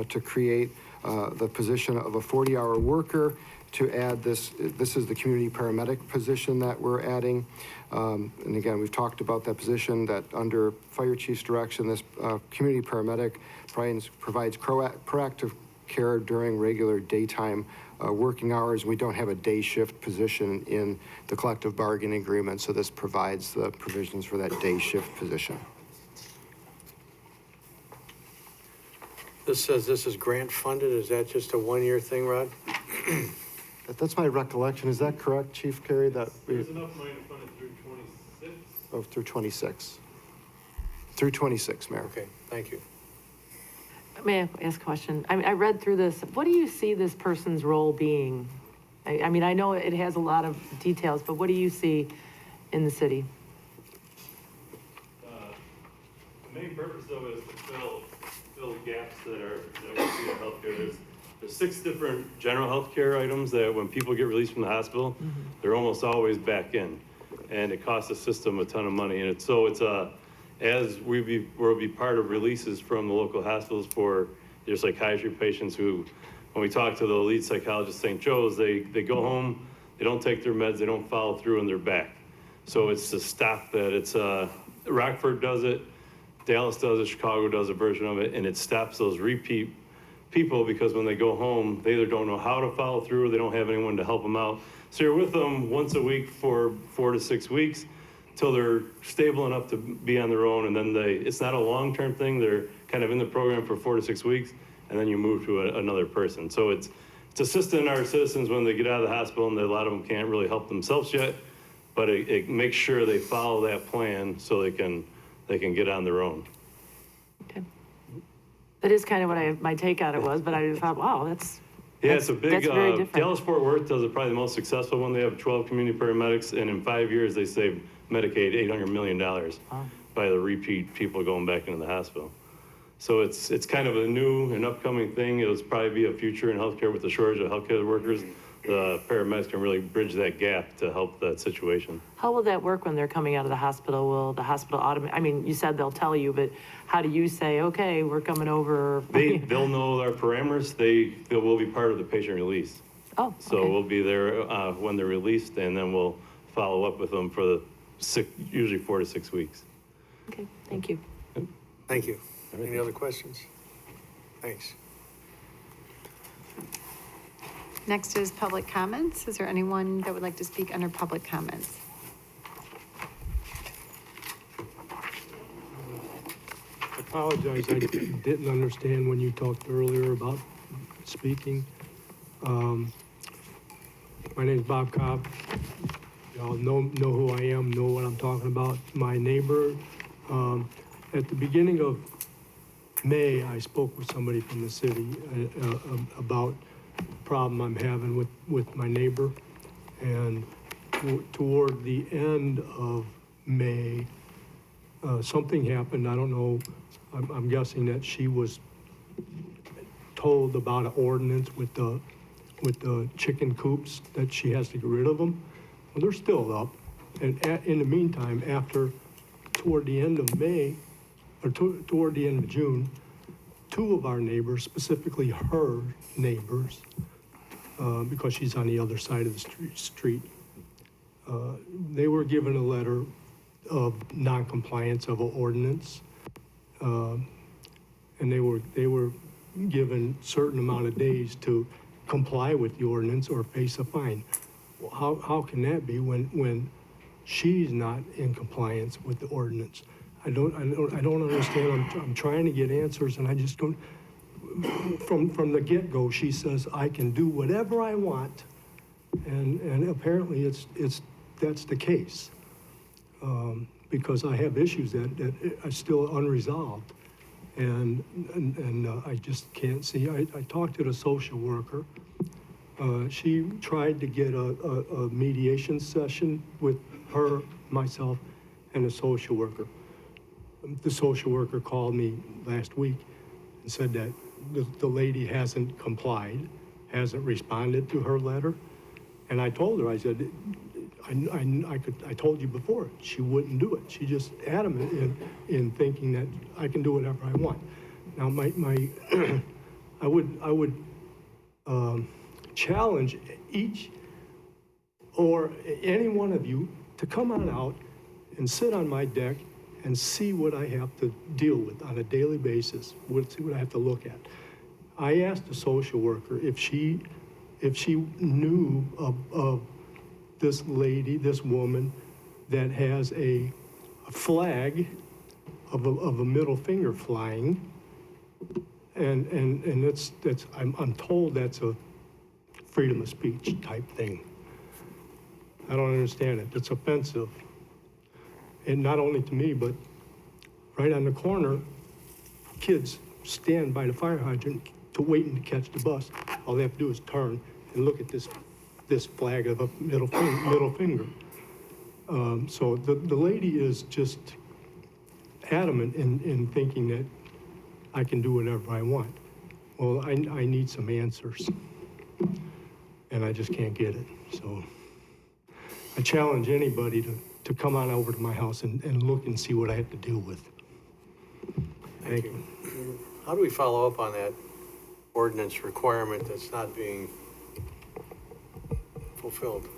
to create the position of a 40-hour worker. To add this is the community paramedic position that we're adding. And again, we've talked about that position that under fire chief's direction, this community paramedic provides proactive care during regular daytime working hours. We don't have a day shift position in the collective bargaining agreement, so this provides the provisions for that day shift position. This says this is grant funded. Is that just a one-year thing, Rod? That's my recollection. Is that correct, Chief Carey? That there's enough money to fund it through 26? Oh, through 26. Through 26, Mayor. Okay, thank you. May I ask a question? I mean, I read through this. What do you see this person's role being? I mean, I know it has a lot of details, but what do you see in the city? The main purpose of it is to fill gaps that we see in healthcare. There's 6 different general healthcare items that when people get released from the hospital, they're almost always back in, and it costs the system a ton of money. And as we'll be part of releases from the local hospitals for their psychiatry patients who, when we talk to the lead psychologist at St. Joe's, they go home, they don't take their meds, they don't follow through, and they're back. So it's to stop that. It's Rockford does it, Dallas does it, Chicago does a version of it, and it stops those repeat people because when they go home, they either don't know how to follow through or they don't have anyone to help them out. So you're with them once a week for 4 to 6 weeks till they're stable enough to be on their own. And then it's not a long-term thing. They're kind of in the program for 4 to 6 weeks and then you move to another person. So it's assisting our citizens when they get out of the hospital, and a lot of them can't really help themselves yet, but it makes sure they follow that plan so they can get on their own. That is kind of what my take on it was, but I thought, wow, It's a big, that's very different. Dallas-Fort Worth does it probably the most successful one. They have 12 community paramedics, and in 5 years, they saved Medicaid $800 million by the repeat people going back into the hospital. So it's kind of a new and upcoming thing. It'll probably be a future in healthcare with the shortage of healthcare workers. The paramedics can really bridge that gap to help that situation. How will that work when they're coming out of the hospital? Will the hospital I mean, you said they'll tell you, but how do you say, okay, we're coming over? They'll know our parameters. They will be part of the patient release. Oh, okay. So we'll be there when they're released, and then we'll follow up with them for usually 4 to 6 weeks. Okay, thank you. Thank you. Any other questions? Thanks. Next is public comments. Is there anyone that would like to speak under public comments? I apologize, I didn't understand when you talked earlier about speaking. My name is Bob Cobb. Y'all know who I am, know what I'm talking about. My neighbor, at the beginning of May, I spoke with somebody from the city about the problem I'm having with my neighbor. And toward the end of May, something happened. I don't know. I'm guessing that she was told about an ordinance with the chicken coops that she has to get rid of them. Well, they're still up. And in the meantime, toward the end of May, or toward the end of June, 2 of our neighbors, specifically her neighbors, because she's on the other side of the street, they were given a letter of non-compliance of an ordinance, and they were given a certain amount of days to comply with the ordinance or face a fine. Well, how can that be when she's not in compliance with the ordinance? I don't understand. I'm trying to get answers, and I just don't. From the get-go, she says I can do whatever I want, and apparently that's the case, because I have issues that are still unresolved, and I just can't see. I talked to the social worker. She tried to get a mediation session with her, myself, and the social worker. The social worker called me last week and said that the lady hasn't complied, hasn't responded to her letter. And I told her, I said, I told you before, she wouldn't do it. She just adamant in thinking that I can do whatever I want. Now, I would challenge each or any one of you to come on out and sit on my deck and see what I have to deal with on a daily basis, see what I have to look at. I asked the social worker if she knew of this lady, this woman, that has a flag of a middle finger flying, and I'm told that's a freedom of speech type thing. I don't understand it. It's offensive. And not only to me, but right on the corner, kids stand by the fire hydrant waiting to catch the bus. All they have to do is turn and look at this flag of a middle finger. So the lady is just adamant in thinking that I can do whatever I want. Well, I need some answers, and I just can't get it. So I challenge anybody to come on over to my house and look and see what I have to deal with. Thank you. How do we follow up on that ordinance requirement that's not being fulfilled?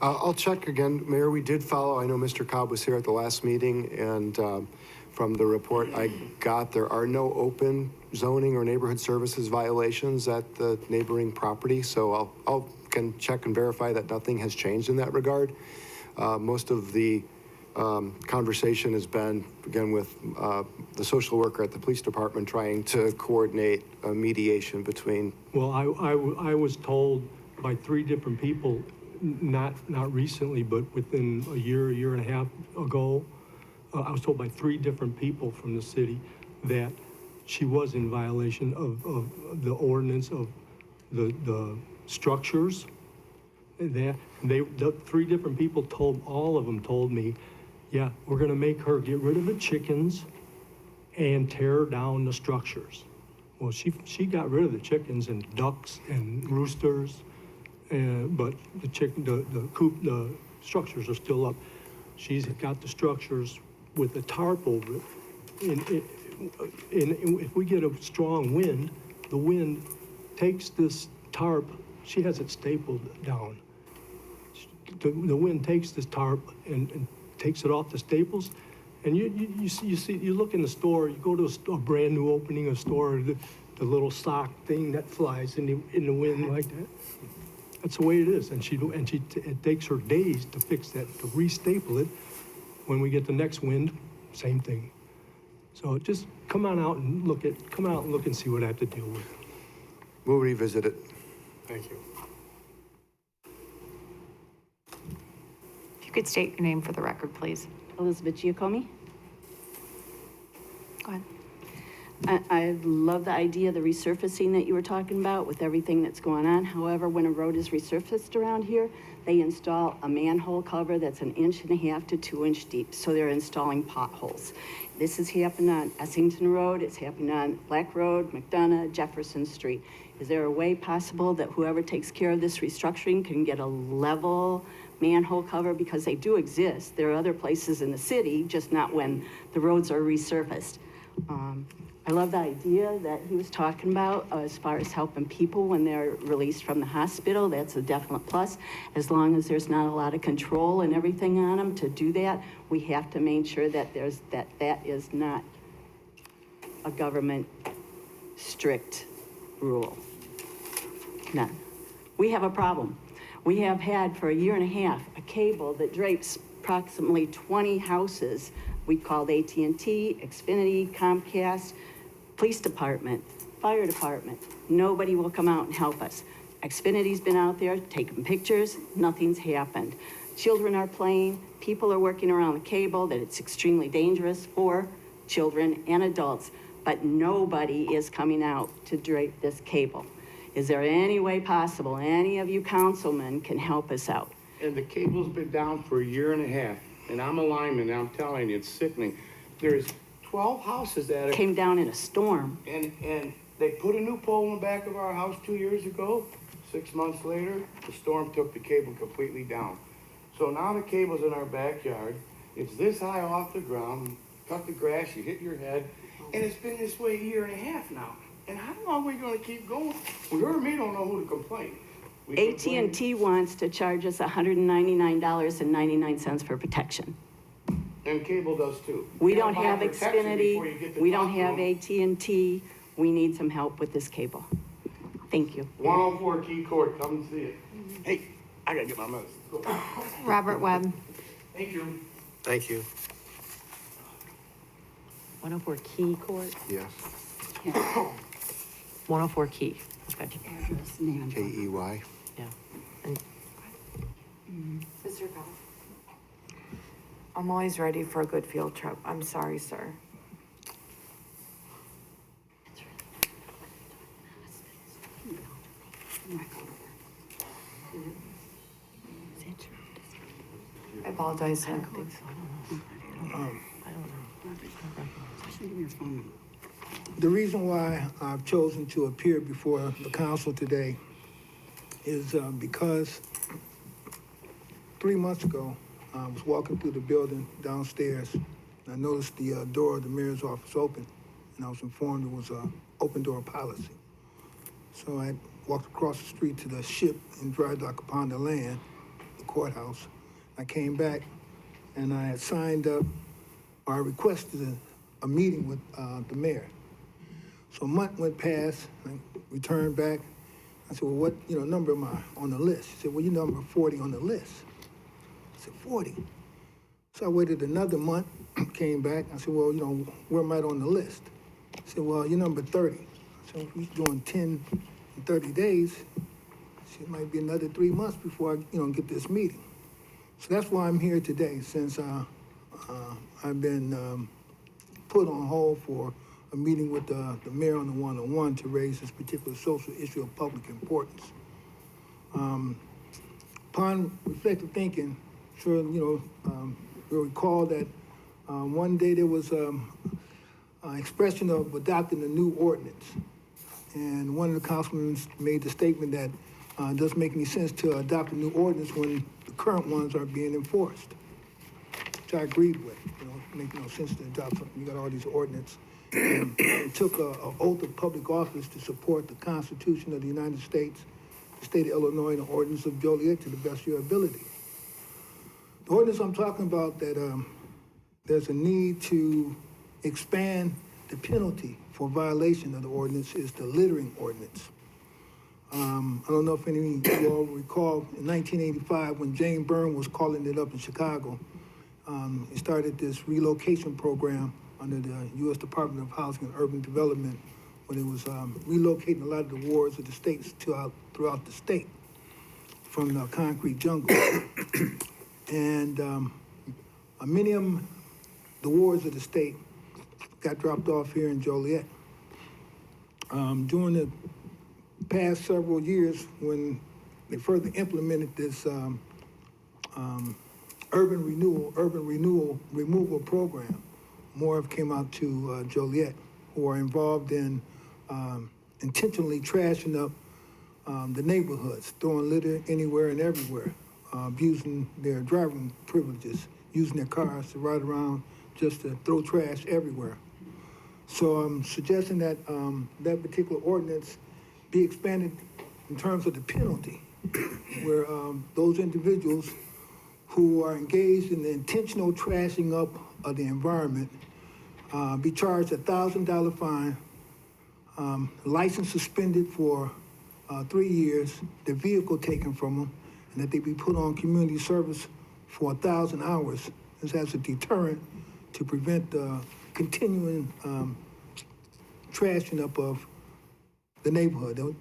I'll check again, Mayor. We did follow. I know Mr. Cobb was here at the last meeting, and from the report I got, there are no open zoning or neighborhood services violations at the neighboring property, so I'll can check and verify that nothing has changed in that regard. Most of the conversation has been, again, with the social worker at the police department trying to coordinate a mediation between. Well, I was told by 3 different people, not recently, but within a year and a half ago, I was told by 3 different people from the city that she was in violation of the ordinance of the structures. The 3 different people all of them told me, yeah, we're gonna make her get rid of the chickens and tear down the structures. Well, she got rid of the chickens and ducks and roosters, but the structures are still up. She's got the structures with a tarp over it. And if we get a strong wind, the wind takes this tarp, she has it stapled down. The wind takes this tarp and takes it off the staples, and you see, you look in the store, you go to a brand new opening of store, the little sock thing that flies in the wind like that. That's the way it is, and it takes her days to fix that, to restaple it. When we get the next wind, same thing. So just come out and look and see what I have to deal with. We'll revisit it. Thank you. If you could state your name for the record, please. Elizabeth Giacomi. Go ahead. I love the idea of the resurfacing that you were talking about with everything that's going on. However, when a road is resurfaced around here, they install a manhole cover that's 1.5 inches to 2 inches deep. So they're installing potholes. This has happened on Essington Road. It's happened on Black Road, McDonough, Jefferson Street. Is there a way possible that whoever takes care of this restructuring can get a level manhole cover? Because they do exist. There are other places in the city, just not when the roads are resurfaced. I love the idea that he was talking about as far as helping people when they're released from the hospital. That's a definite plus. As long as there's not a lot of control and everything on them to do that, we have to make sure that that is not a government strict rule. None. We have a problem. We have had for 1.5 years a cable that drapes approximately 20 houses. We called AT&T, Xfinity, Comcast, police department, fire department. Nobody will come out and help us. Xfinity's been out there taking pictures, nothing's happened. Children are playing, people are working around the cable, that it's extremely dangerous for children and adults, but nobody is coming out to drape this cable. Is there any way possible any of you councilmen can help us out? And the cable's been down for 1.5 years, and I'm a lineman, and I'm telling you, it's sickening. There's 12 houses that came down in a storm. And they put a new pole in the back of our house 2 years ago. 6 months later, the storm took the cable completely down. So now the cable's in our backyard. It's this high off the ground. Cut the grass, you hit your head. And it's been this way 1.5 years now. And how long are we gonna keep going? We or me don't know who to complain. AT&T wants to charge us $199.99 for protection. And cable does too. We don't have Xfinity, we don't have AT&T. We need some help with this cable. Thank you. 104 Key Court, come and see it. Hey, I gotta get my mess. Robert Webb. Thank you. Thank you. 104 Key Court? Yes. 104 Key. Okay. Address, name. K-E-Y. Yeah. And Mr. Goff. I'm always ready for a good field trip. I'm sorry, sir. I apologize, sir. The reason why I've chosen to appear before the council today is because 3 months ago, I was walking through the building downstairs, and I noticed the door of the mayor's office open, and I was informed it was an open door policy. So I walked across the street to the ship in dry dock upon the land, the courthouse. I came back, and I had signed up, or I requested a meeting with, the mayor. So a month went past, I returned back. I said, well, what, number am I on the list? She said, well, you're number 40 on the list. I said, 40? So I waited another month, came back. I said, well, where am I on the list? She said, well, you're number 30. So if we're doing 10 and 30 days, it might be another 3 months before I, get this meeting. So that's why I'm here today, since I've been put on hold for a meeting with the mayor on the one-on-one to raise this particular social issue of public importance. Upon reflective thinking, sure, you'll recall that one day there was expression of adopting a new ordinance. And one of the councilmen made the statement that it doesn't make any sense to adopt a new ordinance when the current ones are being enforced, which I agreed with. It makes no sense to adopt something. You got all these ordinances. And it took an oath of public office to support the Constitution of the United States, the state of Illinois, and the ordinance of Joliet to the best of your ability. The ordinance I'm talking about, that there's a need to expand the penalty for violation of the ordinance, is the littering ordinance. I don't know if any of you all recall, in 1985, when Jane Byrne was calling it up in Chicago, he started this relocation program under the U.S. Department of Housing and Urban Development, when it was relocating a lot of the wards of the states throughout the state from the concrete jungle. And many of them, the wards of the state, got dropped off here in Joliet. During the past several years, when they further implemented this urban renewal removal program, more have came out to Joliet, who are involved in intentionally trashing up the neighborhoods, throwing litter anywhere and everywhere, abusing their driving privileges, using their cars to ride around just to throw trash everywhere. So I'm suggesting that that particular ordinance be expanded in terms of the penalty, where those individuals who are engaged in the intentional trashing up of the environment be charged a $1,000 fine, license suspended for 3 years, their vehicle taken from them, and that they be put on community service for 1,000 hours. This as a deterrent to prevent the continuing trashing up of the neighborhood. They'll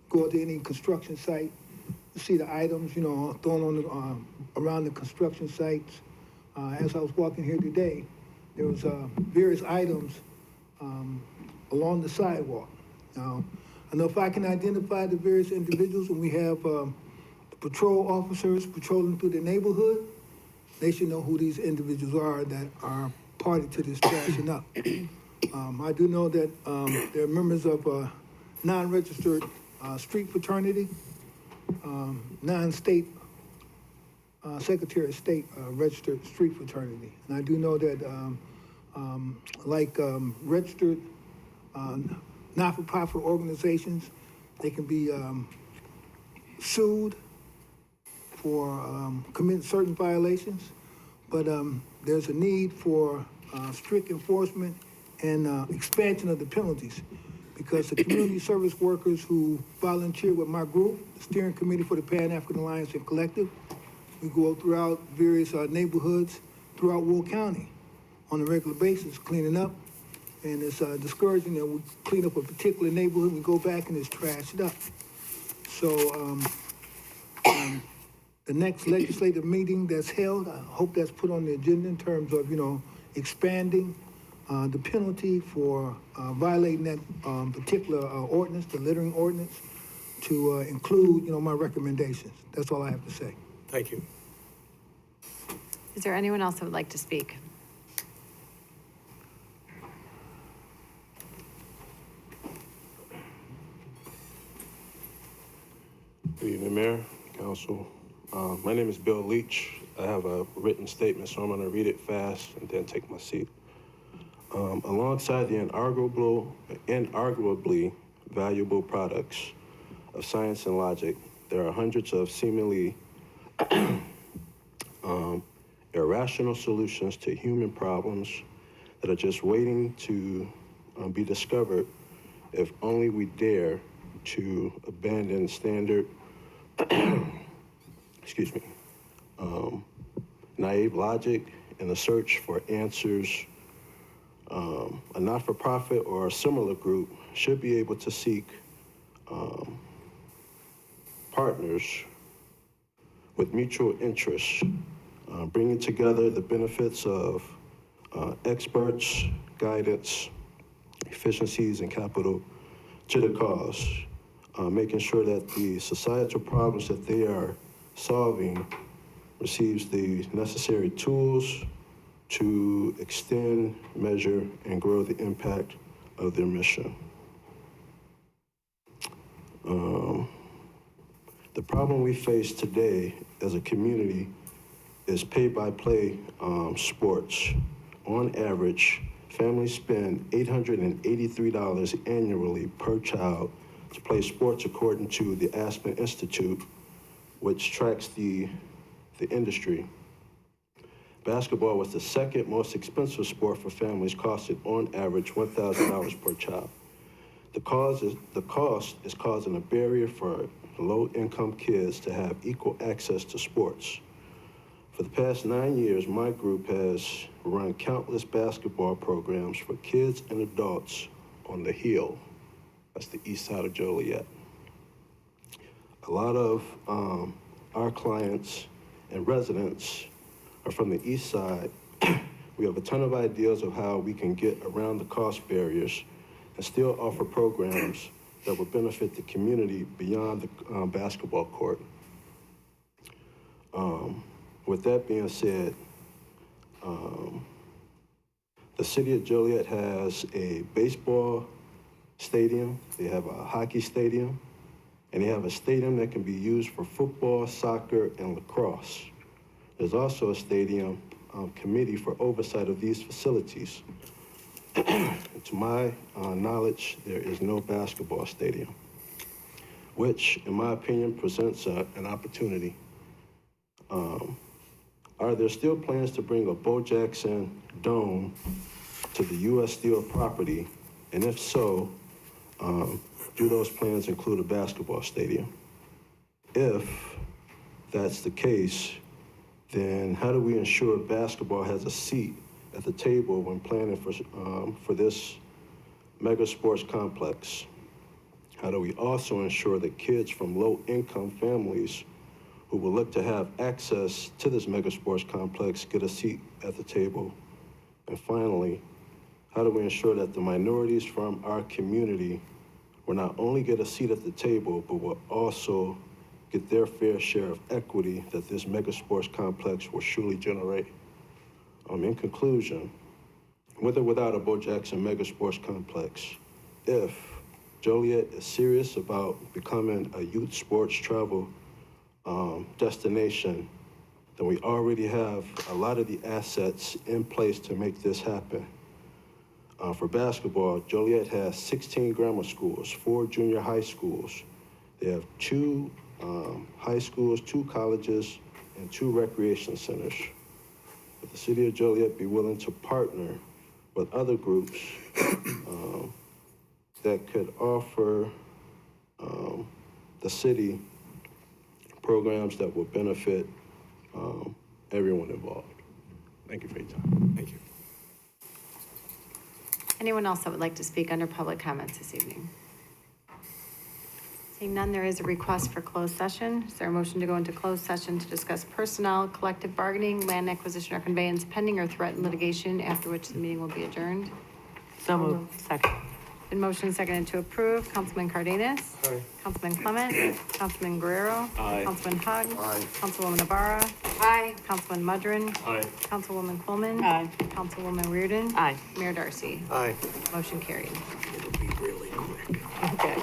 go to any construction site, see the items, thrown on the, around the construction sites. As I was walking here today, there was various items along the sidewalk. Now, I know if I can identify the various individuals, and we have the patrol officers patrolling through the neighborhood, they should know who these individuals are that are party to this trashing up. I do know that they're members of a non-registered street fraternity, non-state Secretary of State registered street fraternity. And I do know that registered not-for-profit organizations, they can be sued for committing certain violations, but there's a need for strict enforcement and expansion of the penalties, because the community service workers who volunteer with my group, the Steering Committee for the Pan-African Alliance and Collective, we go throughout various neighborhoods throughout Will County on a regular basis, cleaning up. And it's discouraging that we clean up a particular neighborhood, we go back and it's trashed up. So the next legislative meeting that's held, I hope that's put on the agenda in terms of, expanding the penalty for violating that particular ordinance, the littering ordinance, to include, my recommendations. That's all I have to say. Thank you. Is there anyone else that would like to speak? Good evening, Mayor, Council. My name is Bill Leach. I have a written statement, so I'm going to read it fast and then take my seat. Alongside the inarguably valuable products of science and logic, there are hundreds of seemingly irrational solutions to human problems that are just waiting to be discovered if only we dare to abandon standard, excuse me, naive logic in the search for answers. A not-for-profit or a similar group should be able to seek partners with mutual interests, bringing together the benefits of experts, guidance, efficiencies, and capital to the cause, making sure that the societal problems that they are solving receives the necessary tools to extend, measure, and grow the impact of their mission. The problem we face today as a community is pay-by-play sports. On average, families spend $883 annually per child to play sports, according to the Aspen Institute, which tracks the industry. Basketball was the second most expensive sport for families, costing on average $1,000 per child. The cost is causing a barrier for low-income kids to have equal access to sports. For the past 9 years, my group has run countless basketball programs for kids and adults on the Hill. That's the east side of Joliet. A lot of our clients and residents are from the east side. We have a ton of ideas of how we can get around the cost barriers and still offer programs that will benefit the community beyond the basketball court. With that being said, the city of Joliet has a baseball stadium, they have a hockey stadium, and they have a stadium that can be used for football, soccer, and lacrosse. There's also a stadium committee for oversight of these facilities. To my knowledge, there is no basketball stadium, which, in my opinion, presents an opportunity. Are there still plans to bring a Bo Jackson Dome to the U.S. Steel property? And if so, do those plans include a basketball stadium? If that's the case, then how do we ensure basketball has a seat at the table when planning for this mega sports complex? How do we also ensure that kids from low-income families who will look to have access to this mega sports complex get a seat at the table? And finally, how do we ensure that the minorities from our community will not only get a seat at the table, but will also get their fair share of equity that this mega sports complex will surely generate? In conclusion, with or without a Bo Jackson mega sports complex, if Joliet is serious about becoming a youth sports travel destination, then we already have a lot of the assets in place to make this happen. For basketball, Joliet has 16 grammar schools, 4 junior high schools. They have 2 high schools, 2 colleges, and 2 recreation centers. Would the city of Joliet be willing to partner with other groups that could offer the city programs that will benefit everyone involved? Thank you for your time. Thank you. Anyone else that would like to speak under public comments this evening? Seeing none, there is a request for closed session. Is there a motion to go into closed session to discuss personnel, collective bargaining, land acquisition or conveyance pending or threatened litigation, after which the meeting will be adjourned? So moved. Second. Been motion seconded to approve. Councilman Cardenas? Aye. Councilman Clement? Councilman Guerrero? Aye. Councilman Hug? Aye. Councilwoman Navarra? Aye. Councilman Mudrin? Aye. Councilwoman Coleman? Aye. Councilwoman Reardon? Aye. Mayor Darcy? Aye. Motion carried. It'll be really quick. Okay.